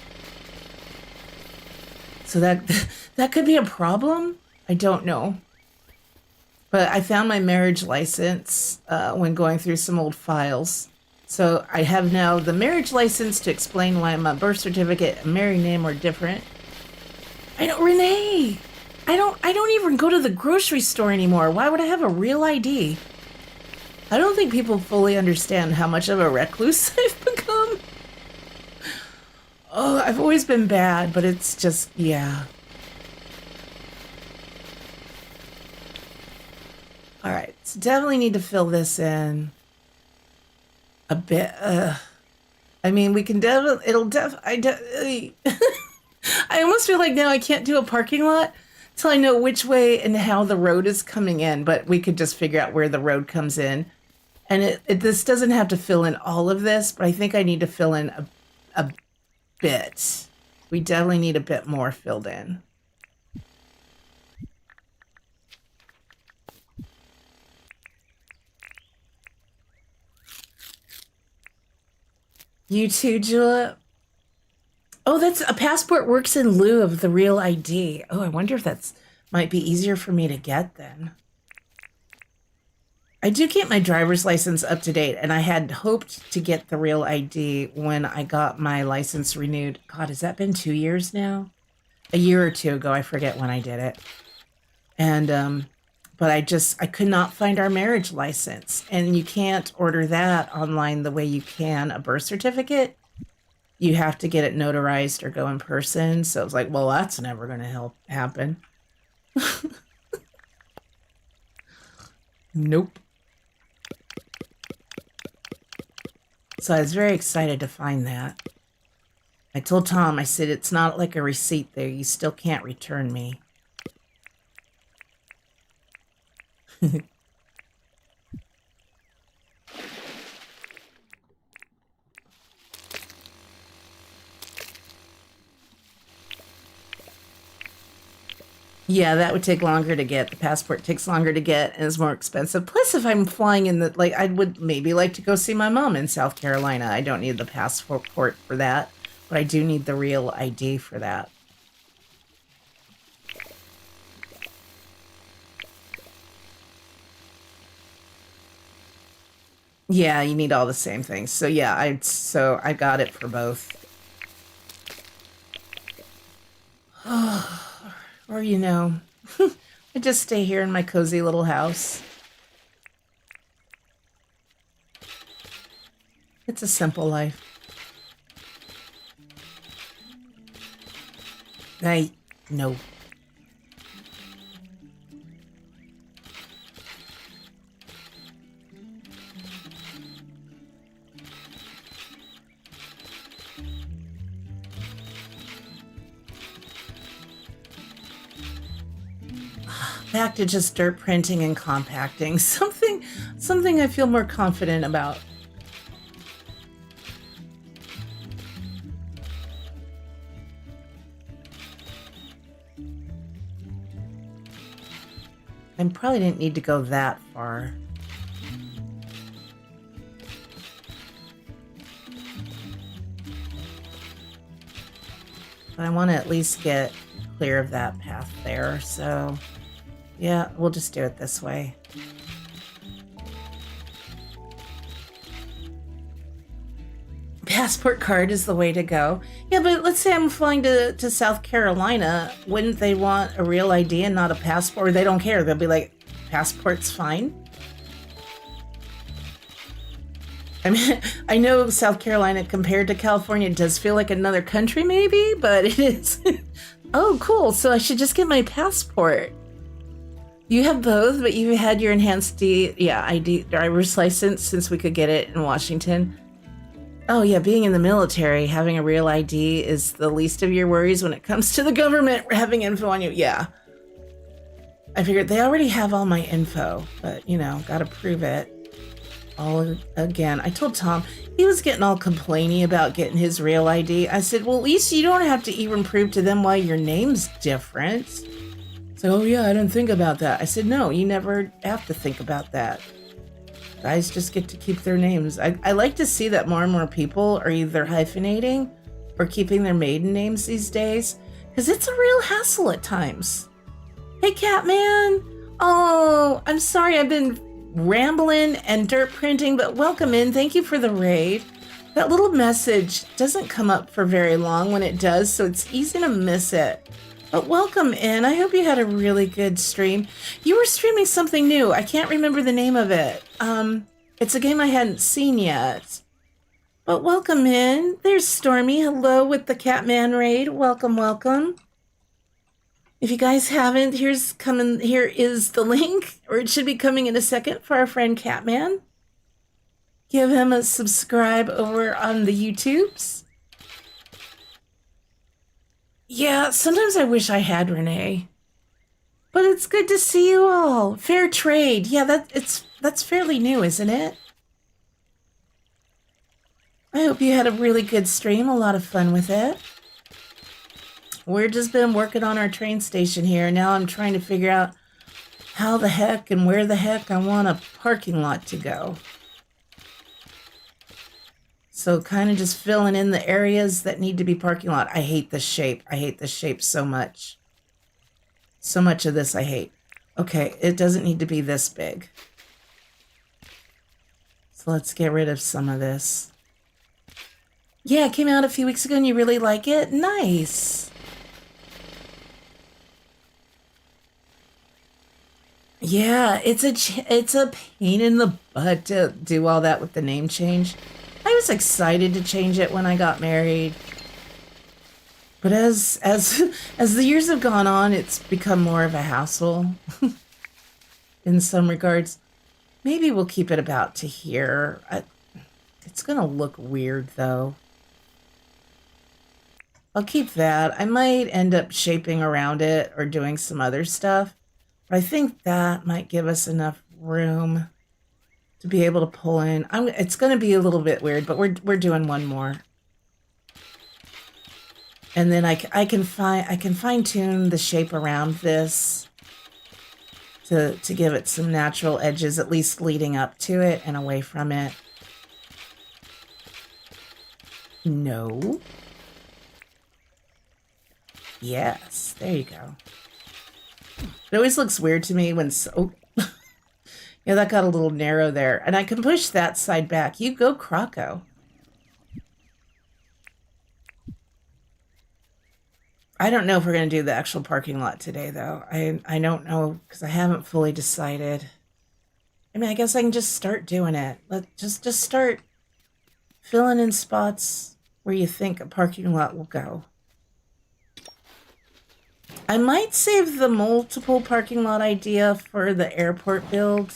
So that could be a problem. I don't know. But I found my marriage license when going through some old files. So I have now the marriage license to explain why my birth certificate and married name are different. Renee, I don't even go to the grocery store anymore. Why would I have a real ID? I don't think people fully understand how much of a recluse I've become. Oh, I've always been bad, but it's just, yeah. All right, so definitely need to fill this in a bit. I mean, we can definitely, I almost feel like now I can't do a parking lot till I know which way and how the road is coming in, but we could just figure out where the road comes in. And this doesn't have to fill in all of this, but I think I need to fill in a bit. We definitely need a bit more filled in. You too, Julep? Oh, that's a passport works in lieu of the real ID. Oh, I wonder if that's might be easier for me to get then. I do keep my driver's license up to date, and I had hoped to get the real ID when I got my license renewed. God, has that been 2 years now? A year or two ago, I forget when I did it. And but I could not find our marriage license, and you can't order that online the way you can a birth certificate. You have to get it notarized or go in person. So I was like, well, that's never going to happen. Nope. So I was very excited to find that. I told Tom, I said, it's not like a receipt there. You still can't return me. Yeah, that would take longer to get. The passport takes longer to get and is more expensive. Plus, if I'm flying in the, like, I would maybe like to go see my mom in South Carolina. I don't need the passport for that, but I do need the real ID for that. Yeah, you need all the same things. So yeah, I got it for both. Or, you know, I just stay here in my cozy little house. It's a simple life. No. Back to just dirt printing and compacting. Something I feel more confident about. I probably didn't need to go that far. But I want to at least get clear of that path there, so Yeah, we'll just do it this way. Passport card is the way to go. Yeah, but let's say I'm flying to South Carolina. Wouldn't they want a real ID and not a passport? Or they don't care. They'll be like, passport's fine. I mean, I know South Carolina compared to California does feel like another country maybe, but it is. Oh, cool. So I should just get my passport. You have both, but you had your enhanced ID driver's license since we could get it in Washington. Oh yeah, being in the military, having a real ID is the least of your worries when it comes to the government having info on you. Yeah. I figured they already have all my info, but you know, gotta prove it. All again. I told Tom, he was getting all complainy about getting his real ID. I said, well, at least you don't have to even prove to them why your name's different. So, oh yeah, I didn't think about that. I said, no, you never have to think about that. Guys just get to keep their names. I like to see that more and more people are either hyphenating or keeping their maiden names these days, because it's a real hassle at times. Hey, Catman. Oh, I'm sorry I've been rambling and dirt printing, but welcome in. Thank you for the raid. That little message doesn't come up for very long when it does, so it's easy to miss it. But welcome in. I hope you had a really good stream. You were streaming something new. I can't remember the name of it. It's a game I hadn't seen yet. But welcome in. There's Stormy. Hello with the Catman raid. Welcome, welcome. If you guys haven't, here is the link, or it should be coming in a second, for our friend Catman. Give him a subscribe over on the YouTubes. Yeah, sometimes I wish I had Renee. But it's good to see you all. Fair trade. Yeah, that's fairly new, isn't it? I hope you had a really good stream, a lot of fun with it. We've just been working on our train station here. Now I'm trying to figure out how the heck and where the heck I want a parking lot to go. So kind of just filling in the areas that need to be parking lot. I hate this shape. I hate this shape so much. So much of this I hate. Okay, it doesn't need to be this big. So let's get rid of some of this. Yeah, it came out a few weeks ago and you really like it? Nice. Yeah, it's a pain in the butt to do all that with the name change. I was excited to change it when I got married. But as the years have gone on, it's become more of a hassle in some regards. Maybe we'll keep it about to here. It's going to look weird, though. I'll keep that. I might end up shaping around it or doing some other stuff. But I think that might give us enough room to be able to pull in. It's going to be a little bit weird, but we're doing one more. And then I can fine tune the shape around this to give it some natural edges, at least leading up to it and away from it. No. Yes, there you go. It always looks weird to me when yeah, that got a little narrow there. And I can push that side back. You go, Croco. I don't know if we're going to do the actual parking lot today, though. I don't know, because I haven't fully decided. I mean, I guess I can just start doing it. Just start filling in spots where you think a parking lot will go. I might save the multiple parking lot idea for the airport build.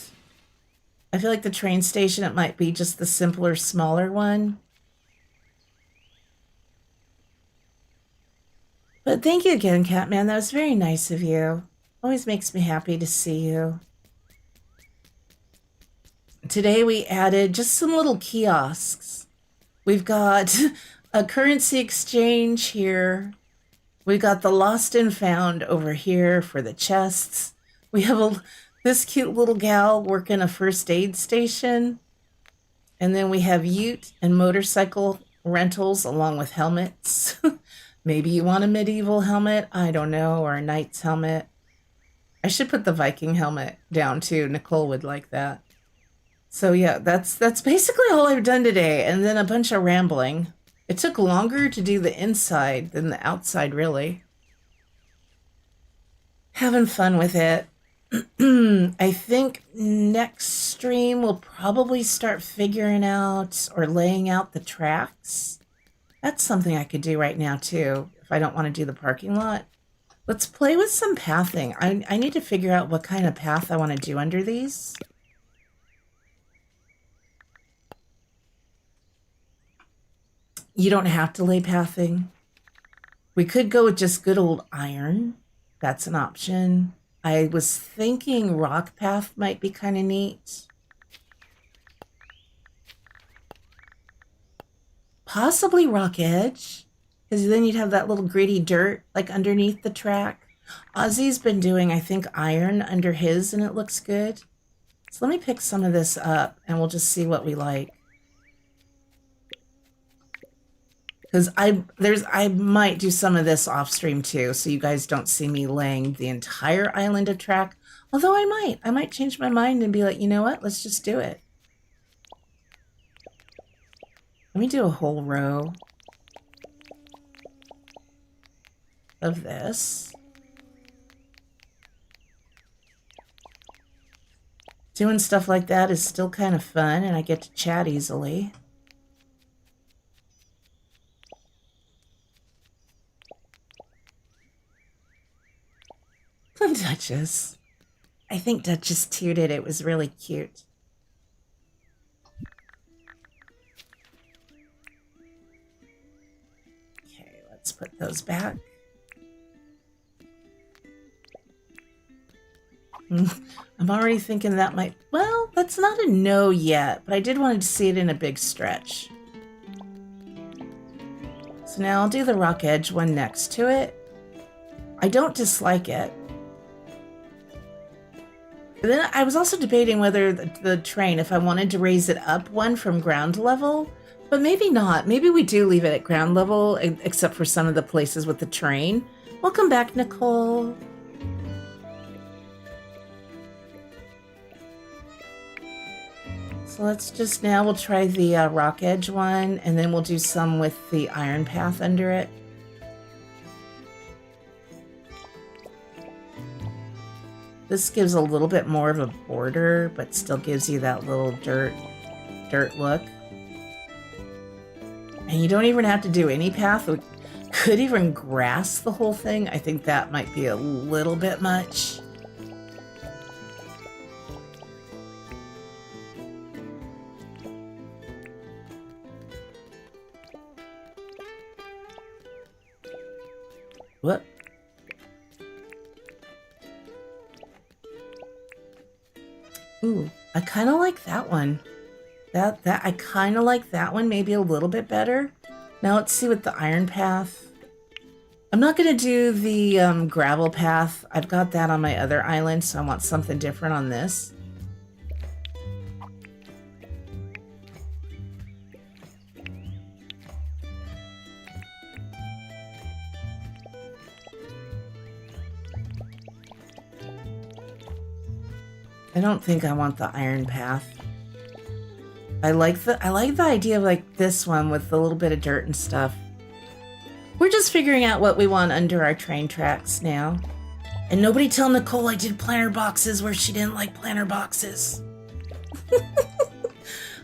I feel like the train station, it might be just the simpler, smaller one. But thank you again, Catman. That was very nice of you. Always makes me happy to see you. Today we added just some little kiosks. We've got a currency exchange here. We got the lost and found over here for the chests. We have this cute little gal working a first aid station. And then we have ute and motorcycle rentals along with helmets. Maybe you want a medieval helmet, I don't know, or a knight's helmet. I should put the Viking helmet down too. Nicole would like that. So yeah, that's basically all I've done today, and then a bunch of rambling. It took longer to do the inside than the outside, really. Having fun with it. I think next stream we'll probably start figuring out or laying out the tracks. That's something I could do right now too, if I don't want to do the parking lot. Let's play with some pathing. I need to figure out what kind of path I want to do under these. You don't have to lay pathing. We could go with just good old iron. That's an option. I was thinking rock path might be kind of neat. Possibly rock edge, because then you'd have that little gritty dirt like underneath the track. Ozzy's been doing, I think, iron under his, and it looks good. So let me pick some of this up, and we'll just see what we like. Because I might do some of this off stream too, so you guys don't see me laying the entire island of track. Although I might change my mind and be like, you know what? Let's just do it. Let me do a whole row of this. Doing stuff like that is still kind of fun, and I get to chat easily. Duchess. I think Duchess tooted. It was really cute. Okay, let's put those back. I'm already thinking that might... Well, that's not a no yet, but I did want to see it in a big stretch. So now I'll do the rock edge one next to it. I don't dislike it. And then I was also debating whether the train, if I wanted to raise it up one from ground level, but maybe not. Maybe we do leave it at ground level, except for some of the places with the train. Welcome back, Nicole. So let's just, now we'll try the rock edge one, and then we'll do some with the iron path under it. This gives a little bit more of a border, but still gives you that little dirt look. And you don't even have to do any path. We could even grass the whole thing. I think that might be a little bit much. Whoop. Ooh, I kind of like that one. I kind of like that one, maybe a little bit better. Now let's see with the iron path. I'm not going to do the gravel path. I've got that on my other island, so I want something different on this. I don't think I want the iron path. I like the idea of like this one with a little bit of dirt and stuff. We're just figuring out what we want under our train tracks now. And nobody tell Nicole I did planter boxes where she didn't like planter boxes.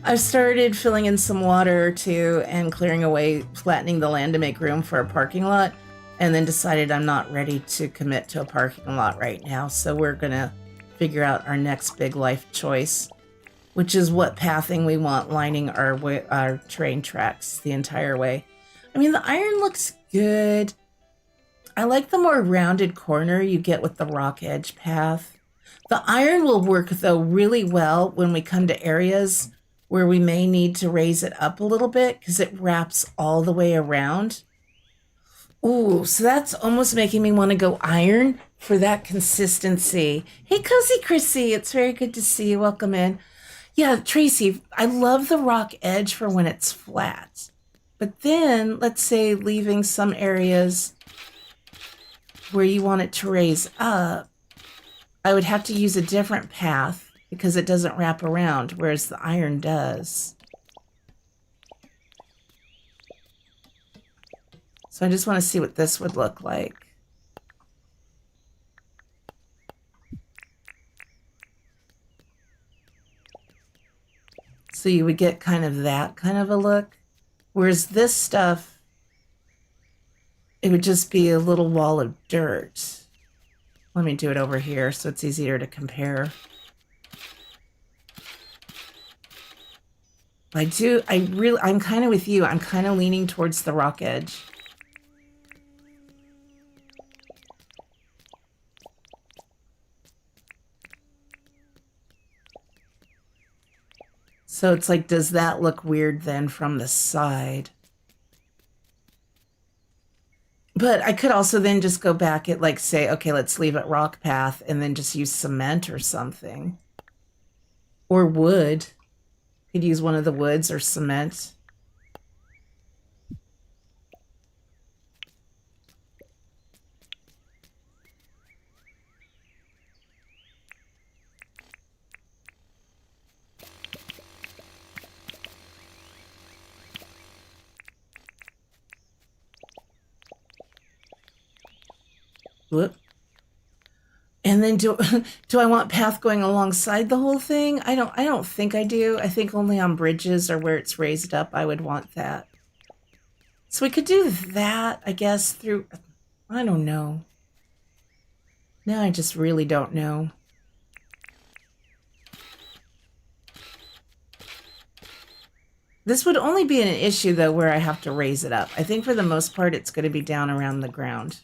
I've started filling in some water too and clearing away, flattening the land to make room for a parking lot, and then decided I'm not ready to commit to a parking lot right now. So we're gonna figure out our next big life choice, which is what pathing we want lining our train tracks the entire way. I mean, the iron looks good. I like the more rounded corner you get with the rock edge path. The iron will work, though, really well when we come to areas where we may need to raise it up a little bit because it wraps all the way around. Ooh, so that's almost making me want to go iron for that consistency. Hey, Cozy Chrissy, it's very good to see you. Welcome in. Yeah, Tracy, I love the rock edge for when it's flat. But then, let's say leaving some areas where you want it to raise up. I would have to use a different path because it doesn't wrap around, whereas the iron does. So I just want to see what this would look like. So you would get kind of that kind of a look. Whereas this stuff, it would just be a little wall of dirt. Let me do it over here so it's easier to compare. I'm kind of with you. I'm kind of leaning towards the rock edge. So it's like, does that look weird then from the side? But I could also then just go back at like say, okay, let's leave it rock path and then just use cement or something. Or wood. Could use one of the woods or cement. Whoop. And then do I want path going alongside the whole thing? I don't think I do. I think only on bridges or where it's raised up I would want that. So we could do that, I guess, through, I don't know. Now I just really don't know. This would only be an issue though where I have to raise it up. I think for the most part it's going to be down around the ground.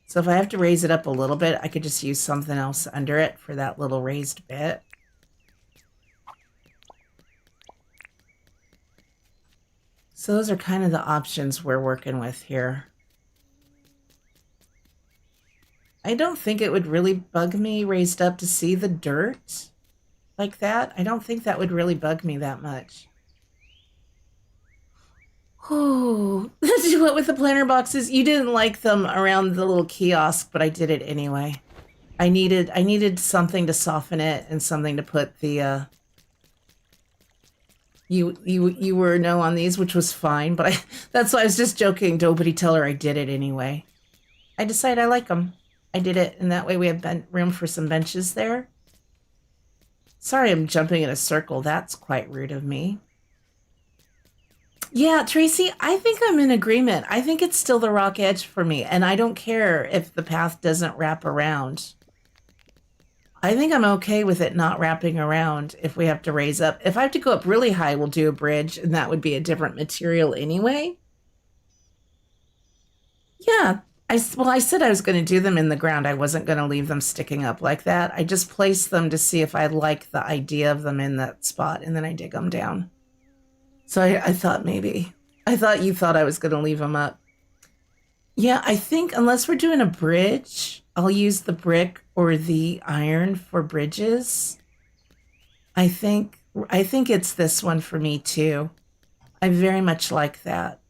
So if I have to raise it up a little bit, I could just use something else under it for that little raised bit. So those are kind of the options we're working with here. I don't think it would really bug me raised up to see the dirt like that. I don't think that would really bug me that much. Oh, do what with the planter boxes? You didn't like them around the little kiosk, but I did it anyway. I needed something to soften it and something to put the you were no on these, which was fine, but that's why I was just joking. Nobody tell her I did it anyway. I decided I like them. I did it, and that way we have room for some benches there. Sorry, I'm jumping in a circle. That's quite rude of me. Yeah, Tracy, I think I'm in agreement. I think it's still the rock edge for me, and I don't care if the path doesn't wrap around. I think I'm okay with it not wrapping around if we have to raise up. If I have to go up really high, we'll do a bridge, and that would be a different material anyway. Yeah, I said I was going to do them in the ground. I wasn't going to leave them sticking up like that. I just placed them to see if I like the idea of them in that spot, and then I dig them down. So I thought maybe. I thought you thought I was going to leave them up. Yeah, I think unless we're doing a bridge, I'll use the brick or the iron for bridges. I think it's this one for me too. I very much like that.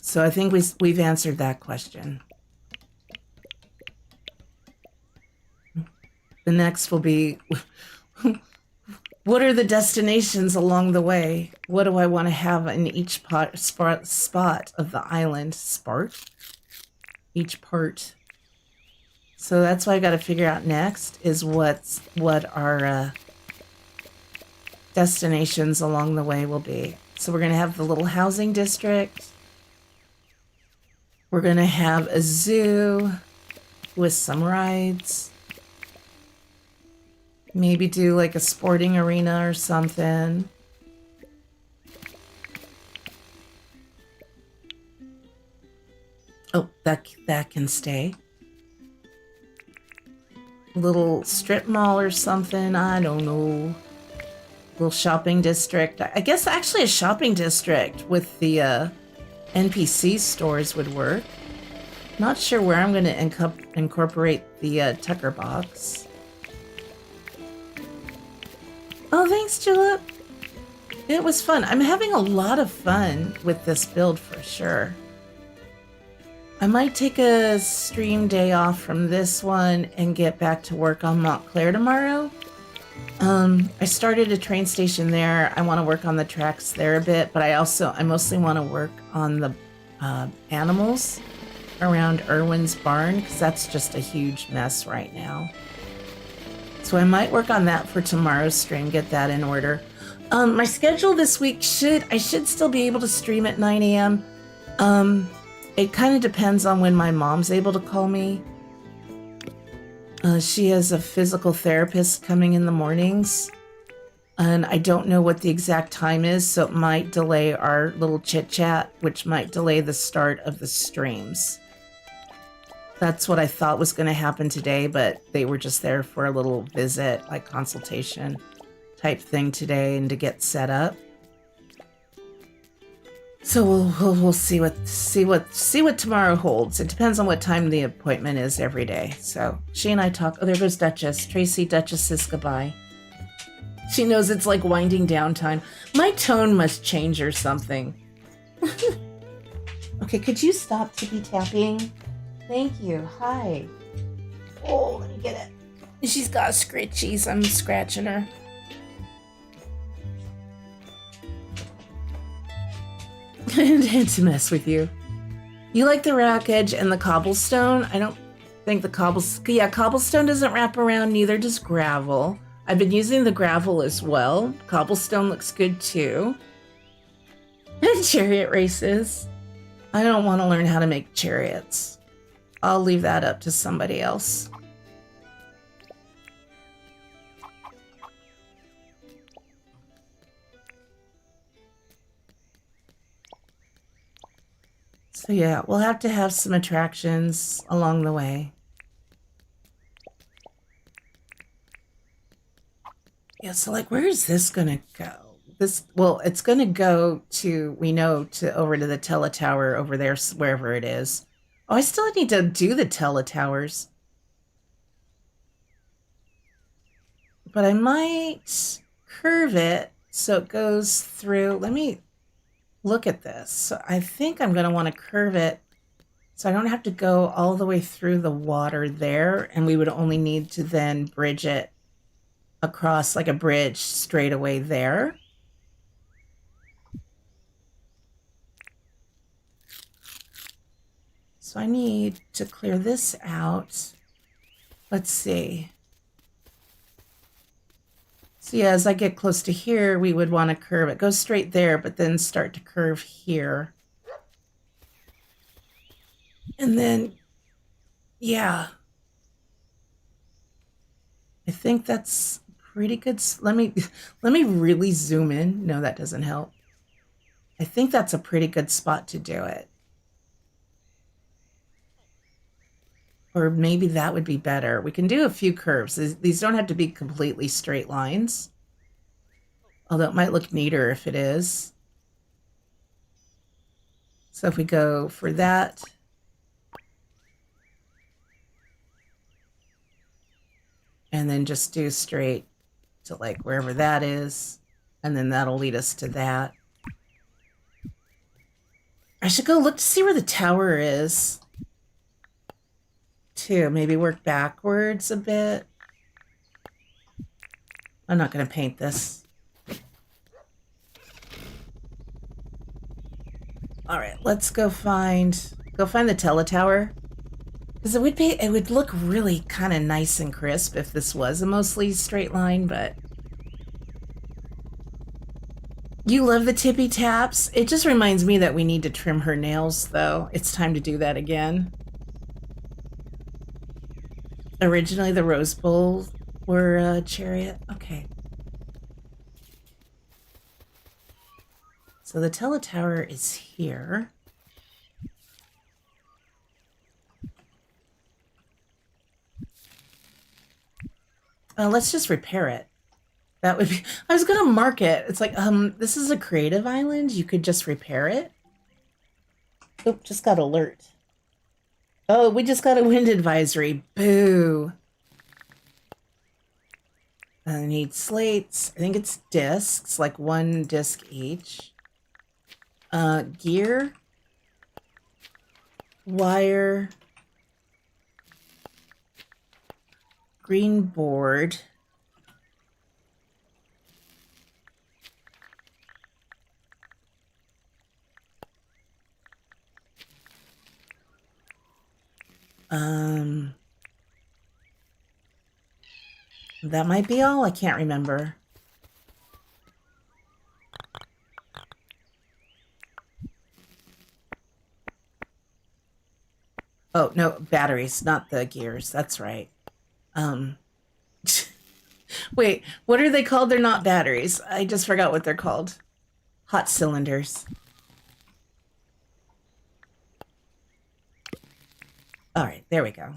So I think we've answered that question. The next will be, what are the destinations along the way? What do I want to have in each spot of the island? Each part. So that's what I got to figure out next is what our destinations along the way will be. So we're going to have the little housing district. We're going to have a zoo with some rides. Maybe do like a sporting arena or something. Oh, that can stay. Little strip mall or something. I don't know. Little shopping district. I guess actually a shopping district with the NPC stores would work. Not sure where I'm going to incorporate the Tucker box. Oh, thanks, Julep. It was fun. I'm having a lot of fun with this build for sure. I might take a stream day off from this one and get back to work on Montclair tomorrow. I started a train station there. I want to work on the tracks there a bit, but I mostly want to work on the animals around Irwin's barn because that's just a huge mess right now. So I might work on that for tomorrow's stream, get that in order. My schedule this week I should still be able to stream at 9 a.m. It kind of depends on when my mom's able to call me. She has a physical therapist coming in the mornings, and I don't know what the exact time is, so it might delay our little chit-chat, which might delay the start of the streams. That's what I thought was going to happen today, but they were just there for a little visit, like consultation type thing today, and to get set up. So we'll see what tomorrow holds. It depends on what time the appointment is every day. So she and I talk. Oh, there goes Duchess. Tracy, Duchess says goodbye. She knows it's like winding down time. My tone must change or something. Okay, could you stop tippy tapping? Thank you. Hi. Oh, let me get it. She's got scritchies. I'm scratching her. And to mess with you. You like the rock edge and the cobblestone? I don't think the cobblestone doesn't wrap around, neither does gravel. I've been using the gravel as well. Cobblestone looks good too. And chariot races. I don't want to learn how to make chariots. I'll leave that up to somebody else. So yeah, we'll have to have some attractions along the way. Yeah, so like, where is this gonna go? It's gonna go to, over to the teletower over there, wherever it is. Oh, I still need to do the teletowers. But I might curve it so it goes through. Let me look at this. So I think I'm going to want to curve it so I don't have to go all the way through the water there, and we would only need to then bridge it across like a bridge straight away there. So I need to clear this out. Let's see. So yeah, as I get close to here, we would want to curve it. Go straight there, but then start to curve here. And then, yeah. I think that's pretty good. Let me really zoom in. No, that doesn't help. I think that's a pretty good spot to do it. Or maybe that would be better. We can do a few curves. These don't have to be completely straight lines. Although it might look neater if it is. So if we go for that. And then just do straight to like wherever that is. And then that'll lead us to that. I should go look to see where the tower is. Too. Maybe work backwards a bit. I'm not going to paint this. All right, let's go find the teletower. Because it would look really kind of nice and crisp if this was a mostly straight line, but you love the tippy taps. It just reminds me that we need to trim her nails, though. It's time to do that again. Originally, the Rose Bowl were a chariot. Okay. So the teletower is here. Let's just repair it. That would be... I was going to mark it. It's like, this is a creative island. You could just repair it. Oop, just got alert. Oh, we just got a wind advisory. Boo. I need slates. I think it's discs, like 1 disc each. Gear. Wire. Green board. That might be all. I can't remember. Oh, no, batteries, not the gears. That's right. Wait, what are they called? They're not batteries. I just forgot what they're called. Hot cylinders. All right, there we go.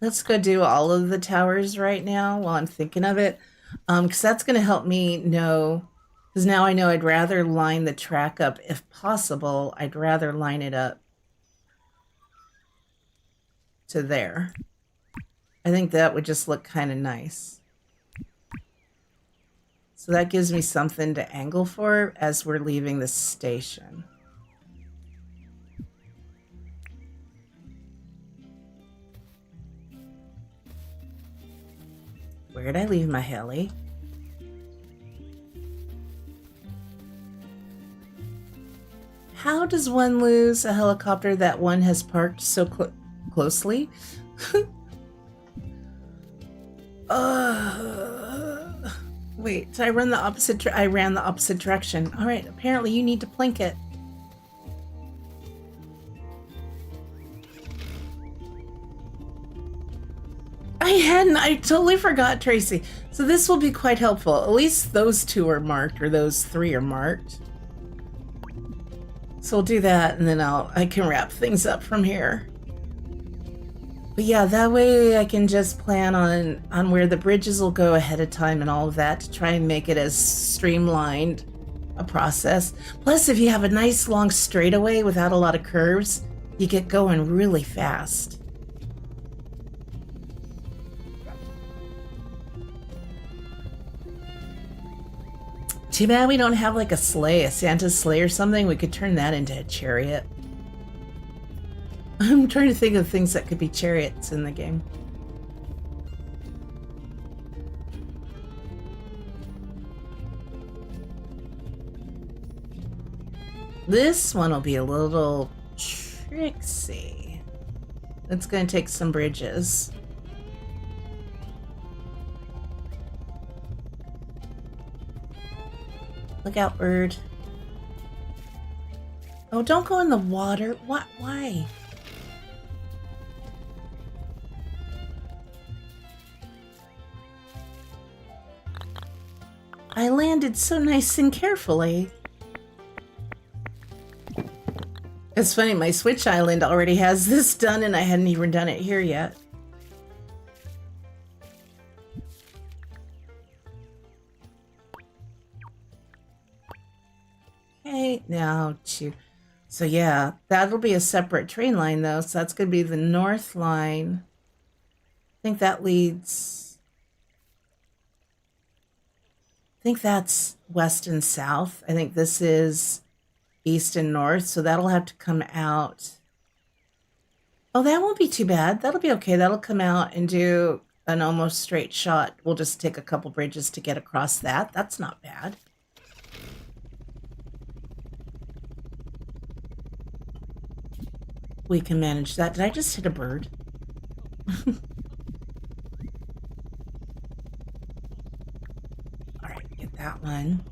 Let's go do all of the towers right now while I'm thinking of it. Because that's going to help me know, because now I know I'd rather line the track up, if possible, I'd rather line it up to there. I think that would just look kind of nice. So that gives me something to angle for as we're leaving the station. Where did I leave my heli? How does one lose a helicopter that one has parked so closely? Wait, so I ran the opposite direction. All right, apparently you need to plank it. I totally forgot, Tracy. So this will be quite helpful. At least those 2 are marked, or those 3 are marked. So we'll do that, and then I can wrap things up from here. But yeah, that way I can just plan on where the bridges will go ahead of time and all of that to try and make it as streamlined a process. Plus, if you have a nice long straightaway without a lot of curves, you get going really fast. Too bad we don't have like a sleigh, a Santa's sleigh or something. We could turn that into a chariot. I'm trying to think of things that could be chariots in the game. This one will be a little tricksy. It's going to take some bridges. Look out, bird. Oh, don't go in the water. What? Why? I landed so nice and carefully. It's funny, my Switch Island already has this done and I hadn't even done it here yet. Okay, now to... So yeah, that'll be a separate train line though, so that's going to be the north line. I think that leads... I think that's west and south. I think this is east and north, so that'll have to come out. Oh, that won't be too bad. That'll be okay. That'll come out and do an almost straight shot. We'll just take a couple bridges to get across that. That's not bad. We can manage that. Did I just hit a bird? All right, get that one.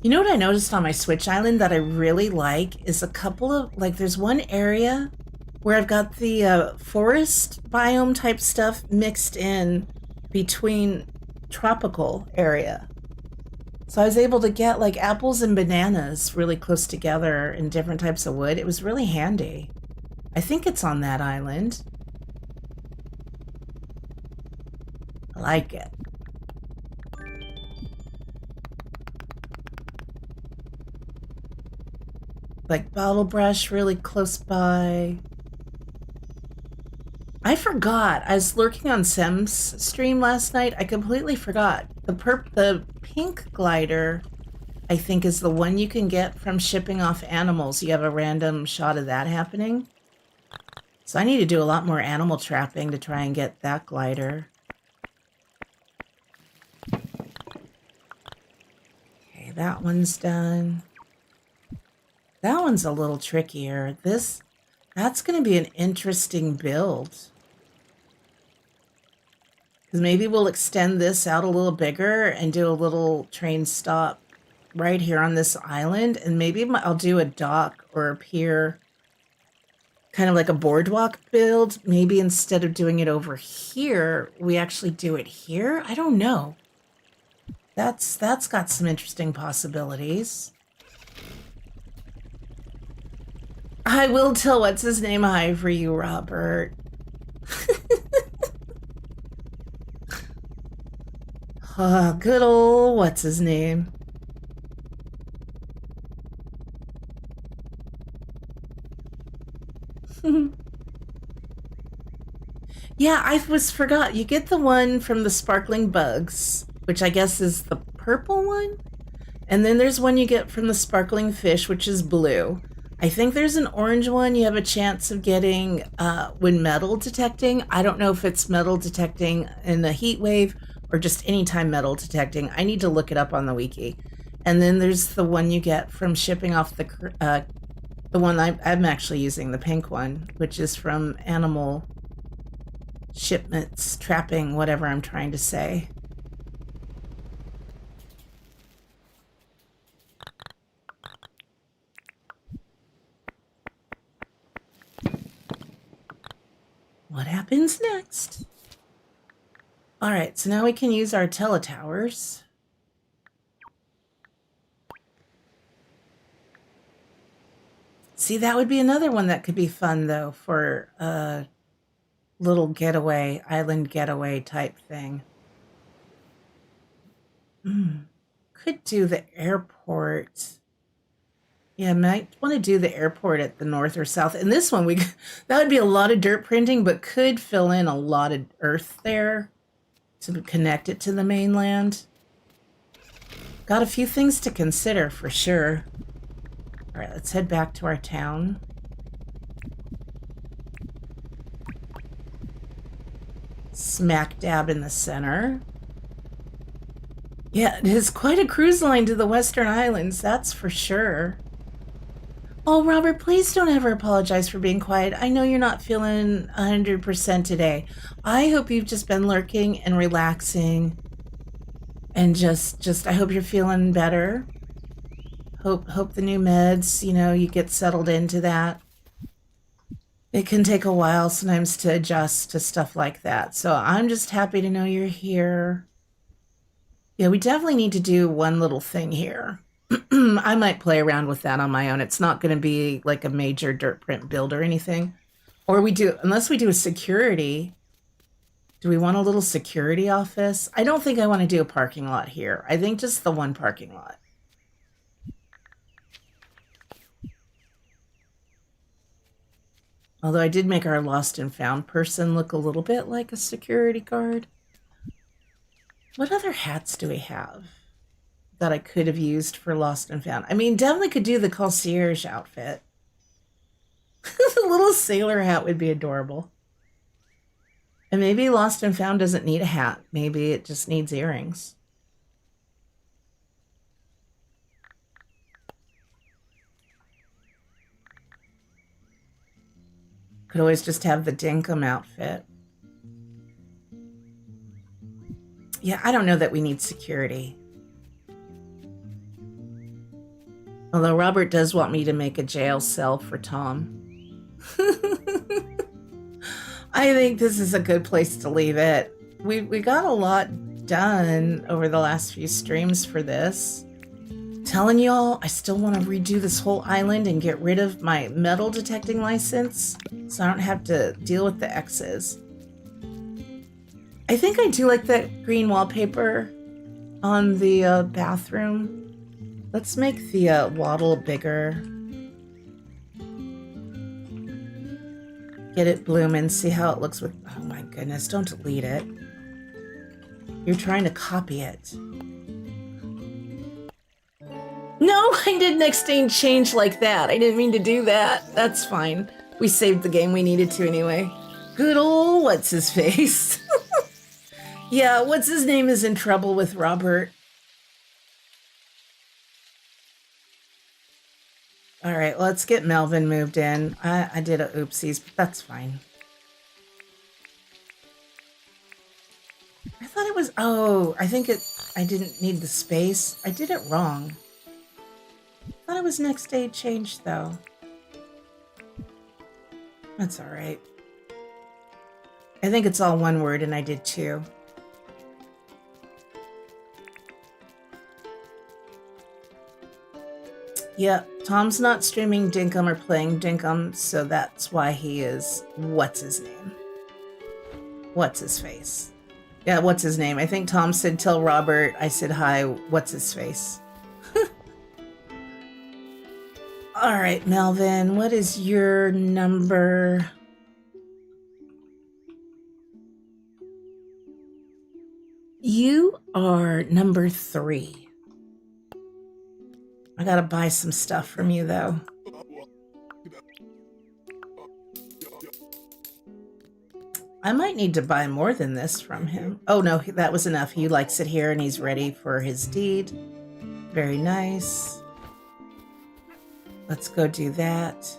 You know what I noticed on my Switch Island that I really like is a couple of, like, there's one area where I've got the forest biome type stuff mixed in between tropical area. So I was able to get like apples and bananas really close together in different types of wood. It was really handy. I think it's on that island. I like it. Like bottle brush really close by. I forgot. I was lurking on Sem's stream last night. I completely forgot. The pink glider, I think, is the one you can get from shipping off animals. You have a random shot of that happening. So I need to do a lot more animal trapping to try and get that glider. Okay, that one's done. That one's a little trickier. That's going to be an interesting build. Because maybe we'll extend this out a little bigger and do a little train stop right here on this island. And maybe I'll do a dock or a pier, kind of like a boardwalk build. Maybe instead of doing it over here, we actually do it here. I don't know. That's got some interesting possibilities. I will tell what's his name hi for you, Robert. Good old what's his name. Yeah, I forgot. You get the one from the sparkling bugs, which I guess is the purple one. And then there's one you get from the sparkling fish, which is blue. I think there's an orange one you have a chance of getting when metal detecting. I don't know if it's metal detecting in a heat wave or just anytime metal detecting. I need to look it up on the wiki. And then there's the one you get from shipping off the one I'm actually using, the pink one, which is from animal shipments, trapping, whatever I'm trying to say. What happens next? All right, so now we can use our teletowers. See, that would be another one that could be fun, though, for a little getaway, island getaway type thing. Could do the airport. Yeah, might want to do the airport at the north or south. And this one, that would be a lot of dirt printing, but could fill in a lot of earth there to connect it to the mainland. Got a few things to consider for sure. All right, let's head back to our town. Smack dab in the center. Yeah, it is quite a cruise line to the Western Islands, that's for sure. Oh, Robert, please don't ever apologize for being quiet. I know you're not feeling 100% today. I hope you've just been lurking and relaxing. And just I hope you're feeling better. Hope the new meds, you get settled into that. It can take a while sometimes to adjust to stuff like that. So I'm just happy to know you're here. Yeah, we definitely need to do one little thing here. I might play around with that on my own. It's not going to be like a major dirt print build or anything. Or unless we do a security. Do we want a little security office? I don't think I want to do a parking lot here. I think just the one parking lot. Although I did make our lost and found person look a little bit like a security guard. What other hats do we have that I could have used for lost and found? I mean, definitely could do the concierge outfit. The little sailor hat would be adorable. And maybe lost and found doesn't need a hat. Maybe it just needs earrings. Could always just have the Dinkum outfit. Yeah, I don't know that we need security. Although Robert does want me to make a jail cell for Tom. I think this is a good place to leave it. We got a lot done over the last few streams for this. Telling y'all, I still want to redo this whole island and get rid of my metal detecting license so I don't have to deal with the X's. I think I do like that green wallpaper on the bathroom. Let's make the wattle bigger. Get it blooming, see how it looks with... Oh my goodness, don't delete it. You're trying to copy it. No, I did next day change like that. I didn't mean to do that. That's fine. We saved the game. We needed to anyway. Good old what's-his-face. Yeah, what's-his-name is in trouble with Robert. All right, let's get Melvin moved in. I did a oopsies, but that's fine. I thought it was... Oh, I didn't need the space. I did it wrong. I thought it was next day change, though. That's all right. I think it's all one word, and I did two. Yep, Tom's not streaming Dinkum or playing Dinkum, so that's why he is... What's his name? What's his face? Yeah, what's his name? I think Tom said, tell Robert I said hi, what's his face? All right, Melvin, what is your number? You are number 3. I gotta buy some stuff from you, though. I might need to buy more than this from him. Oh, no, that was enough. He likes it here, and he's ready for his deed. Very nice. Let's go do that.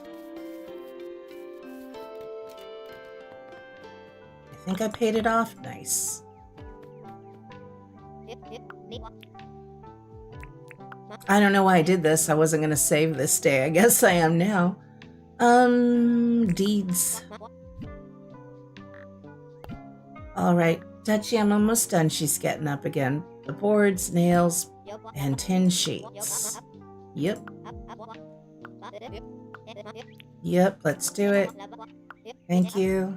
I think I paid it off. Nice. I don't know why I did this. I wasn't going to save this day. I guess I am now. Deeds. All right. Dutchie, I'm almost done. She's getting up again. The boards, nails, and tin sheets. Yep. Yep, let's do it. Thank you.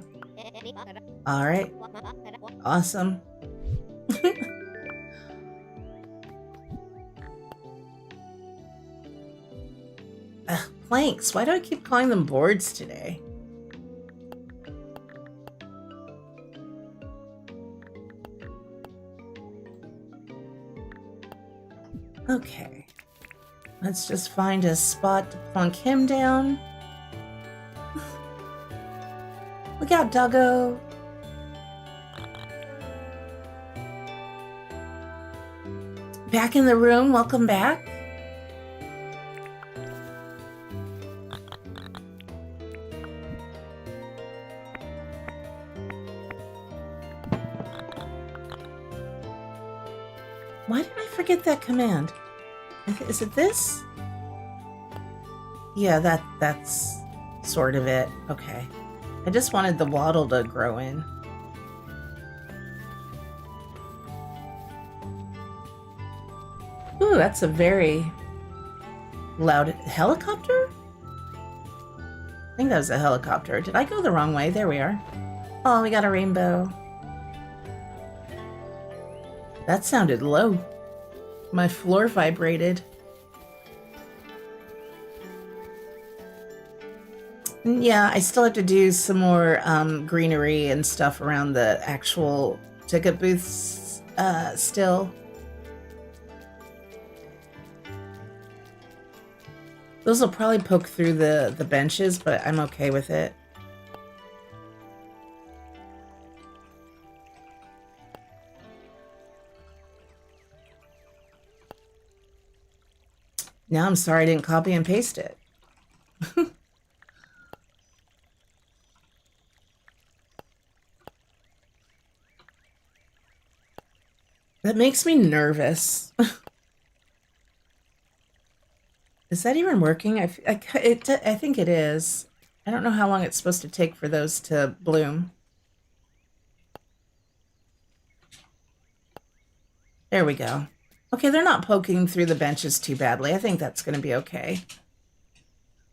All right. Awesome. Planks. Why do I keep calling them boards today? Okay. Let's just find a spot to plunk him down. Look out, doggo. Back in the room. Welcome back. Why did I forget that command? Is it this? Yeah, that's sort of it. Okay. I just wanted the wattle to grow in. Ooh, that's a very loud helicopter? I think that was a helicopter. Did I go the wrong way? There we are. Oh, we got a rainbow. That sounded low. My floor vibrated. Yeah, I still have to do some more greenery and stuff around the actual ticket booths still. Those will probably poke through the benches, but I'm okay with it. Now I'm sorry I didn't copy and paste it. That makes me nervous. Is that even working? I think it is. I don't know how long it's supposed to take for those to bloom. There we go. Okay, they're not poking through the benches too badly. I think that's going to be okay.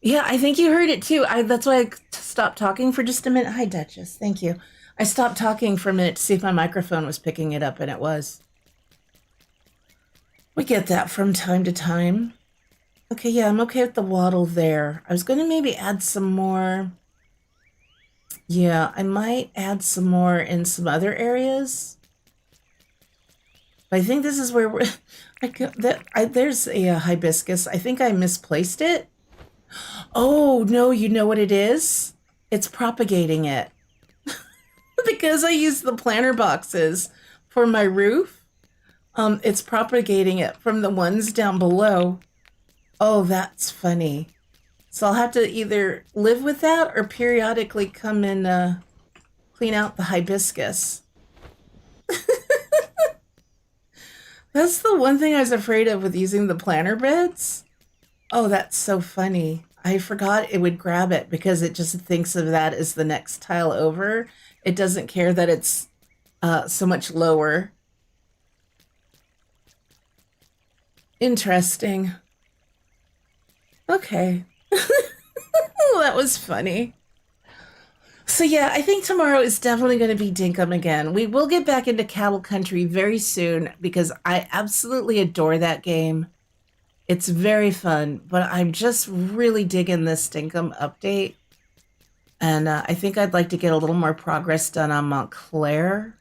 Yeah, I think you heard it too. That's why I stopped talking for just a minute. Hi, Duchess. Thank you. I stopped talking for a minute to see if my microphone was picking it up, and it was. We get that from time to time. Okay, yeah, I'm okay with the wattle there. I was going to maybe add some more. Yeah, I might add some more in some other areas. But I think this is where we're. There's a hibiscus. I think I misplaced it. Oh, no, you know what it is? It's propagating it. Because I use the planter boxes for my roof. It's propagating it from the ones down below. Oh, that's funny. So I'll have to either live with that or periodically come and clean out the hibiscus. That's the one thing I was afraid of with using the planter beds. Oh, that's so funny. I forgot it would grab it because it just thinks of that as the next tile over. It doesn't care that it's so much lower. Interesting. Okay. Well, that was funny. So yeah, I think tomorrow is definitely going to be Dinkum again. We will get back into Cattle Country very soon because I absolutely adore that game. It's very fun, but I'm just really digging this Dinkum update. And I think I'd like to get a little more progress done on Montclair.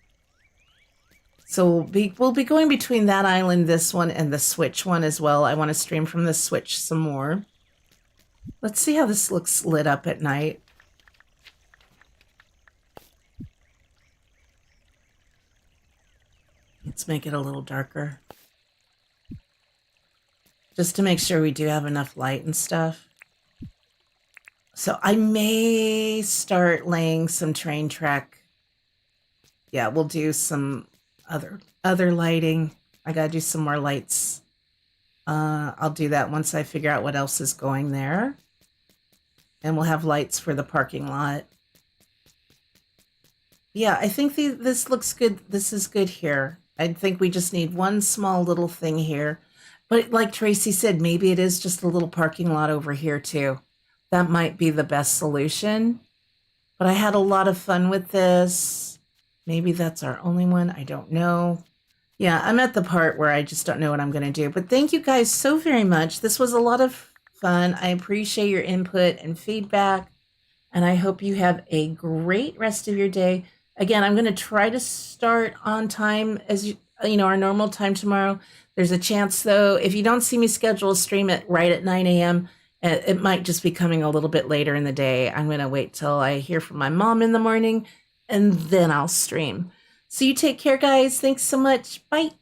So we'll be going between that island, this one, and the Switch one as well. I want to stream from the Switch some more. Let's see how this looks lit up at night. Let's make it a little darker. Just to make sure we do have enough light and stuff. So I may start laying some train track. Yeah, we'll do some other lighting. I gotta do some more lights. I'll do that once I figure out what else is going there. And we'll have lights for the parking lot. Yeah, I think this looks good. This is good here. I think we just need one small little thing here. But like Tracy said, maybe it is just a little parking lot over here too. That might be the best solution. But I had a lot of fun with this. Maybe that's our only one. I don't know. Yeah, I'm at the part where I just don't know what I'm going to do. But thank you guys so very much. This was a lot of fun. I appreciate your input and feedback. And I hope you have a great rest of your day. Again, I'm going to try to start on time as you know, our normal time tomorrow. There's a chance, though, if you don't see me schedule a stream at right at 9 a.m., it might just be coming a little bit later in the day. I'm going to wait till I hear from my mom in the morning, and then I'll stream. So you take care, guys. Thanks so much. Bye.